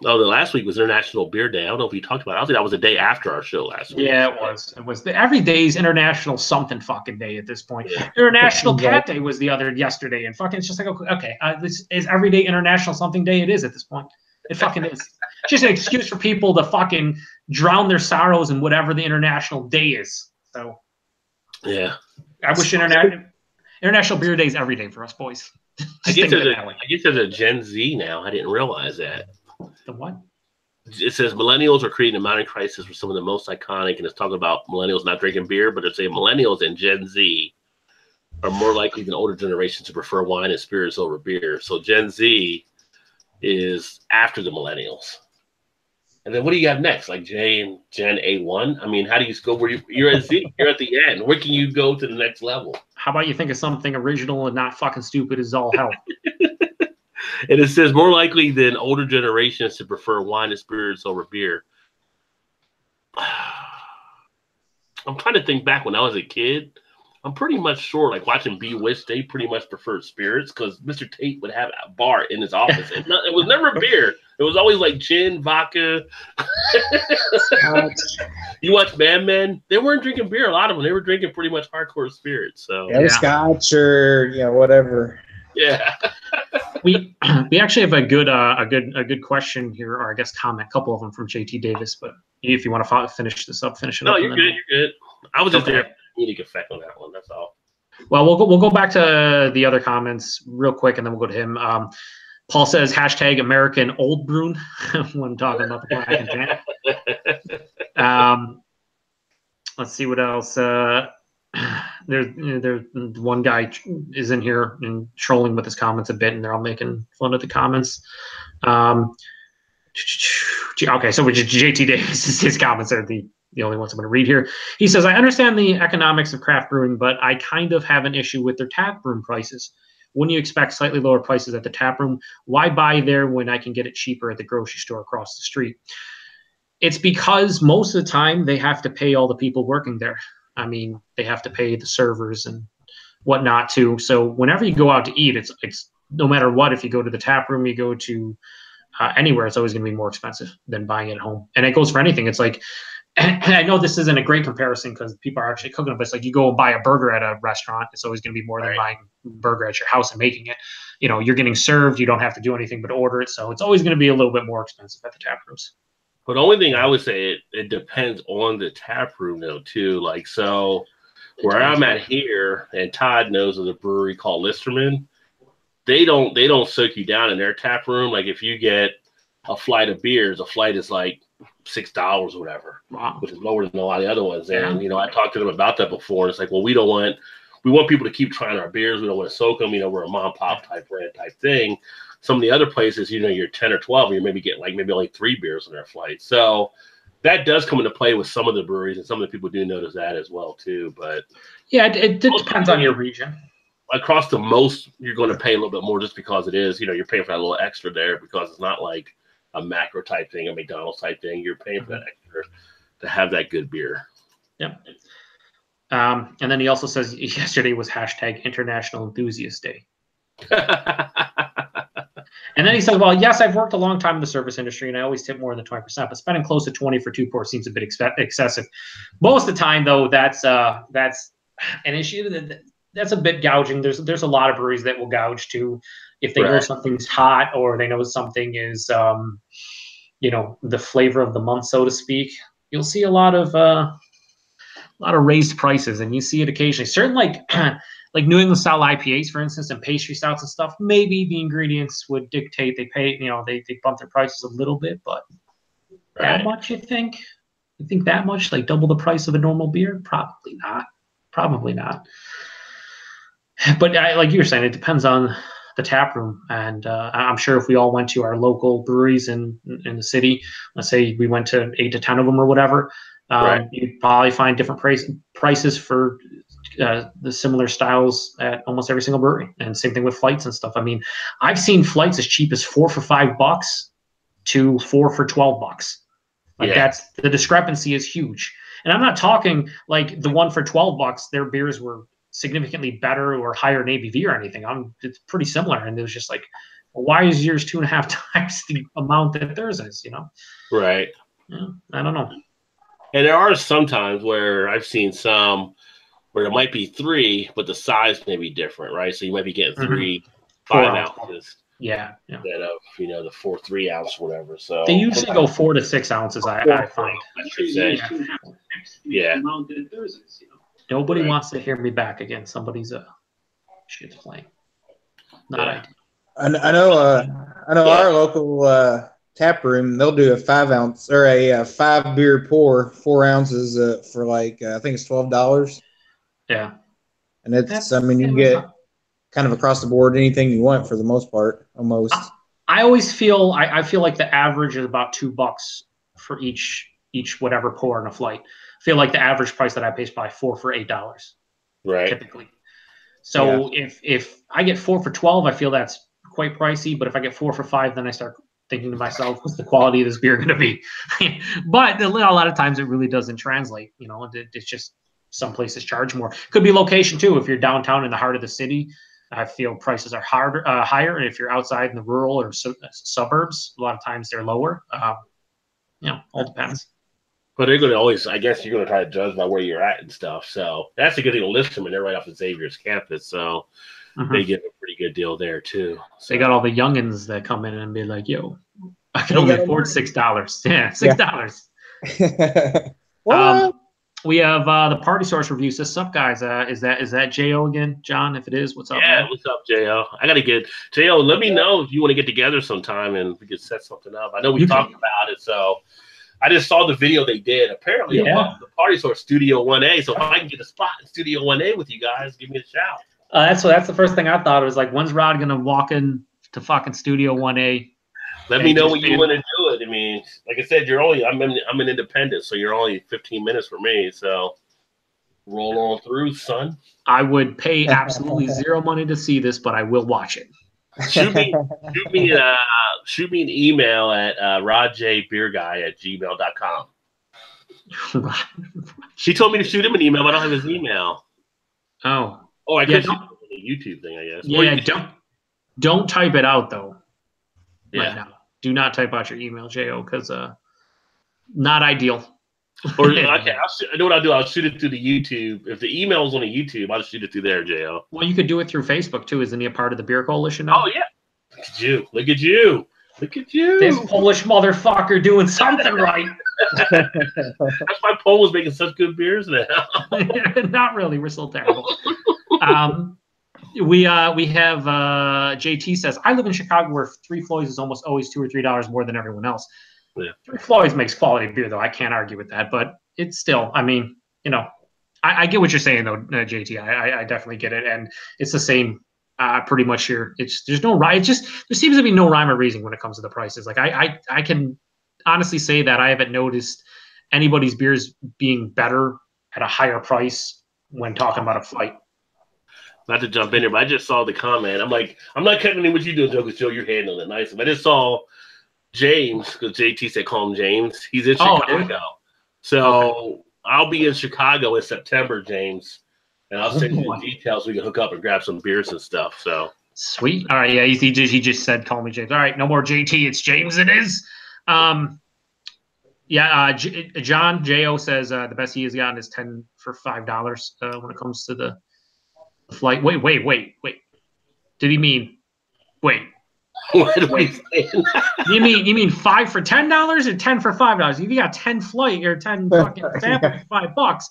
Oh, the last week was International Beer Day. I don't know if we talked about it. I don't think that was the day after our show last week. Yeah, it was. It was. Every day is International something fucking day at this point. Yeah. International Cat Day was yesterday, and fucking it's just like, okay, this is every day International something day. It is at this point. It fucking is. It's just an excuse for people to fucking drown their sorrows in whatever the International Day is. So, yeah. I wish International Beer Day is every day for us boys. I guess there's a Gen Z now. I didn't realize that. The what? It says millennials are creating a modern crisis for some of the most iconic, and it's talking about millennials not drinking beer, but it's saying millennials and Gen Z are more likely than older generations to prefer wine and spirits over beer. So Gen Z is after the millennials. And then what do you got next? Like Gen A1? I mean, how do you go where you're at Z? You're at the end. Where can you go to the next level? How about you think of something original and not fucking stupid as all hell? And it says more likely than older generations to prefer wine and spirits over beer. I'm trying to think back when I was a kid. I'm pretty much sure, like watching Bewitched, they pretty much preferred spirits because Mr. Tate would have a bar in his office. And it was never beer. It was always like gin, vodka. You watch Mad Men? They weren't drinking beer. A lot of them. They were drinking pretty much hardcore spirits. So scotch or whatever. Yeah. We actually have a good question here, or I guess comment, a couple of them from JT Davis. But if you want to finish this up, finish it up. No, you're good. You're good. I was just there. Unique effect on that one. That's all. Well, we'll go back to the other comments real quick, and then we'll go to him. Paul says hashtag American Old Brune when talking about the black and tan. Let's see what else. There's one guy is in here and trolling with his comments a bit, and they're all making fun of the comments. Okay, so JT Davis, his comments are the only ones I'm going to read here. He says, I understand the economics of craft brewing, but I kind of have an issue with their tap room prices. Wouldn't you expect slightly lower prices at the tap room? Why buy there when I can get it cheaper at the grocery store across the street? It's because most of the time they have to pay all the people working there. I mean, they have to pay the servers and whatnot too. So whenever you go out to eat, it's no matter what, if you go to the tap room, you go to anywhere, it's always going to be more expensive than buying it at home. And it goes for anything. It's like, and I know this isn't a great comparison because people are actually cooking it, but it's like you go and buy a burger at a restaurant. It's always going to be more than buying a burger at your house and making it. You're getting served. You don't have to do anything but order it. So it's always going to be a little bit more expensive at the tap rooms. But the only thing I would say, it depends on the tap room though too. Like, so where I'm at here, and Todd knows of the brewery called Listerman, they don't soak you down in their tap room. Like if you get a flight of beers, a flight is like $6 or whatever, which is lower than a lot of the other ones. And I talked to them about that before, and it's like, well, we want people to keep trying our beers. We don't want to soak them. We're a mom and pop type brand type thing. Some of the other places, you're 10 or 12, and you're maybe getting maybe only 3 beers on their flight. So that does come into play with some of the breweries, and some of the people do notice that as well too. But yeah, it depends on your region. Across the most, you're going to pay a little bit more just because it is, you're paying for that little extra there because it's not like a macro type thing, a McDonald's type thing. You're paying for that extra to have that good beer. Yep. And then he also says yesterday was hashtag International Enthusiast Day. And then he says, well, yes, I've worked a long time in the service industry, and I always tip more than 20%, but spending close to 20 for 2 pours seems a bit excessive. Most of the time, though, that's an issue. That's a bit gouging. There's a lot of breweries that will gouge too if they know something's hot or they know something is, the flavor of the month, so to speak. You'll see a lot of raised prices, and you see it occasionally. Certain like New England style IPAs, for instance, and pastry stouts and stuff. Maybe the ingredients would dictate they bump their prices a little bit, but that much, you think? You think that much? Like double the price of a normal beer? Probably not. Probably not. But like you were saying, it depends on the tap room, and I'm sure if we all went to our local breweries in the city, let's say we went to 8 to 10 of them or whatever, Right. you'd probably find different prices for the similar styles at almost every single brewery, and same thing with flights and stuff. I mean, I've seen flights as cheap as $4 for $5 to $4 for $12. Like that's the discrepancy is huge, and I'm not talking like the one for $12. Their beers were significantly better or higher in ABV or anything. It's pretty similar, and it was just like, well, why is yours 2.5 times the amount that theirs is? Right. Yeah, I don't know. And there are some times where I've seen some where it might be 3, but the size may be different, right? So you might be getting 3 5 ounces. Yeah. Instead of the 4 3 ounce or whatever. So they usually go 4 to 6 ounces. I find. I should say. Yeah. Nobody wants to hear me back again. Somebody's shit's playing. Not ideal. I know our local tap room, they'll do a 5 ounce or a 5 beer pour, 4 ounces for like I think it's $12. Yeah, and it's you get kind of across the board anything you want for the most part, almost. I always feel I feel like the average is about $2 for each whatever pour in a flight. I feel like the average price that I pay is probably $4 for $8, right? Typically. So if I get 4 for $12, I feel that's quite pricey. But if I get 4 for $5, then I start thinking to myself, what's the quality of this beer going to be? But a lot of times it really doesn't translate. It's just some places charge more. Could be location too. If you're downtown in the heart of the city, I feel prices are higher. And if you're outside in the rural or suburbs, a lot of times they're lower. All depends. But they're going to always, I guess you're going to try to judge by where you're at and stuff. So that's a good thing to list them, and they're right off the Xavier's campus. So they get a pretty good deal there too. So. They got all the youngins that come in and be like, yo, I can only afford $6. Yeah, $6. What? We have the Party Source review. Says, "Sup guys? Is that Jo again, John? If it is, what's up? Yeah, man? What's up, Jo? I gotta get Jo. Let me know if you want to get together sometime and we could set something up. I know we talked about it, so I just saw the video they did. Apparently, above the Party Source Studio 1A. So if I can get a spot in Studio 1A with you guys, give me a shout. That's the first thing I thought. It was like, when's Rod gonna walk in to fucking Studio 1A? Let me know when you want to do it. I mean, like I said, I'm an independent, so you're only 15 minutes for me. So roll on through, son. I would pay absolutely zero money to see this, but I will watch it. Shoot me an email at rodjbeerguy@gmail.com. She told me to shoot him an email, but I don't have his email. Oh, I could shoot him a YouTube thing, I guess. Yeah, don't type it out though. Yeah. Right now. Do not type out your email, Jo, because not ideal. Or okay, I know what I'll do. I'll shoot it through the YouTube. If the email is on the YouTube, I'll shoot it through there, Jo. Well, you could do it through Facebook too. Isn't he a part of the Beer Coalition now? Oh yeah. Look at you. This Polish motherfucker doing something right. That's why Poland's making such good beers now. Not really. We're still terrible. We have JT says, I live in Chicago where Three Floyds is almost always $2 or $3 more than everyone else. Yeah. Three Floyds makes quality beer, though. I can't argue with that, but it's still, I mean, I get what you're saying, though, JT. I definitely get it, and it's the same pretty much here. There's no rhyme. There seems to be no rhyme or reason when it comes to the prices. Like I can honestly say that I haven't noticed anybody's beers being better at a higher price when talking about a flight. Not to jump in here, but I just saw the comment. I'm like, I'm not cutting in what you doing, Joe, because Joe, you're handling it nice. But I just saw James, because JT said call him James. He's in Chicago. So I'll be in Chicago in September, James. And I'll send you the details so we can hook up and grab some beers and stuff. So sweet. All right, yeah, he just said call me James. All right, no more JT. It's James. It is. John Jo says the best he has gotten is 10 for $5 when it comes to the flight. Wait. Did he mean? Wait. What are we saying? You mean 5 for $10 or 10 for $5? If you got 10 flight or 10 fucking samples for $5,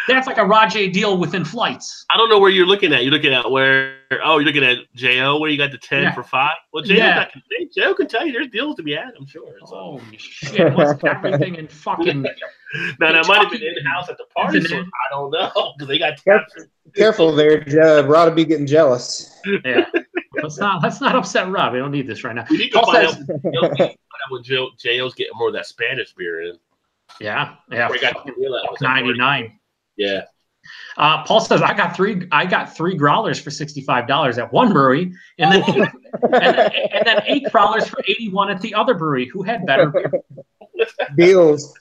That's like a Rajay deal within flights. I don't know where you're looking at. You're looking at where? Oh, you're looking at Jo, where you got the 10 for 5. Well, Jo can tell you there's deals to be had. I'm sure. So. Holy shit! What's everything in fucking? Now that might have been in house at the party. So I don't know because they got careful there. Rod will be getting jealous. Yeah. Let's not upset Rob. We don't need this right now. We need to find out when JO's getting more of that Spanish beer in. Yeah. $99. Yeah. Paul says I got three growlers for $65 at one brewery, and then and then 8 growlers for $81 at the other brewery. Who had better beer? Deals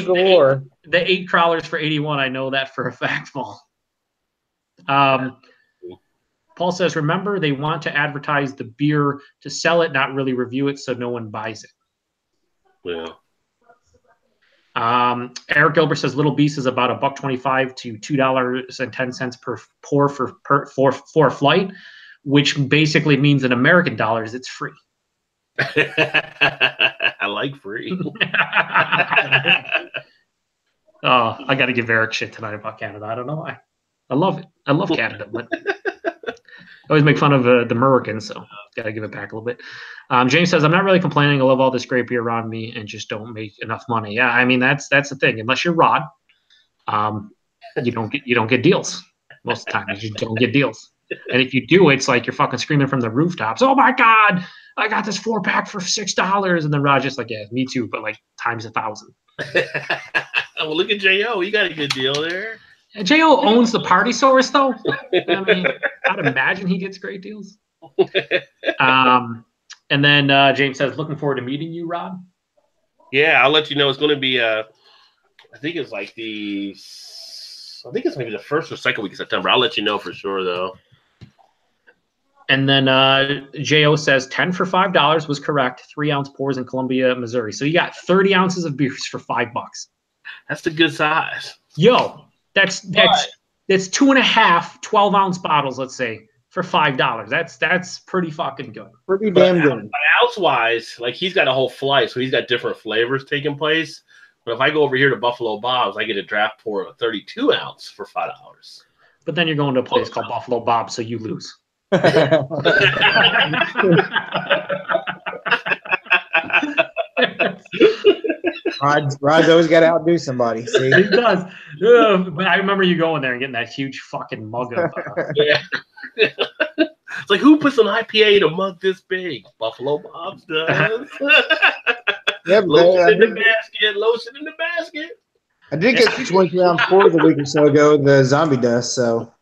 galore. The 8 growlers for $81. I know that for a fact, Paul. Paul says, remember, they want to advertise the beer to sell it, not really review it, so no one buys it. Yeah. Eric Gilbert says Little Beast is about $1.25 to $2.10 per pour for a flight, which basically means in American dollars it's free. I like free. Oh, I got to give Eric shit tonight about Canada. I don't know why. I love it. I love Canada, but I always make fun of the Americans, so got to give it back a little bit. James says, I'm not really complaining. I love all this great beer around me and just don't make enough money. Yeah, I mean, that's the thing. Unless you're Rod, you don't get deals. Most of the time, you just don't get deals. And if you do, it's like you're fucking screaming from the rooftops, oh, my God, I got this 4-pack for $6. And then Rod's just like, yeah, me too, but like times 1,000. Well, look at Jo. You got a good deal there. Jo owns the Party Source, though. I mean, I'd imagine he gets great deals. And then James says, looking forward to meeting you, Rod. Yeah, I'll let you know. It's going to be, I think it's maybe the first or second week of September. I'll let you know for sure, though. And then Jo says 10 for $5 was correct. 3-ounce pours in Columbia, Missouri. So you got 30 ounces of beers for $5. That's a good size. Yo. That's 2.5 12-ounce bottles, let's say, for $5. That's pretty fucking good. Pretty damn good. Ounce wise, like he's got a whole flight, so he's got different flavors taking place. But if I go over here to Buffalo Bob's, I get a draft pour of 32 ounce for $5. But then you're going to a place called Buffalo Bob's, so you lose. Rod's always got to outdo somebody. See? He does. But I remember you going there and getting that huge fucking mug of. Yeah. It's like, who puts an IPA in a mug this big? Buffalo Bob's does. Yep, lotion in the basket. I did get 20-ounce pours a week or so ago. The Zombie Dust. So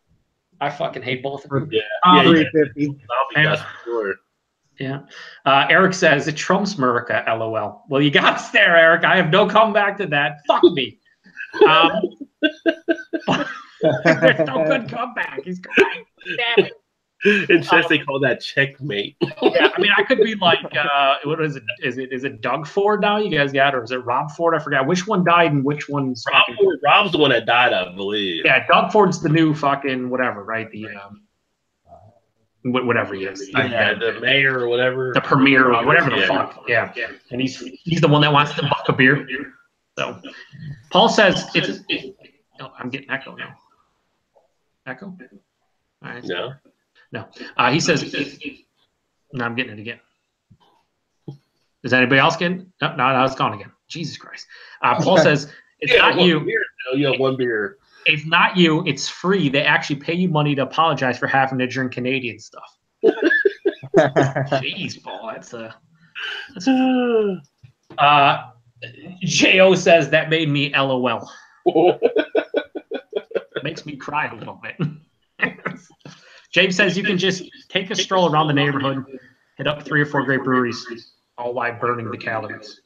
I fucking hate both of them. Yeah, $3.50. Zombie Dust, sure. Yeah. Eric says, it trumps America, LOL. Well, you got us there, Eric. I have no comeback to that. Fuck me. There's no good comeback. He's correct. Damn it. In chess, they call that checkmate. Yeah, I mean, I could be like, what is it? Is it Doug Ford now you guys got, or is it Rob Ford? I forgot which one died and which one's Rob's the one that died, I believe. Yeah, Doug Ford's the new fucking whatever, right? The whatever he is. Yeah, the mayor or whatever. The premier or whatever the fuck. Yeah. And he's the one that wants to buck a beer. So Paul says oh, I'm getting echo now. Echo? All right. No. No. He says no, I'm getting it again. Is anybody else getting? No, it's gone again. Jesus Christ. Paul says it's not you. Beer. No, you have one beer. It's not you. It's free. They actually pay you money to apologize for having to drink Canadian stuff. Jeez, Paul. That's Jo says that made me LOL. Makes me cry a little bit. James says you can just take a stroll around the neighborhood, hit up 3 or 4 great breweries, all while burning the calories.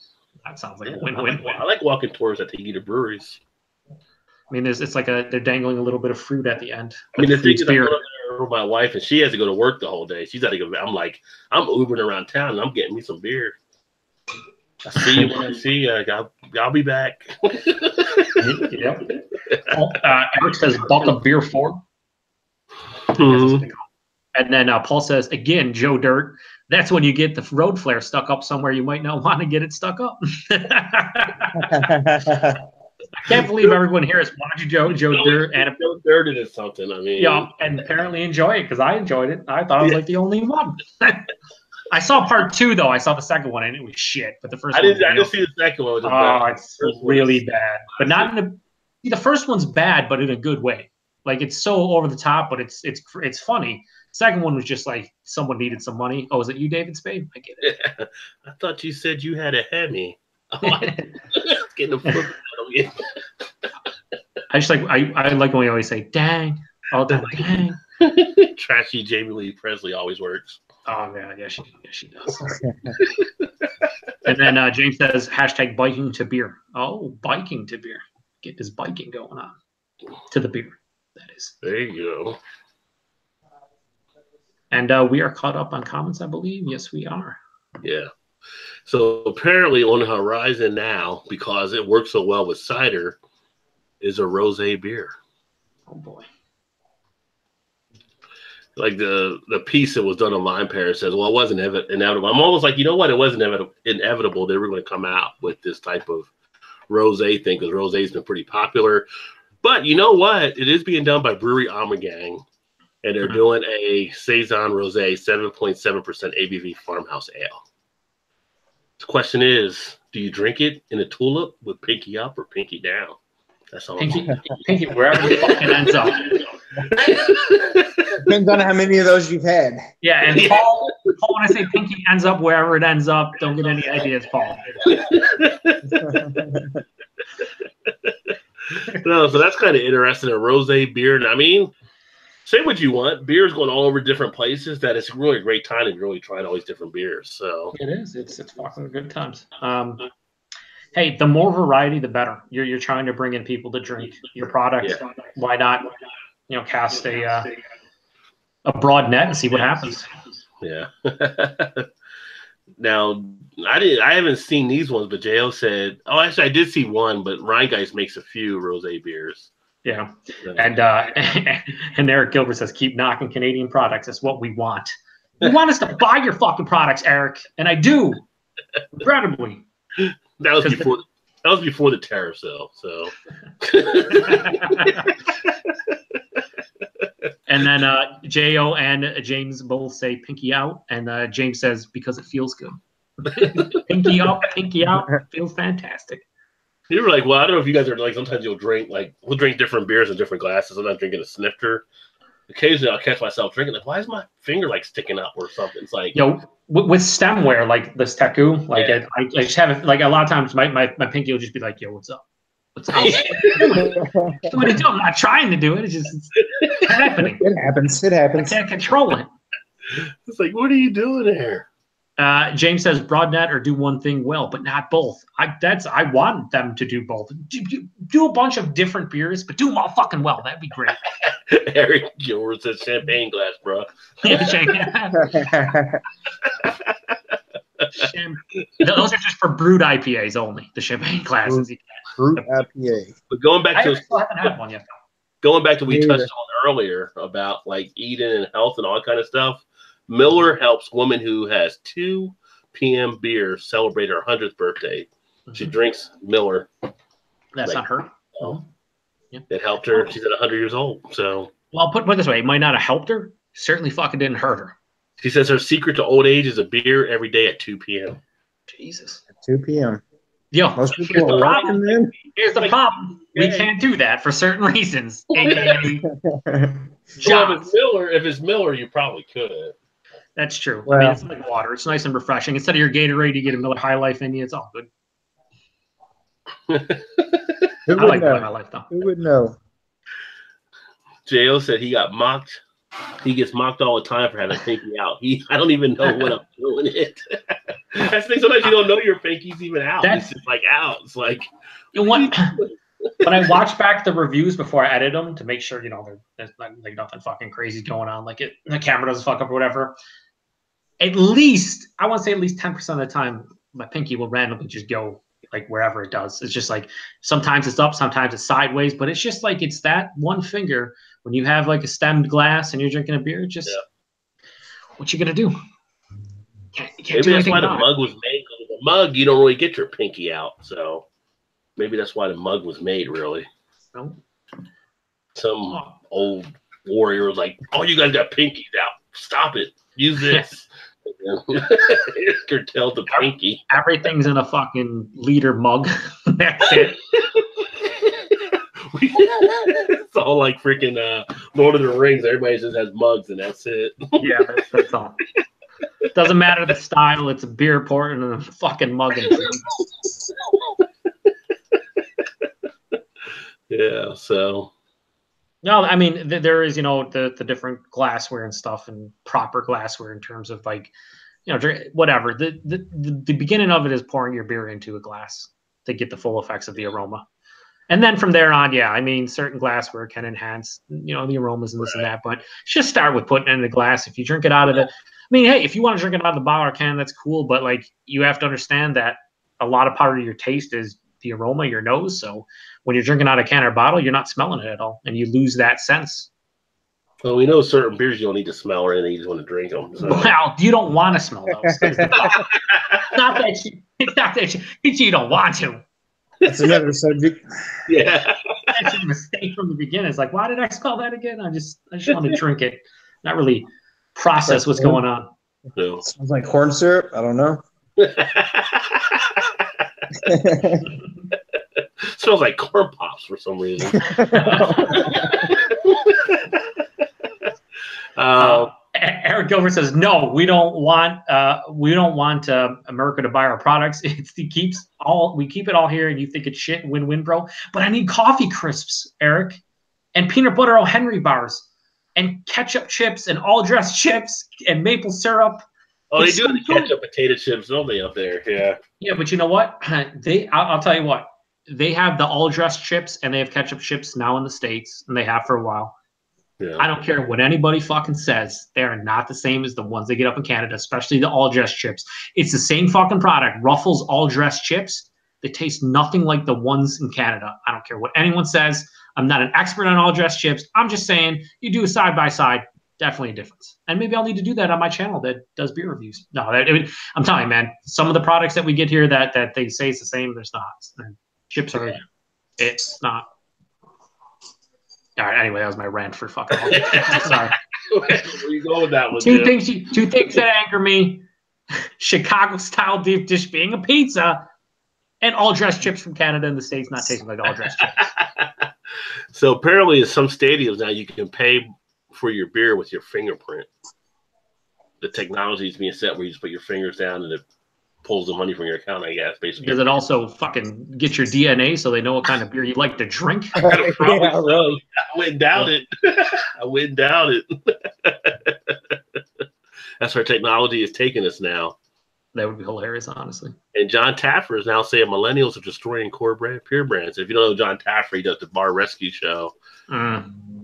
That sounds like a win-win. I like walking tours that take you to breweries. I mean, it's like they're dangling a little bit of fruit at the end. I mean, the thing is, I go there with my wife, and she has to go to work the whole day. She's got to go. I'm like, I'm Ubering around town, and I'm getting me some beer. I see you when I see you. I'll be back. Yep. Eric says, "Buck a beer for." Mm-hmm. And then Paul says, again, Joe Dirt. That's when you get the road flare stuck up somewhere you might not want to get it stuck up. I can't believe everyone here is watching Joe Dirt and Joe Dirt is something. I mean, yeah, and apparently enjoy it because I enjoyed it. I thought I was like the only one. I saw part 2 though. I saw the second one and it was shit. But the first I one, didn't see the second one. It's really bad. But not in the first one's bad, but in a good way. Like it's so over the top, but it's funny. Second one was just like someone needed some money. Oh, is it you, David Spade? I get it. Yeah. I thought you said you had a Hemi. Getting a foot. I just like I like when we always say "dang" all the time. Dang. Trashy Jamie Lee Presley always works. Oh man, yeah, she does. And then James says hashtag biking to beer. Oh, biking to beer. Get this biking going on to the beer. That is. There you go. And we are caught up on comments, I believe. Yes, we are. Yeah. So apparently on the horizon now, because it works so well with cider, is a rosé beer. Oh boy. Like the piece that was done on Line Pair says, well, it wasn't inevitable. I'm almost like, you know what? It wasn't inevitable. They were going to come out with this type of rosé thing because rosé's been pretty popular. But you know what? It is being done by Brewery Ommegang, and they're doing a Saison Rosé 7.7% ABV farmhouse ale. The question is, do you drink it in a tulip with pinky up or pinky down? That's all. Pinky wherever it fucking ends up. Depends on how many of those you've had. Yeah, and Paul, when I say pinky ends up wherever it ends up, don't get any ideas, Paul. No, so that's kind of interesting. A rosé beer, and I mean, say what you want. Beer's going all over different places. That it's really a great time to really try all these different beers. So it is. It's fucking good times. Hey, the more variety, the better. You're trying to bring in people to drink your product. Yeah. Why not? Cast a broad net and see what happens. Yeah. Now, I haven't seen these ones, but Jo said, oh, actually, I did see one, but Rheingeist makes a few rosé beers. Yeah. And Eric Gilbert says, keep knocking Canadian products. That's what we want. You want us to buy your fucking products, Eric. And I do. Regrettably. That was before the tariffs, though. So. And then Jo and James both say pinky out, and James says because it feels good. Pinky up, pinky out, feels fantastic. You were like, well, I don't know if you guys are like, sometimes you'll drink, like, we'll drink different beers in different glasses. I'm not drinking a snifter. Occasionally I'll catch myself drinking, like, why is my finger like sticking up or something? It's like, with stemware, like this tattoo, like yeah. I just have it, like a lot of times my pinky will just be like, yo, what's up? What's up? What do you do? I'm not trying to do it. It's just it's happening. It happens. It happens. I can't control it. It's like, what are you doing there? James says broadnet or do one thing well, but not both. I want them to do both. Do a bunch of different beers, but do them all fucking well. That'd be great. Eric Gilbert says champagne glass, bro. Those are just for brewed IPAs only. The champagne glasses. Brewed IPA. But going back to still haven't had one yet. Going back to what we touched on earlier about like eating and health and all that kind of stuff. Miller helps woman who has 2 p.m. beer celebrate her 100th birthday. Mm-hmm. She drinks Miller. That's not her. It helped her. She's at 100 years old. So, well, put it this way: it might not have helped her. Certainly, fucking didn't hurt her. She says her secret to old age is a beer every day at 2 p.m. Jesus. At 2 p.m. Yo, most people are rocking then. Here's the problem: we can't do that for certain reasons. AKA, if it's Miller, you probably could. That's true. Well, I mean, it's like water. It's nice and refreshing. Instead of your Gatorade, you get a Miller High Life in you. It's all good. I like Miller High Life, though. Who would know? Jo said he got mocked. He gets mocked all the time for having pinky out. I don't even know when I'm doing it. That's the thing. Sometimes you don't know your pinky's even out. It's just like out. It's like, you know what? When I watch back the reviews before I edit them to make sure, there's like nothing fucking crazy going on, like the camera doesn't fuck up or whatever. At least, I want to say at least 10% of the time, my pinky will randomly just go like wherever it does. It's just like sometimes it's up, sometimes it's sideways, but it's just like it's that one finger when you have like a stemmed glass and you're drinking a beer. Just what you gonna do? You can't maybe do that's why the about mug was made. With the mug, you don't really get your pinky out. So Maybe that's why the mug was made, really. No. Some old warrior was like, "Oh, you guys got pinkies out. Stop it. Use this." Curtailed the pinky. Everything's in a fucking liter mug. That's it. It's all like freaking Lord of the Rings. Everybody just has mugs, and that's it. Yeah, that's all. Doesn't matter the style. It's a beer poured in a fucking mug. And yeah, so. No, I mean, there is, the different glassware and stuff and proper glassware in terms of like, whatever. The beginning of it is pouring your beer into a glass to get the full effects of the aroma. And then from there on, yeah, I mean, certain glassware can enhance, the aromas and this and that. But just start with putting it in a glass. If you drink it out of the, I mean, hey, if you want to drink it out of the bottle or can, that's cool. But like, you have to understand that a lot of part of your taste is the aroma, your nose. So when you're drinking out of a can or bottle, you're not smelling it at all, and you lose that sense. Well, we know certain beers you don't need to smell or anything; you just want to drink them. So. Well, you don't want to smell those. Not that you don't want to. That's another subject. Yeah. That's a mistake from the beginning. It's like, why did I spell that again? I just want to drink it, not really process what's going on. No. Smells like corn syrup. I don't know. Smells like corn pops for some reason. Eric Gilbert says, "No, we don't want America to buy our products. We keep it all here, and you think it's shit. Win-win, bro. But I need coffee crisps, Eric, and peanut butter O. Henry bars, and ketchup chips, and all dressed chips, and maple syrup." Oh, they do the ketchup potato chips, don't they, up there? Yeah. Yeah, but you know what? I'll tell you what. They have the all dressed chips, and they have ketchup chips now in the States, and they have for a while. Yeah. I don't care what anybody fucking says. They are not the same as the ones they get up in Canada, especially the all-dressed chips. It's the same fucking product. Ruffles all-dressed chips. They taste nothing like the ones in Canada. I don't care what anyone says. I'm not an expert on all-dressed chips. I'm just saying you do a side-by-side, definitely a difference. And maybe I'll need to do that on my channel that does beer reviews. No, I'm telling you, man, some of the products that we get here that they say it's the same, there's not. And chips are – it's not. All right. Anyway, that was my rant for fucking. Sorry. Where you go with that one? Two things that anger me: Chicago-style deep dish being a pizza, and all-dressed chips from Canada and the States not tasting like all-dressed chips. So apparently, in some stadiums now, you can pay for your beer with your fingerprint. The technology is being set where you just put your fingers down and it pulls the money from your account, I guess, basically. Does it also fucking get your DNA so they know what kind of beer you like to drink? Yeah, really. I wouldn't doubt it. I wouldn't doubt it. That's where technology is taking us now. That would be hilarious, honestly. And John Taffer is now saying millennials are destroying core beer brands. If you don't know John Taffer, he does the Bar Rescue Show.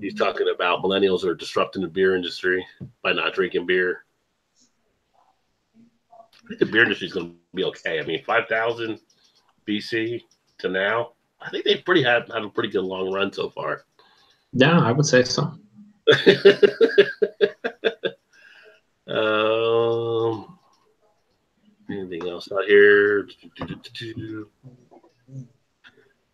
He's talking about millennials are disrupting the beer industry by not drinking beer. I think the beer industry is going to be okay. I mean, 5,000 BC to now, I think they've had a pretty good long run so far. Yeah, I would say so. Anything else out here?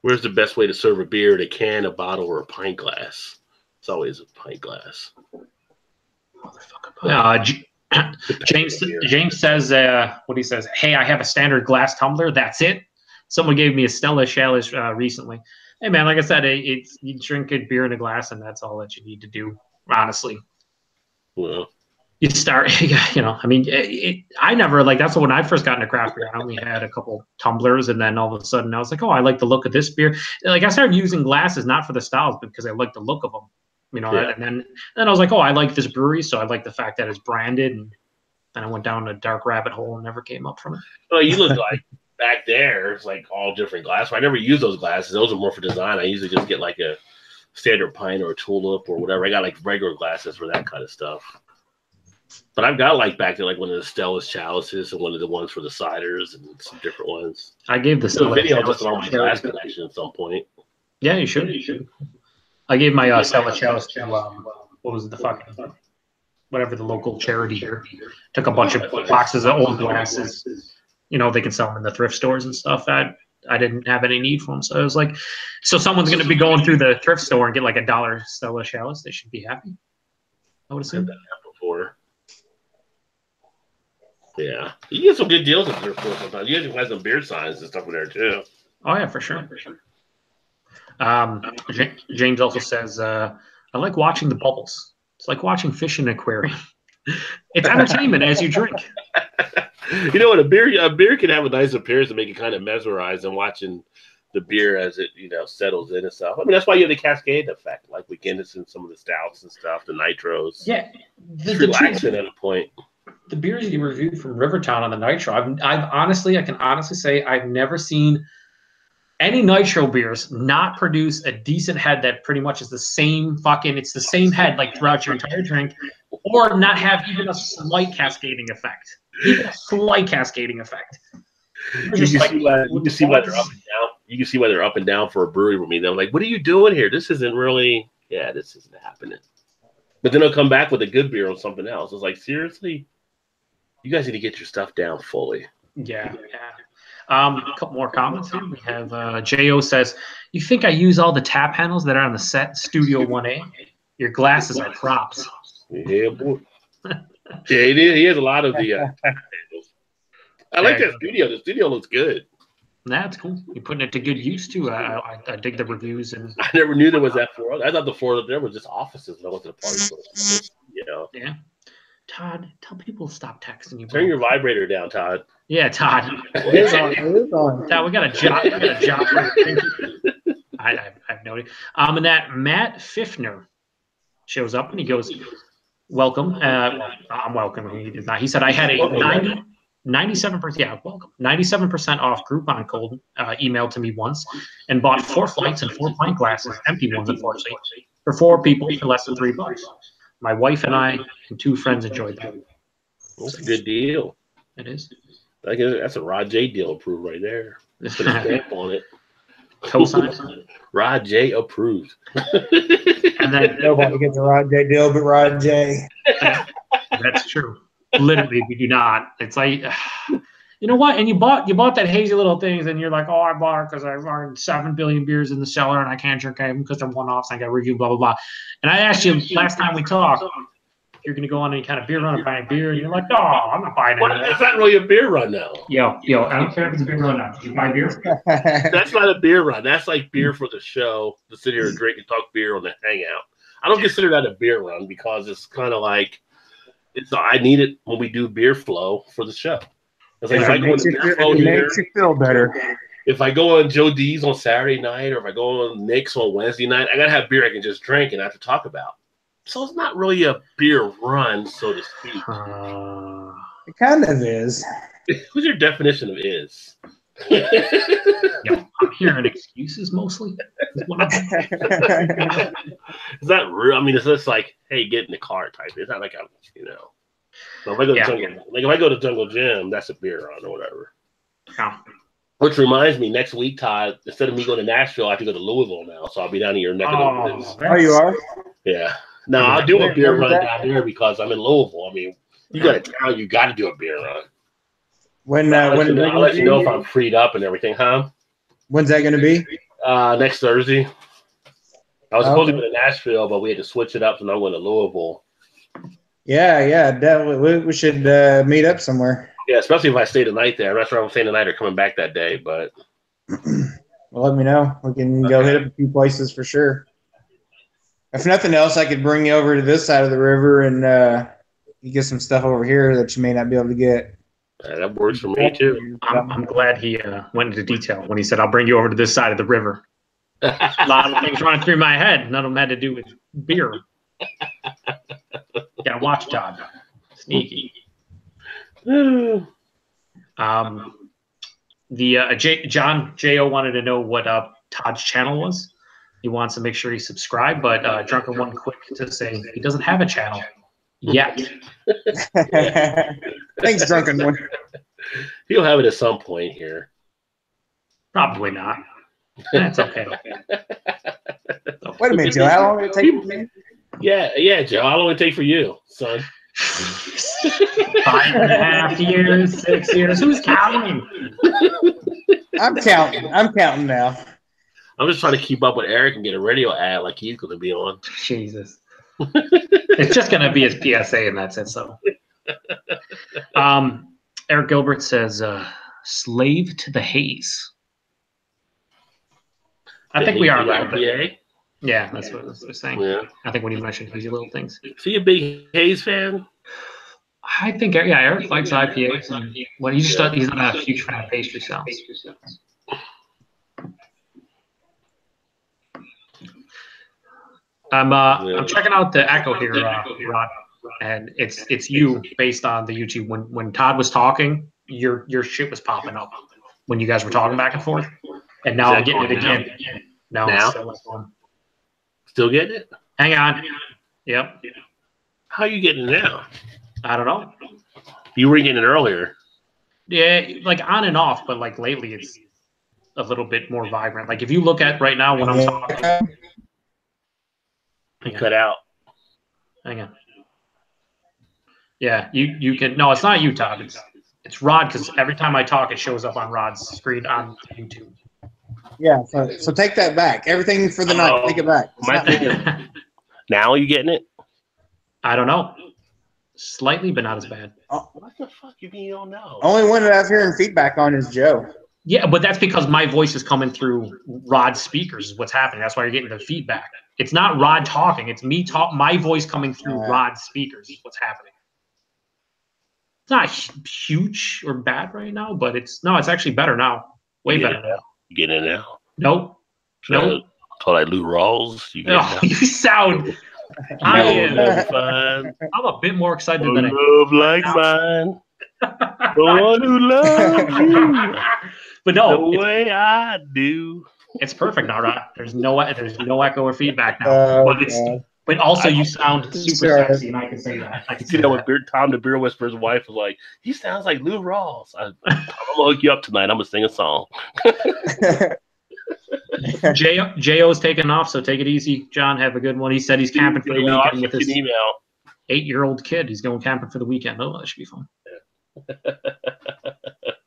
Where's the best way to serve a beer? A can, a bottle, or a pint glass? It's always a pint glass. James says, what he says, hey, I have a standard glass tumbler. That's it. Someone gave me a Stella Chalice recently. Hey, man, like I said, you drink a beer in a glass, and that's all that you need to do, honestly. Well, you start, I mean, I never, like, that's when I first got into craft beer. I only had a couple tumblers, and then all of a sudden I was like, oh, I like the look of this beer. Like, I started using glasses not for the styles, but because I like the look of them. Yeah. And then I was like, oh, I like this brewery, so I like the fact that it's branded. And then I went down a dark rabbit hole and never came up from it. Well, you look like back there, it's like all different glasses. I never use those glasses. Those are more for design. I usually just get like a standard pint or a tulip or whatever. I got like regular glasses for that kind of stuff. But I've got like back there, like one of the Stella's chalices and one of the ones for the ciders and some different ones. I gave the Stella video just on my glass collection at some point. Yeah, you should. I gave my Stella Chalice to, what was it, the fucking, whatever the local charity here. Took a bunch of boxes of old glasses. They can sell them in the thrift stores and stuff. I didn't have any need for them. So I was like, so someone's going to be going through the thrift store and get like $1 Stella Chalice. They should be happy, I would assume. I've done that before. Yeah, you get some good deals at thrift stores sometimes. You guys can find some beer signs and stuff in there too. Oh yeah, for sure. James also says, I like watching the bubbles. It's like watching fish in an aquarium. It's entertainment as you drink. You know what? A beer can have a nice appearance and make you kind of mesmerized and watching the beer as it settles in and stuff. I mean, that's why you have the cascade effect, like with Guinness and some of the stouts and stuff, the nitros. Yeah, it's relaxing at a point. The beers you reviewed from Rivertown on the nitro, I can honestly say I've never seen any nitro beers not produce a decent head that pretty much is the same it's the same head like throughout your entire drink, or not have even a slight cascading effect. Even a slight cascading effect. You can see why they're up and down. You can see why they're up and down for a brewery with me. They're like, what are you doing here? This isn't really, this isn't happening. But then they'll come back with a good beer on something else. It's like, seriously? You guys need to get your stuff down fully. Yeah. A couple more comments here. We have J.O. says, you think I use all the tap handles that are on the set Studio 1A? Your glasses are props. Yeah, boy. Yeah, he has a lot of the tap handles. I like that studio. The studio looks good. That's cool. You're putting it to good use, too. I dig the reviews. And I never knew there was that floor. I thought the floor up there was just offices when I went to the party. Yeah. Todd, tell people to stop texting you. Turn your vibrator down, Todd. Yeah, Todd. It is on. Todd, we got a job. I have no idea. And that Matt Fiffner shows up and he goes, welcome. I'm welcome. He did not. He said, I had a 97%. Yeah, welcome. 97% off Groupon code emailed to me once and bought 4 flights and 4 pint glasses, empty ones, unfortunately, for 4 people for less than $3. My wife and I and 2 friends enjoyed that. That's a good deal. It is. That's a Rod J deal approved right there. Put a stamp on it. Co-signed. Rod J approved. And then Nobody gets a Rod J deal but Rod J. That's true. Literally, we do not. It's like, you know what? And you bought that hazy little things, and you're like, oh, I bought it because I've earned 7 billion beers in the cellar, and I can't drink them because they're one-offs. And I got to review, blah blah blah. And I asked you last time we talked, if you're gonna go on any kind of beer run or buy a beer, and you're like, no, I'm not buying it. It's not really a beer run now. Yo, I don't care if it's a beer run now. Did you buy beer? That's not a beer run. That's like beer for the show, to sit here and drink and talk beer on the hangout. I don't consider that a beer run because it's kind of like I need it when we do beer flow for the show. It's like if I go on beer flow here, makes you feel better. If I go on Joe D's on Saturday night, or if I go on Nick's on Wednesday night, I gotta have beer I can just drink and I have to talk about. So it's not really a beer run, so to speak. It kind of is. What's your definition of is? I'm hearing excuses mostly. Is that real? I mean, it's just like, hey, get in the car type. It's not like I'm, So if I go to Jungle Gym, that's a beer run or whatever. Yeah. Which reminds me, next week, Todd, instead of me going to Nashville, I have to go to Louisville now. So I'll be down in your neck of the woods. Oh, you are? Yeah. No, I'll do a beer run down there because I'm in Louisville. I mean, you got to do a beer run. I'll let you know if I'm freed up and everything, huh? When's that going to be? Next Thursday. I was supposed to go to Nashville, but we had to switch it up, so I'm going to Louisville. Yeah, definitely. We should meet up somewhere. Yeah, especially if I stay the night there. I'm not sure if I'm staying the night or coming back that day, but. Well, let me know. We can go hit up a few places for sure. If nothing else, I could bring you over to this side of the river and you get some stuff over here that you may not be able to get. That works for me, too. I'm glad he went into detail when he said, I'll bring you over to this side of the river. A lot of things running through my head. None of them had to do with beer. Gotta watch Todd. Sneaky. John J.O. wanted to know what Todd's channel was. He wants to make sure he's subscribed, but Drunken One quick to say he doesn't have a channel yet. Thanks, Drunken One. He'll have it at some point here. Probably not. That's okay. Wait a minute, Joe. How long will it take for you? Yeah, Joe. How long will it take for you, son? 5.5 years, 6 years. Who's counting? I'm counting now. I'm just trying to keep up with Eric and get a radio ad like he's going to be on. Jesus. It's just going to be his PSA, and that's it. So, Eric Gilbert says, "Slave to the haze." I think we are. IPA? Yeah, that's what I was saying. Yeah. I think when you mentioned hazy little things. Is he a big Hayes fan? I think, yeah, Eric likes IPAs. And well, he's not a huge fan of pastry sounds. I'm checking out the echo here, Rod, and it's you based on the YouTube. When Todd was talking, your shit was popping up when you guys were talking back and forth, and now I'm getting it again. Now? It's Still getting it? Hang on. Yep. How are you getting it now? I don't know. You were getting it earlier. Yeah, like on and off, but like lately it's a little bit more vibrant. Like if you look at right now when I'm talking. Cut out. Hang on. Yeah, you can. No, it's not you, Todd. It's Rod, because every time I talk, it shows up on Rod's screen on YouTube. Yeah, so take that back. Everything for the night, take it back. Now you getting it? I don't know. Slightly, but not as bad. What the fuck you mean you don't know? Only one that I'm hearing feedback on is Joe. Yeah, but that's because my voice is coming through Rod's speakers is what's happening. That's why you're getting the feedback. It's not Rod talking. It's me my voice coming through Rod's speakers is what's happening. It's not huge or bad right now, but it's actually better now. Way better now. You getting it now? Nope. So like Lou Rawls. You sound. I'm a bit more excited than I love like mine. The one who loves you. But no, the way I do. It's perfect now, Rod. There's no echo or feedback now. But also you sound super sexy, and I can say that. I can see that when Tom the Beer Whisperer's wife was like, he sounds like Lou Rawls. I'm gonna hook you up tonight. I'm gonna sing a song. J.O.'s taking off, so take it easy, John. Have a good one. He said he's camping for the weekend with his 8-year-old kid. He's going camping for the weekend. Oh, that should be fun.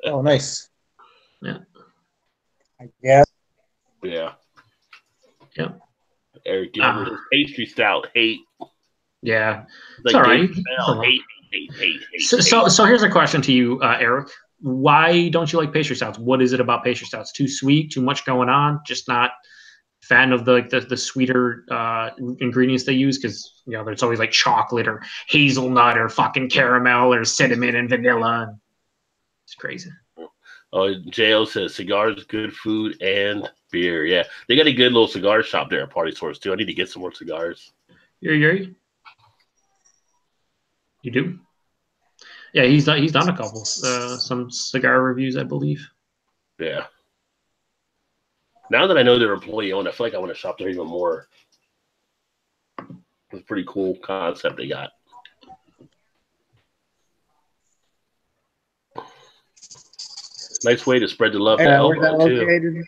Oh, nice. Yeah. I guess. Yeah. Yep. Eric Gilbert, pastry stout, hate. Yeah. Like it's all right. Hate. So here's a question to you, Eric. Why don't you like pastry stouts? What is it about pastry stouts? Too sweet? Too much going on? Just not fan of the sweeter ingredients they use? Because there's always like chocolate or hazelnut or fucking caramel or cinnamon and vanilla. It's crazy. Oh, J.O. says cigars, good food, and beer. Yeah, they got a good little cigar shop there at Party Source too. I need to get some more cigars. You do? Yeah, he's done a couple, some cigar reviews, I believe. Yeah. Now that I know they're employee owned, I feel like I want to shop there even more. It's a pretty cool concept they got. Nice way to spread the love. Where's that located?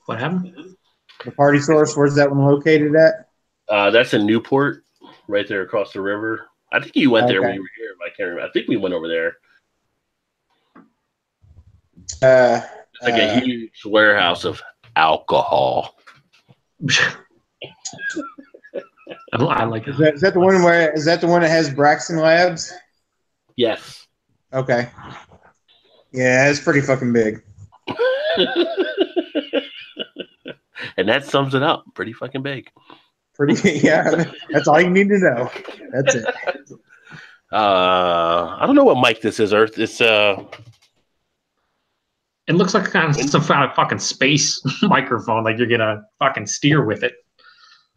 What happened? The Party Source. Where's that one located at? That's in Newport, right there across the river. I think you went there when you were here. I can't remember. I think we went over there. It's like a huge warehouse of alcohol. I like it. Is that the one that has Braxton Labs? Yes. Okay. Yeah, it's pretty fucking big. And that sums it up. Pretty fucking big. Yeah, that's all you need to know. That's it. I don't know what mic this is, Earth. It's It looks like some kind of fucking space microphone, like you're gonna fucking steer with it.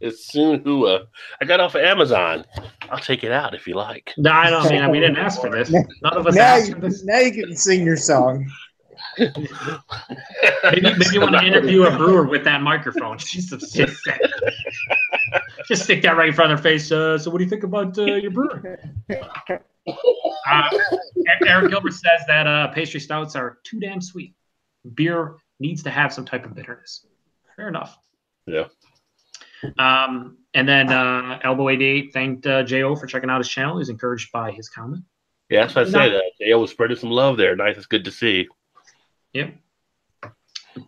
It's Sunhua. I got off of Amazon. I'll take it out if you like. No, I don't mean we didn't ask for this. None of us asked for this. Now you can sing your song. Maybe you want to interview a brewer with that microphone. Just stick that right in front of their face. So what do you think about your brewer? Eric Gilbert says that pastry stouts are too damn sweet. Beer needs to have some type of bitterness. Fair enough. Yeah. And then Elbow88 thanked Jo for checking out his channel. He was encouraged by his comment. Yeah, that's what I said. Jo was spreading some love there. Nice. It's good to see. Yep.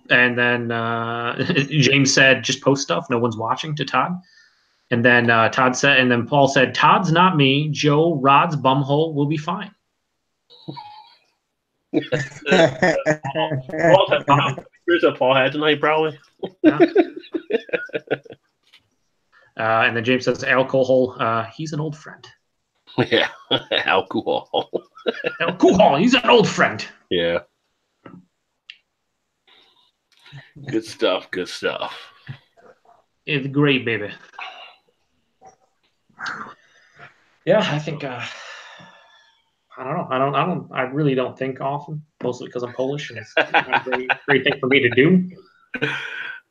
And then James said, just post stuff. No one's watching to Todd. And then Todd said, and then Paul said, Todd's not me. Joe Rod's bumhole will be fine. Paul had tonight, probably. Yeah. And then James says, alcohol, he's an old friend. Yeah, alcohol. Alcohol, he's an old friend. Yeah. Good stuff. Good stuff. It's great, baby. Yeah, I think I don't know. I really don't think often, mostly because I'm Polish and it's not a great thing for me to do.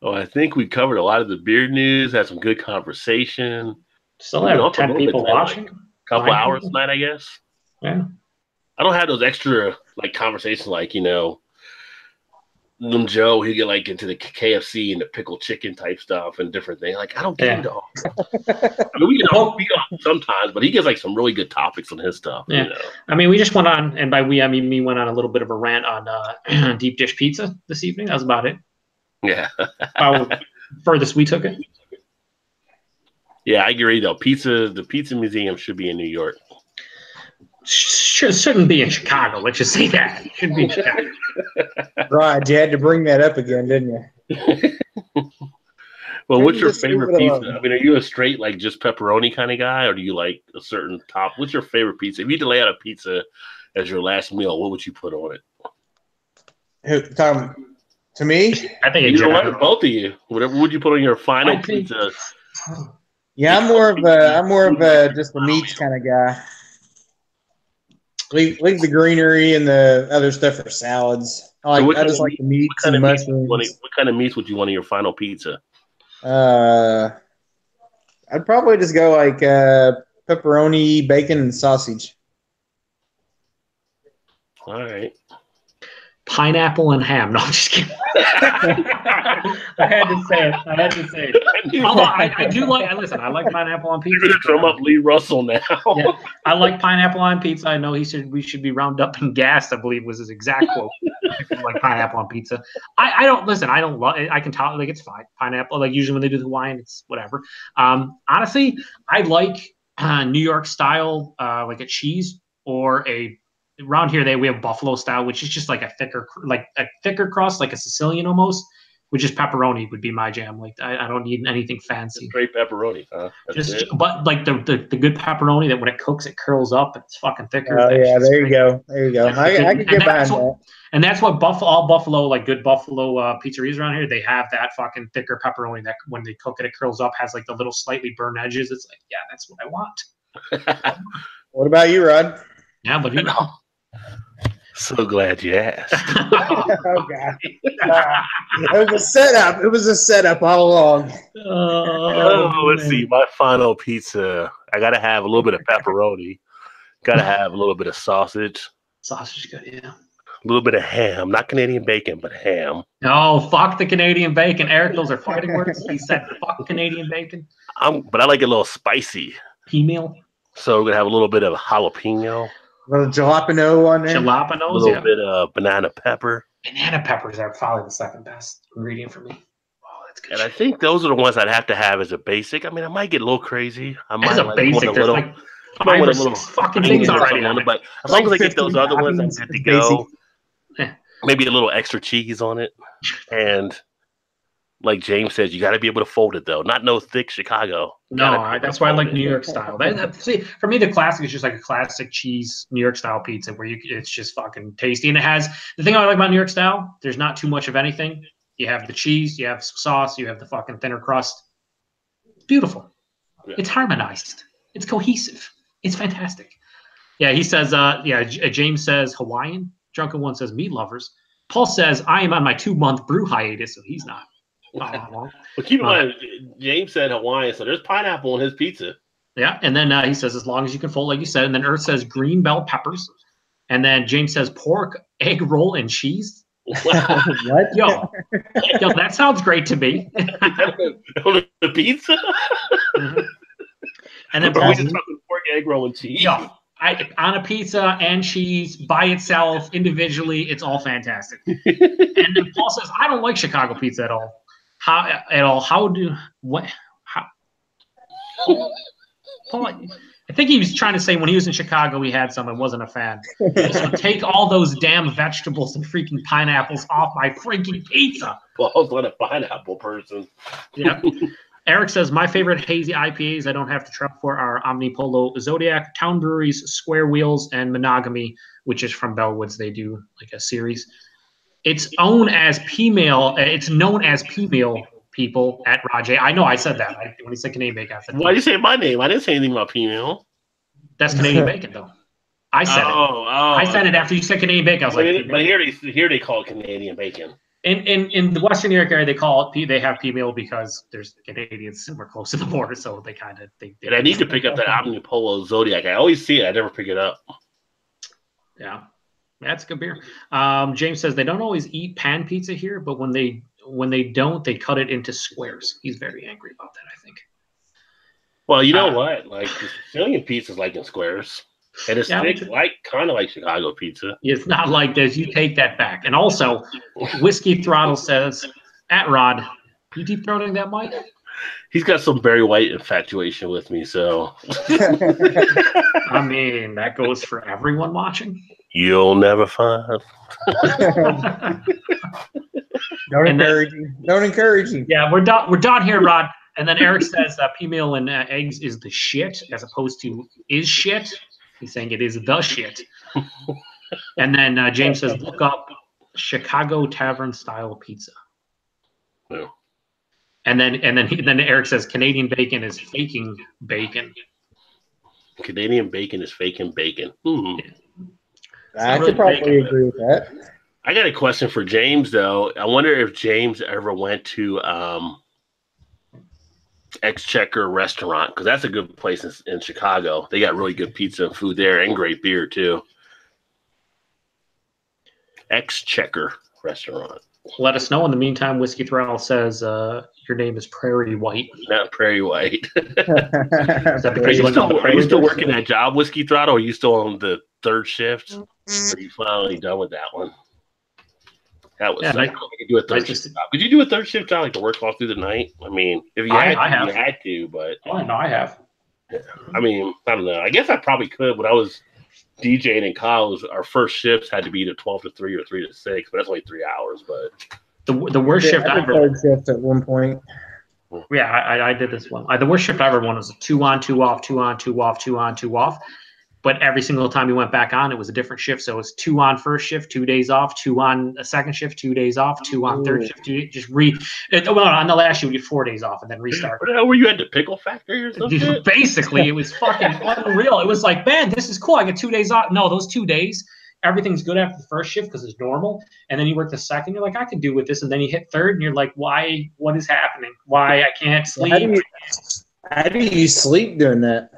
Well, I think we covered a lot of the beer news, had some good conversation. Still have 10 people watching. Like a couple hours tonight, I guess. Yeah. I don't have those extra like conversations like, Joe, he'd get like into the KFC and the pickled chicken type stuff and different things. Like, I don't get into all. I mean, we get on sometimes, but he gets like some really good topics on his stuff. Yeah. I mean, we just went on, and by we, I mean me, went on a little bit of a rant on deep dish pizza this evening. That was about it. Yeah. How furthest we took it. Yeah, I agree though. The Pizza Museum should be in New York. Shouldn't be in Chicago. Let's just say that. It shouldn't be in Chicago. Right, you had to bring that up again, didn't you? Well, what's your favorite pizza? I mean, are you a straight like just pepperoni kind of guy, or do you like a certain top? What's your favorite pizza? If you had to lay out a pizza as your last meal, what would you put on it? To me, I think you know what, both of you. Whatever would you put on your final pizza? Yeah, I'm more of a just the meats kind of guy. Leave the greenery and the other stuff for salads. I just like the meats and mushrooms. What kind of meats would you want in your final pizza? I'd probably just go like pepperoni, bacon, and sausage. All right. Pineapple and ham. No, I'm just kidding. I had to say it. Although I do like. Listen, I like pineapple on pizza. You're gonna drum up Lee Russell now. Yeah, I like pineapple on pizza. I know we should be round up and gassed, I believe was his exact quote. I like pineapple on pizza. I don't listen. I don't love. I can tell like it's fine. Pineapple, like usually when they do the Hawaiian, it's whatever. Honestly, I like New York style, like a cheese or a. Around here, we have buffalo style, which is just like a thicker crust, like a Sicilian almost, which is pepperoni would be my jam. Like I don't need anything fancy. Straight pepperoni, huh? But like the good pepperoni that when it cooks, it curls up and it's fucking thicker. Oh yeah, there you go. I can get behind that. And that's what all Buffalo, like good Buffalo pizzerias around here, they have that fucking thicker pepperoni that when they cook it, it curls up, has like the little slightly burned edges. It's like, yeah, that's what I want. What about you, Rod? Yeah, but you know. So glad you asked. Oh God! It was a setup. It was a setup all along. Let's see. My final pizza. I gotta have a little bit of pepperoni. Gotta have a little bit of sausage. Sausage, good, yeah. A little bit of ham, not Canadian bacon, but ham. No, fuck the Canadian bacon, Eric. Those are fighting words. He said, "Fuck Canadian bacon." But I like it a little spicy. Female. So we're gonna have a little bit of jalapeno. A little jalapeno on there. Jalapenos, a little bit of banana pepper. Banana peppers are probably the second best ingredient for me. Oh, that's good. And I think those are the ones I'd have to have as a basic. I mean, I might get a little crazy. I might as a basic, there's like 5 or 6 fucking things already on it. But as long as I get those other ones, I'm good to go. Maybe a little extra cheese on it. And like James says, you got to be able to fold it, though. Not no thick Chicago. No, that's why I like New York style. See, for me, the classic is just like a classic cheese New York style pizza where it's just fucking tasty. And it has the thing I like about New York style. There's not too much of anything. You have the cheese, you have some sauce, you have the fucking thinner crust. It's beautiful. Yeah. It's harmonized. It's cohesive. It's fantastic. Yeah, he says. James says Hawaiian. Drunken One says meat lovers. Paul says I am on my 2-month brew hiatus, so he's not. Well, keep in mind, James said Hawaiian, so there's pineapple in his pizza. Yeah, and then he says, as long as you can fold, like you said. And then Earth says green bell peppers. And then James says pork, egg roll, and cheese. What? Yo, that sounds great to me. On the pizza? Mhm. And then Or are Paul we says, just talking pork, egg roll, and cheese? yo, on a pizza and cheese by itself, individually, it's all fantastic. And then Paul says, I don't like Chicago pizza at all. How Paul, I think he was trying to say when he was in Chicago, he had some and wasn't a fan. So take all those damn vegetables and freaking pineapples off my freaking pizza. Paul's not a pineapple person. Yeah. Eric says, my favorite hazy IPAs I don't have to travel for are Omnipolo Zodiac, Town Breweries, Square Wheels, and Monogamy, which is from Bellwoods. They do like a series. It's known as P-Mail. It's known as P-Mail people at Rajay. I know I said that. When he said Canadian Bacon, I said, Why did you say my name? I didn't say anything about female. that's Canadian Bacon, though. I said it. I said it after you said Canadian Bacon. I was like, but here they call it Canadian Bacon. In the Western New York area, they call it they have P-Mail because there's Canadians and we're close to the border, so they kind of And I need to pick up that Omnipolo Zodiac. I always see it. I never pick it up. Yeah, that's good beer. James says they don't always eat pan pizza here, but when they don't, they cut it into squares. He's very angry about that, I think. Well, you know what? Like the Sicilian pizza's like in squares. And it's thick, kind of like Chicago pizza. It's not like this. You take that back. And also, Whiskey Throttle says, at Rod, you deep throating that mic? He's got some Barry White infatuation with me, so. I mean, that goes for everyone watching. You'll never find. Don't encourage him. Yeah, we're done here, Rod. And then Eric says P-Meal and eggs is the shit as opposed to is shit. He's saying it is the shit. And then James says, look up Chicago Tavern style pizza. Yeah. And then Eric says Canadian bacon is faking bacon. Canadian bacon is faking bacon. I could probably agree with that. I got a question for James though. I wonder if James ever went to Exchequer Restaurant, because that's a good place in Chicago. They got really good pizza and food there and great beer too. Exchequer Restaurant. Let us know. In the meantime, Whiskey Throttle says your name is Prairie White. Not Prairie White. Is that because are you still working that job, Whiskey Throttle, or are you still on the third shift? Or are you finally done with that one? That was I could do a third shift job. Could you do a third shift job, like to work all through the night? I mean, if you had to, but I have. Yeah. I mean, I don't know. I guess I probably could. When I was DJing in college, our first shifts had to be either 12 to 3 or 3 to 6, but that's only 3 hours. But the worst shift I ever third shift at one point. Yeah, I did this one. The worst shift I ever won was a 2 on, 2 off, 2 on, 2 off, 2 on, 2 off. But every single time we went back on, it was a different shift. So it was 2 on first shift, 2 days off, 2 on a second shift, 2 days off, 2 on third shift, on the last shift, we did 4 days off and then restart. What the hell were you at the pickle factory or something? Basically, it was fucking unreal. It was like, man, this is cool. I get 2 days off. No, those 2 days, everything's good after the first shift because it's normal. And then you work the second, you're like, I can do with this. And then you hit third and you're like, why? What is happening? Why I can't sleep? How do you sleep doing that?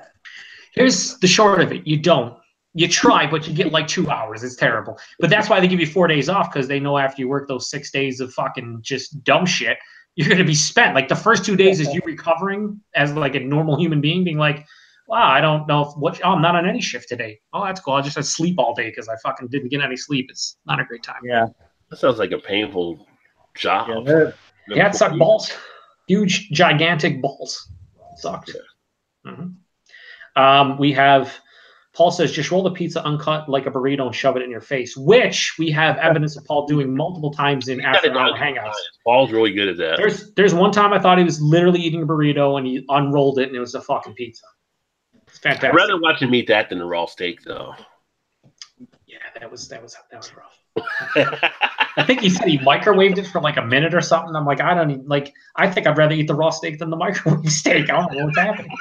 Here's the short of it. You don't. You try, but you get like 2 hours. It's terrible. But that's why they give you 4 days off, because they know after you work those 6 days of fucking just dumb shit, you're going to be spent. Like the first 2 days is you recovering as like a normal human being, being like, wow, I don't know I'm not on any shift today. Oh, that's cool. I just had sleep all day because I fucking didn't get any sleep. It's not a great time. Yeah. That sounds like a painful job. Yeah, it sucked balls. Huge, gigantic balls. It sucked. Yeah. Mm-hmm. We have... Paul says, just roll the pizza uncut like a burrito and shove it in your face, which we have evidence of Paul doing multiple times in after-hour hangouts. Paul's really good at that. There's one time I thought he was literally eating a burrito and he unrolled it and it was a fucking pizza. It's fantastic. I'd rather watch him eat that than the raw steak, though. Yeah, that was rough. I think he said he microwaved it for like a minute or something. I'm like, I think I'd rather eat the raw steak than the microwave steak. I don't know what's happening.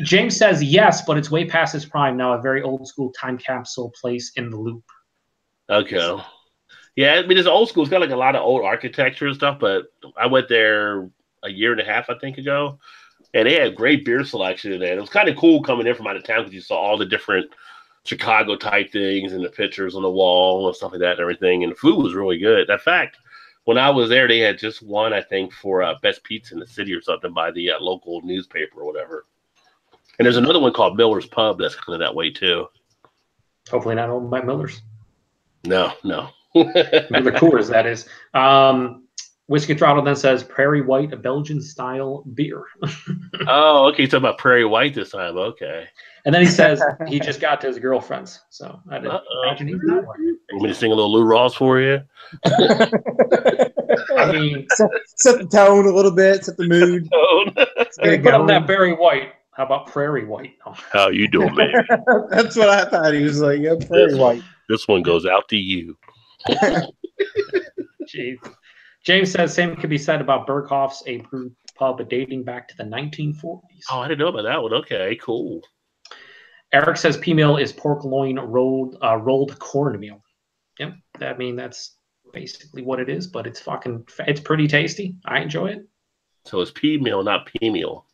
James says yes, but it's way past its prime now. A very old school time capsule place in the Loop. Okay. Yeah, I mean, it's old school. It's got like a lot of old architecture and stuff, but I went there a year and a half, I think, ago, and they had great beer selection in there. It was kind of cool coming in from out of town because you saw all the different Chicago type things and the pictures on the wall and stuff like that and everything. And the food was really good. In fact, when I was there, they had just won, I think, for best pizza in the city or something by the local newspaper or whatever. And there's another one called Miller's Pub that's kind of that way too. Hopefully not owned by Miller's. No. The Coors, that is. Whiskey Throttle then says Prairie White, a Belgian-style beer. Oh, okay. You're talking about Prairie White this time. Okay. And then he says he just got to his girlfriend's. So I didn't imagine he's not one. Want me to sing a little Lou Rawls for you? I mean, set the tone a little bit, set the mood. Put on that Berry White. How about Prairie White? Oh. How you doing, baby? That's what I thought. He was like, yeah, Prairie White. This one goes out to you. Jeez. James says same could be said about Berghoff's, a brew pub dating back to the 1940s. Oh, I didn't know about that one. Okay, cool. Eric says P-meal is pork loin rolled cornmeal. Yep, I mean that's basically what it is, but it's pretty tasty. I enjoy it. So it's P-meal, not P-meal.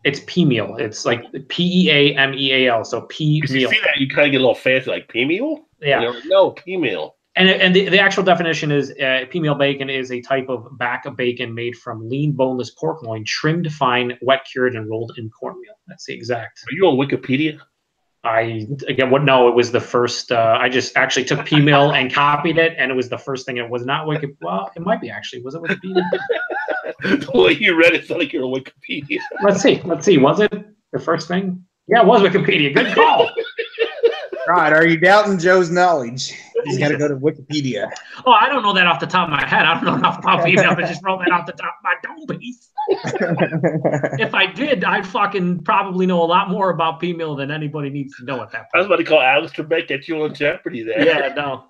It's P-meal. It's like P-E-A-M-E-A-L. So P-meal. You see that? You kind of get a little fancy, like P-meal? Yeah. Like, no, P-meal. And the actual definition is P-meal bacon is a type of back of bacon made from lean, boneless pork loin, trimmed fine, wet cured, and rolled in cornmeal. That's the exact. Are you on Wikipedia? No, it was the first. I just actually took P-meal and copied it, and it was the first thing. It was not Wikipedia. Well, it might be actually. Was it Wikipedia? The way you read it sounded like you're on Wikipedia. Let's see. Was it the first thing? Yeah, it was Wikipedia. Good call. Right, are you doubting Joe's knowledge? He's got to go to Wikipedia. Oh, I don't know that off the top of my head. I don't know enough about P-meal to just roll that off the top of my dome piece. If I did, I'd fucking probably know a lot more about P-meal than anybody needs to know at that point. I was about to call Alex Trebek, get you on Jeopardy there. Yeah, no.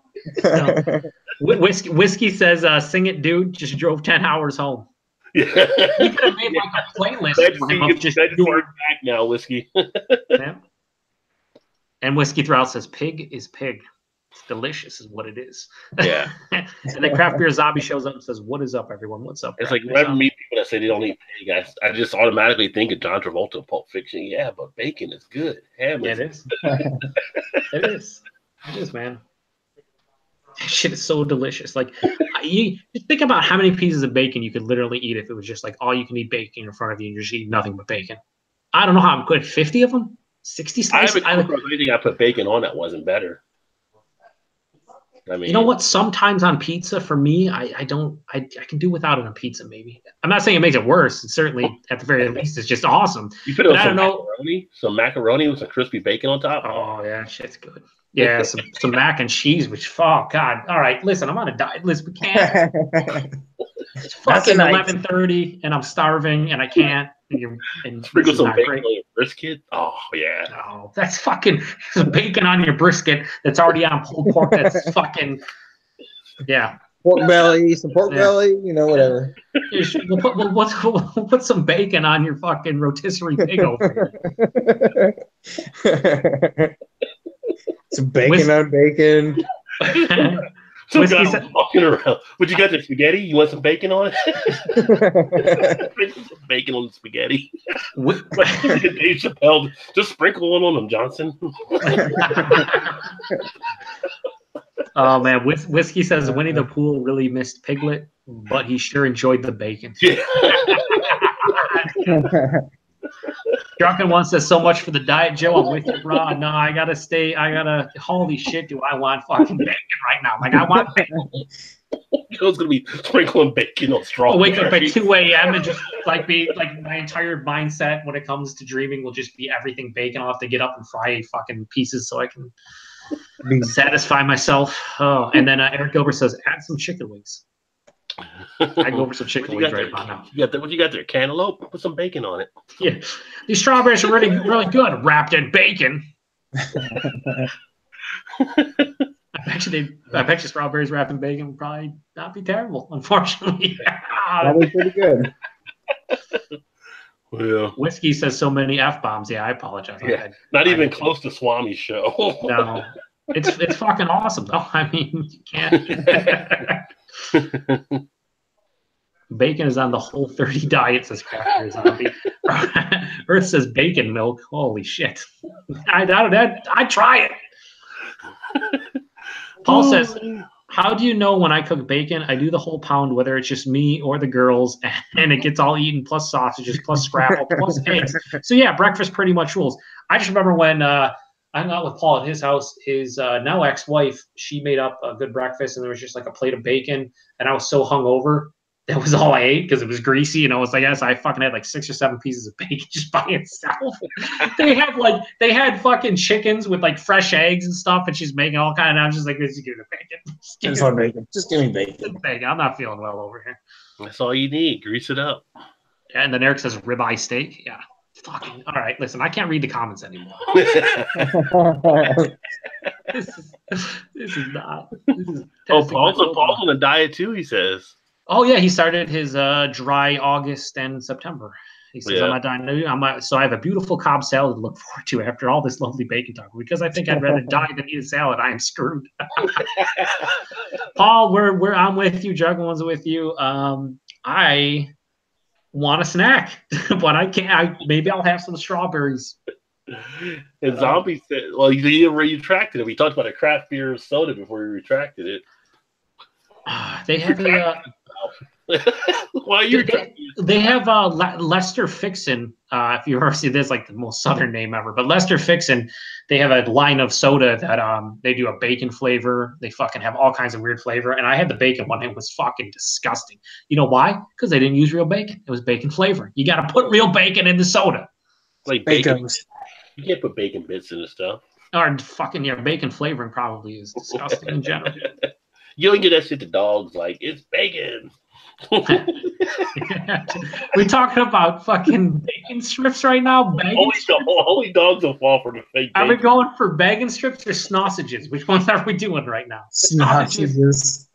Whiskey says, sing it, dude. Just drove 10 hours home. Yeah. He could have made like a playlist of just your back now, Whiskey. Yeah. And Whiskey Throughout says, pig is pig. It's delicious is what it is. Yeah. And then Craft Beer Zombie shows up and says, what is up, everyone? What's up? It's like whenever I meet people that say they don't eat pig, I just automatically think of John Travolta in Pulp Fiction. Yeah, but bacon is good. Ham is it is. It is. It is, man. That shit is so delicious. Like, you just think about how many pieces of bacon you could literally eat if it was just like all you can eat bacon in front of you and you just eat nothing but bacon. I don't know how I'm good. 50 of them? 60 slices? I haven't anything I put bacon on that wasn't better. I mean, you know what? Sometimes on pizza, for me, I can do without it on pizza. Maybe I'm not saying it makes it worse. It's certainly, at the very least, it's just awesome. You put it on some macaroni with some crispy bacon on top. Oh yeah, shit's good. Yeah, some mac and cheese. Which, oh god! All right, listen, I'm on a diet. Listen, we can't. It's fucking 11:30, and I'm starving, and I can't. And sprinkle some bacon on your brisket. Oh yeah. Oh, that's fucking some bacon on your brisket that's already on pulled pork. That's fucking yeah. Pork belly, some pork belly, whatever. We'll put some bacon on your fucking rotisserie pig over here. Some bacon on bacon. Some guy walking around. But you got the spaghetti? You want some bacon on it? Some bacon on the spaghetti. Dave Chappelle, just sprinkle it on them, Johnson. Oh man, Whiskey says Winnie the Pooh really missed Piglet, but he sure enjoyed the bacon. Yeah. Drunken One says so much for the diet, Joe. I'm with you, bro. No, I gotta. Holy shit, do I want fucking bacon right now? Like I want bacon. Joe's gonna be sprinkling bacon on straw. I'll wake up at 2 a.m. and just be like my entire mindset when it comes to dreaming will just be everything bacon. I'll have to get up and fry fucking pieces so I can satisfy myself. Oh, and then Eric Gilbert says add some chicken wings. I go for some chicken wings right now. What you got there? Cantaloupe? Put some bacon on it. Yeah, these strawberries are really, really good wrapped in bacon. I bet you strawberries wrapped in bacon would probably not be terrible. Unfortunately, probably pretty good. Well, Whiskey says so many F-bombs. Yeah, I apologize. Yeah, not even close to Swami's show. No, it's fucking awesome though. I mean, you can't. Bacon is on the Whole30 diet, says Craft Beer Zombie. Earth says bacon milk. Holy shit. I'd try it. Paul says, how do you know when I cook bacon? I do the whole pound, whether it's just me or the girls, and it gets all eaten, plus sausages, plus scrapple, plus eggs. So yeah, breakfast pretty much rules. I just remember when I hung out with Paul at his house, his now ex-wife, she made up a good breakfast, and there was just like a plate of bacon, and I was so hungover. That was all I ate because it was greasy, and I was like, yes, I fucking had like 6 or 7 pieces of bacon just by itself. they had fucking chickens with like fresh eggs and stuff, and she's making all kind of. I'm just like, just give me bacon. Just give me bacon. Bacon. I'm not feeling well over here. That's all you need. Grease it up. And then Eric says ribeye steak. Yeah. Fucking all right. Listen, I can't read the comments anymore. This is not. Paul's on a diet too. He says. Oh yeah, he started his dry August and September. He says, "I'm not dying. So I have a beautiful Cobb salad to look forward to after all this lovely bacon talk. Because I think I'd rather die than eat a salad. I am screwed." Paul, I'm with you. Juggling with you. I want a snack, but I can't. Maybe I'll have some strawberries. And Zombie said, "Well, you retracted it. We talked about a craft beer soda before we retracted it. They have a." Why you? They have Lester Fixin. If you ever see this, like the most southern name ever, but Lester Fixin, they have a line of soda that they do a bacon flavor. They fucking have all kinds of weird flavor. And I had the bacon one. It was fucking disgusting. You know why? Because they didn't use real bacon. It was bacon flavor. You got to put real bacon in the soda. Like bacon. You can't put bacon bits in the stuff. Or fucking bacon flavoring probably is disgusting in general. You don't get that shit to dogs like it's bacon. We're talking about fucking bacon strips right now. Only dogs will fall for the fake bacon. Are we going for bacon strips or sausages? Which ones are we doing right now? Sausages.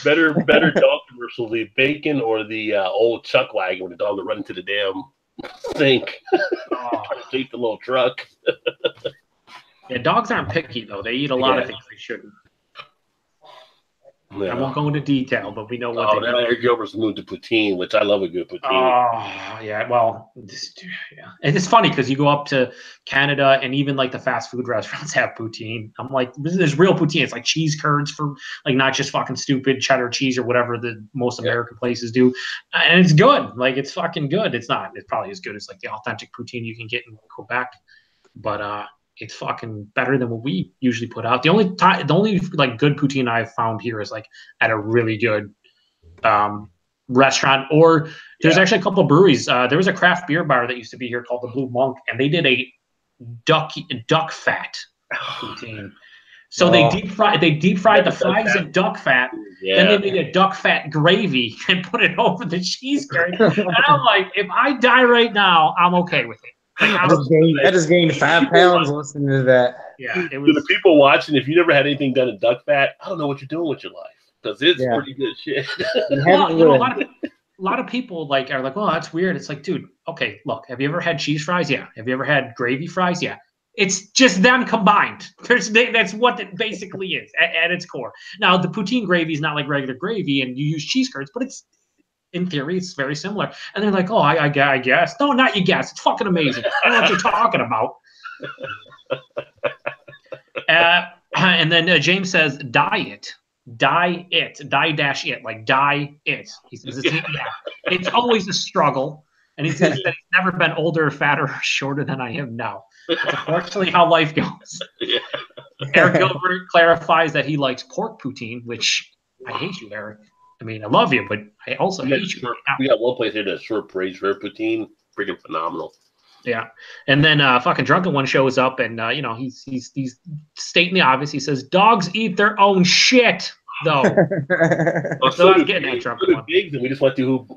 better dog commercial, the bacon or the old chuck wagon when the dog would run into the damn sink. Trying to take the little truck. Yeah, dogs aren't picky though. They eat a lot of things they shouldn't. Yeah. I won't go into detail, but we know what they do. Eric Gilbert's moved to poutine, which I love a good poutine. Oh, yeah. Well, and it's funny because you go up to Canada and even like the fast food restaurants have poutine. I'm like, there's real poutine. It's like cheese curds for like not just fucking stupid cheddar cheese or whatever the most American places do. And it's good. Like, it's fucking good. It's probably as good as like the authentic poutine you can get in Quebec. But, it's fucking better than what we usually put out. The only like good poutine I've found here is like at a really good restaurant, or there's actually a couple of breweries. There was a craft beer bar that used to be here called the Blue Monk, and they did a duck fat poutine. So they deep fried the fries in duck fat. Yeah. Then they made a duck fat gravy and put it over the cheese curd. And I'm like, if I die right now, I'm okay with it. Like, I just gained 5 pounds listening to that. Yeah, it was. To the people watching, if you never had anything done in duck fat, I don't know what you're doing with your life because it's pretty good shit. Well, a lot of people are like, "Oh, that's weird." It's like, dude, okay, look, have you ever had cheese fries? Yeah. Have you ever had gravy fries? Yeah. It's just them combined. That's what it basically is at its core. Now, the poutine gravy is not like regular gravy, and you use cheese curds, but it's. In theory, it's very similar. And they're like, oh, I guess. No, not you guess. It's fucking amazing. I don't know what you're talking about. And then James says, diet. Die-it. Like, die it. He says, it's always a struggle. And he says that he's never been older, fatter, or shorter than I am now. That's unfortunately how life goes. Yeah. Eric Gilbert clarifies that he likes pork poutine, which I hate you, Eric. I mean, I love you, but I also hate you. We got one place here that's short praise for poutine. Freaking phenomenal. Yeah. And then fucking Drunken One shows up and, he's stating the obvious. He says, dogs eat their own shit, though. So I'm getting that Drunken One. Pigs, and we just went through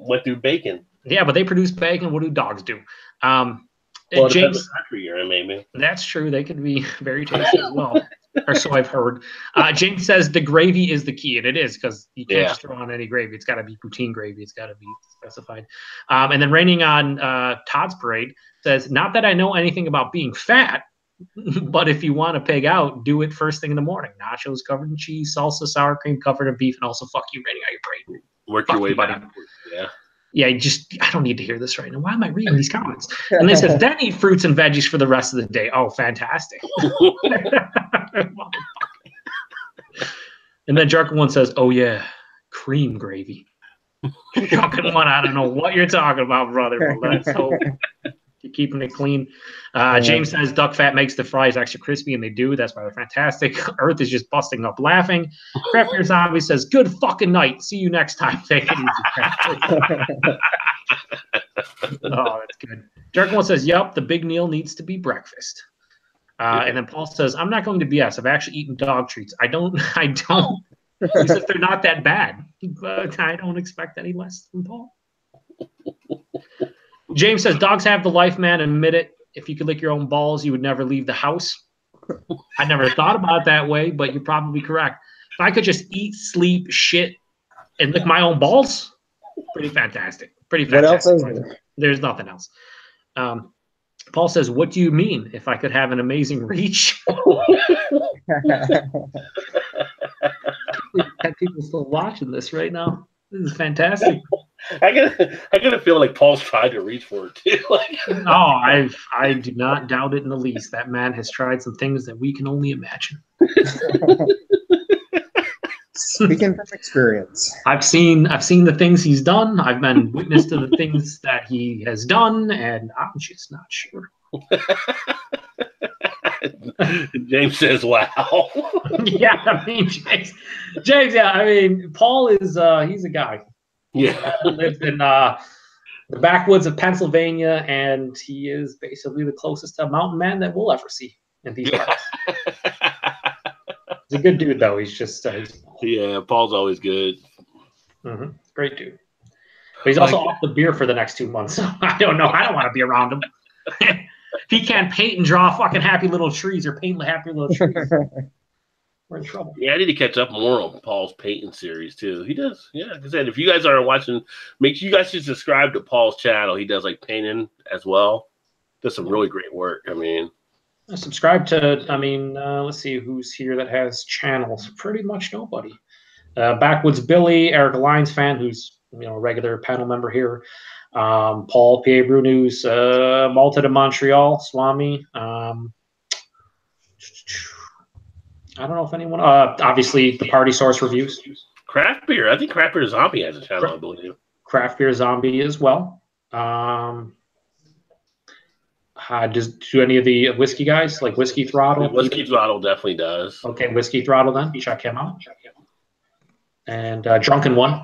bacon. Yeah, but they produce bacon. What do dogs do? Well, James, country you're in, maybe. That's true. They could be very tasty as well. Or so I've heard. James says the gravy is the key, and it is because you can't just throw on any gravy. It's got to be poutine gravy. It's got to be specified. And then Raining on Todd's Parade says, not that I know anything about being fat, But if you want to pig out, do it first thing in the morning. Nachos covered in cheese, salsa, sour cream covered in beef, and also fuck you, Rainy. Are you great? Work your way back. Yeah. Yeah, I don't need to hear this right now. Why am I reading these comments? And they said, then eat fruits and veggies for the rest of the day. Oh, fantastic. And then Drunken One says, oh, yeah, cream gravy. Drunken One, I don't know what you're talking about, brother. But let's hope you're keeping it clean. James says duck fat makes the fries extra crispy, and they do. That's why they're fantastic. Earth is just busting up laughing. Craft Beer Zombie says, good fucking night. See you next time. Take it easy. Oh, that's good. Drunken One says, yep, the big meal needs to be breakfast. And then Paul says, I'm not going to BS. I've actually eaten dog treats. I don't. He says they're not that bad, but I don't expect any less from Paul. James says, dogs have the life, man. Admit it. If you could lick your own balls, you would never leave the house. I never thought about it that way, but you're probably correct. If I could just eat, sleep, shit, and lick my own balls, pretty fantastic. Pretty fantastic. What else is there? There's nothing else. Paul says, what do you mean if I could have an amazing reach? People still watching this right now. This is fantastic. I get a feel like Paul's trying to reach for it too. No, I do not doubt it in the least. That man has tried some things that we can only imagine. Speaking from experience, I've seen the things he's done. I've been witness to the things that he has done, and I'm just not sure. James says, "Wow." Yeah, I mean, James. Yeah, I mean, Paul is he's a guy. Yeah, lives in the backwoods of Pennsylvania, and he is basically the closest to a mountain man that we'll ever see in these parts. He's a good dude, though. He's just yeah. Paul's always good. Mm-hmm. Great dude. But he's also off the beer for the next 2 months. So I don't know. I don't want to be around him. He can't paint and draw fucking happy little trees or paint happy little trees. We're in trouble. Yeah, I need to catch up more on Paul's painting series too. He does. Yeah, like I said, if you guys aren't watching, make sure you guys should subscribe to Paul's channel. He does like painting as well. Does some really great work. I mean, subscribe to. I mean, let's see who's here that has channels. Pretty much nobody. Backwoods Billy, Eric Lyons fan, who's a regular panel member here. Paul, PA Brew News, Malta de Montreal, Swami. I don't know if anyone. Obviously, the Party Source reviews. Craft Beer. I think Craft Beer Zombie has a channel, I believe. Craft Beer Zombie as well. Do any of the whiskey guys like Whiskey Throttle? Whiskey Throttle definitely does. Okay, Whiskey Throttle then. Check him out. And Drunken One.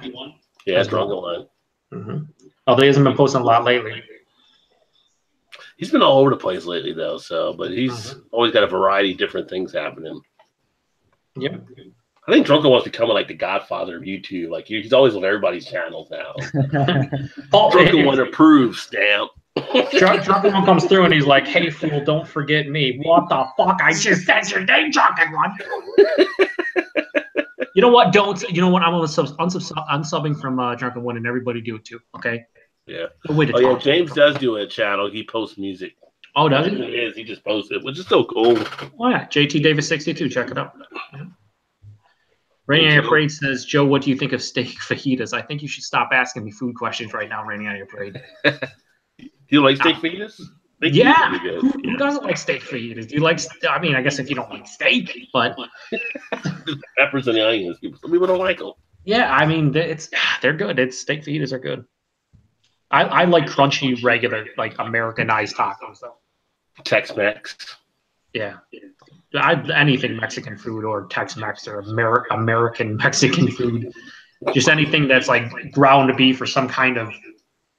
Yeah, Drunken One. Mm-hmm. Although he hasn't been posting a lot lately. He's been all over the place lately, though. But he's always got a variety of different things happening. Yep. I think Drunken One's becoming like the godfather of YouTube. Like he's always on everybody's channels now. Drunken One approves, stamp. Drunken One comes through and he's like, "Hey fool, don't forget me." What the fuck? I just said your name, Drunken One. You know what? You know what? I'm unsubbing from Drunken One, and everybody do it too. Okay. Yeah. Yeah. James does do a channel. He posts music. Oh, does he? It is. He just posts it, which is so cool. Oh yeah, JT Davis 62. Check it out. Yeah. Rainy Eye Parade says, Joe, what do you think of steak fajitas? I think you should stop asking me food questions right now, Rainy Eye Parade. Do you like steak fajitas? Yeah. Who doesn't like steak fajitas? Do you like? I mean, I guess if you don't like steak, but the peppers and the onions. Some people don't like them. Yeah, I mean, they're good. Steak fajitas are good. I like crunchy, regular, like Americanized tacos though. Tex-Mex. Yeah. Anything Mexican food or Tex-Mex or American Mexican food. Just anything that's like ground beef or some kind of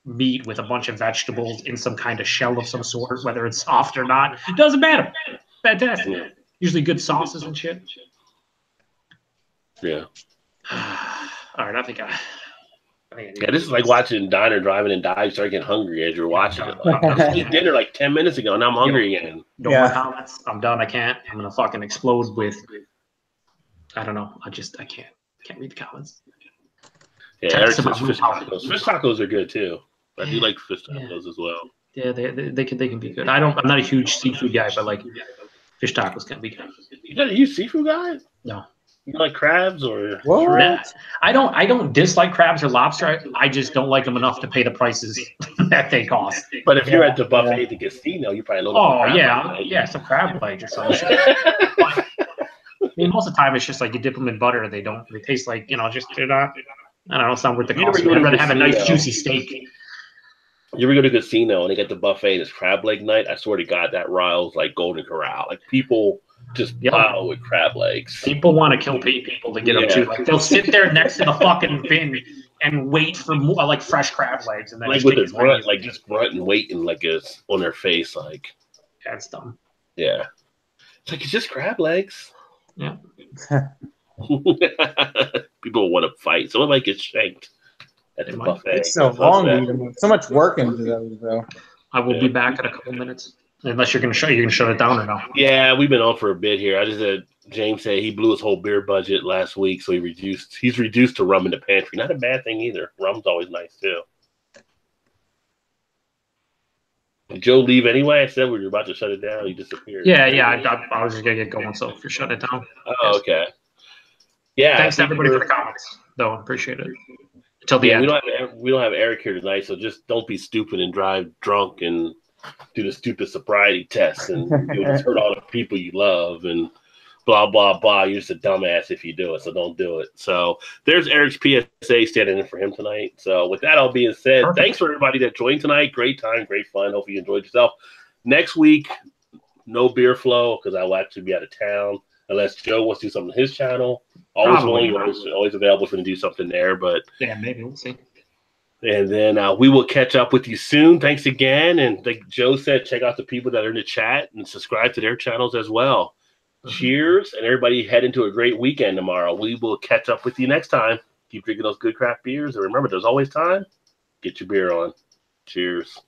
meat with a bunch of vegetables in some kind of shell of some sort, whether it's soft or not. It doesn't matter. Fantastic. Yeah. Usually good sauces and shit. Yeah. All right, I think this is like watching Diner, Driving, and Die. You start getting hungry as you're watching it. I ate dinner like 10 minutes ago, and I'm hungry again. No more comments. I'm done. I can't. I'm gonna fucking explode with. I don't know. I can't read the comments. Yeah, Eric says fish tacos. Fish tacos are good too. I do like fish tacos as well. Yeah, they can be good. I'm not a huge seafood guy, but like Fish tacos can be good. You seafood guy? No. You like crabs or What? I don't dislike crabs or lobster. I just don't like them enough to pay the prices that they cost. But if you're at the buffet at the casino, you probably load up Oh for crab yeah, legs, right? yeah, some crab legs or some shit. I mean, most of the time it's just like you dip them in butter. They taste like just they're not. I don't know. It's not worth the You ever cost. go to I'd rather have a nice casino? juicy steak. You ever go to a casino and they get the buffet and it's crab leg night? I swear to God, that riles like Golden Corral. Like people just plow with crab legs. People want to kill people to get them too. Like they'll sit there next to the fucking bin and wait for more, like fresh crab legs, and then Like with a grunt, like just grunt and waiting like it's on their face. Like that's dumb. Yeah, it's like it's just crab legs. Yeah. People want to fight. Someone might get shanked at the buffet. It's so long to eat them. So much work into those, though. I will be back in a couple minutes. Unless you're gonna shut it down or no? Yeah, we've been on for a bit here. I just had James say he blew his whole beer budget last week, so he's reduced to rum in the pantry. Not a bad thing either. Rum's always nice too. Did Joe leave anyway? I said we were about to shut it down. He disappeared. Yeah. I was just gonna get going, so if you're shutting it down. Oh, okay. Yeah. Thanks to everybody for the comments, though. Appreciate it. Until the end. We don't have Eric here tonight, so just don't be stupid and drive drunk and do the stupid sobriety test, and you'll just hurt all the people you love and blah blah blah. You're just a dumbass if you do it, so don't do it. So there's Eric's PSA standing in for him tonight. So with that all being said, Thanks for everybody that joined tonight. Great time, great fun. Hope you enjoyed yourself. Next week, no beer flow because I will actually be out of town unless Joe wants to do something on his channel. Always willing, always available for him to do something there. But yeah, maybe we'll see. And then we will catch up with you soon. Thanks again. And like Joe said, check out the people that are in the chat and subscribe to their channels as well. Cheers. And everybody head into a great weekend tomorrow. We will catch up with you next time. Keep drinking those good craft beers. And remember, there's always time. Get your beer on. Cheers.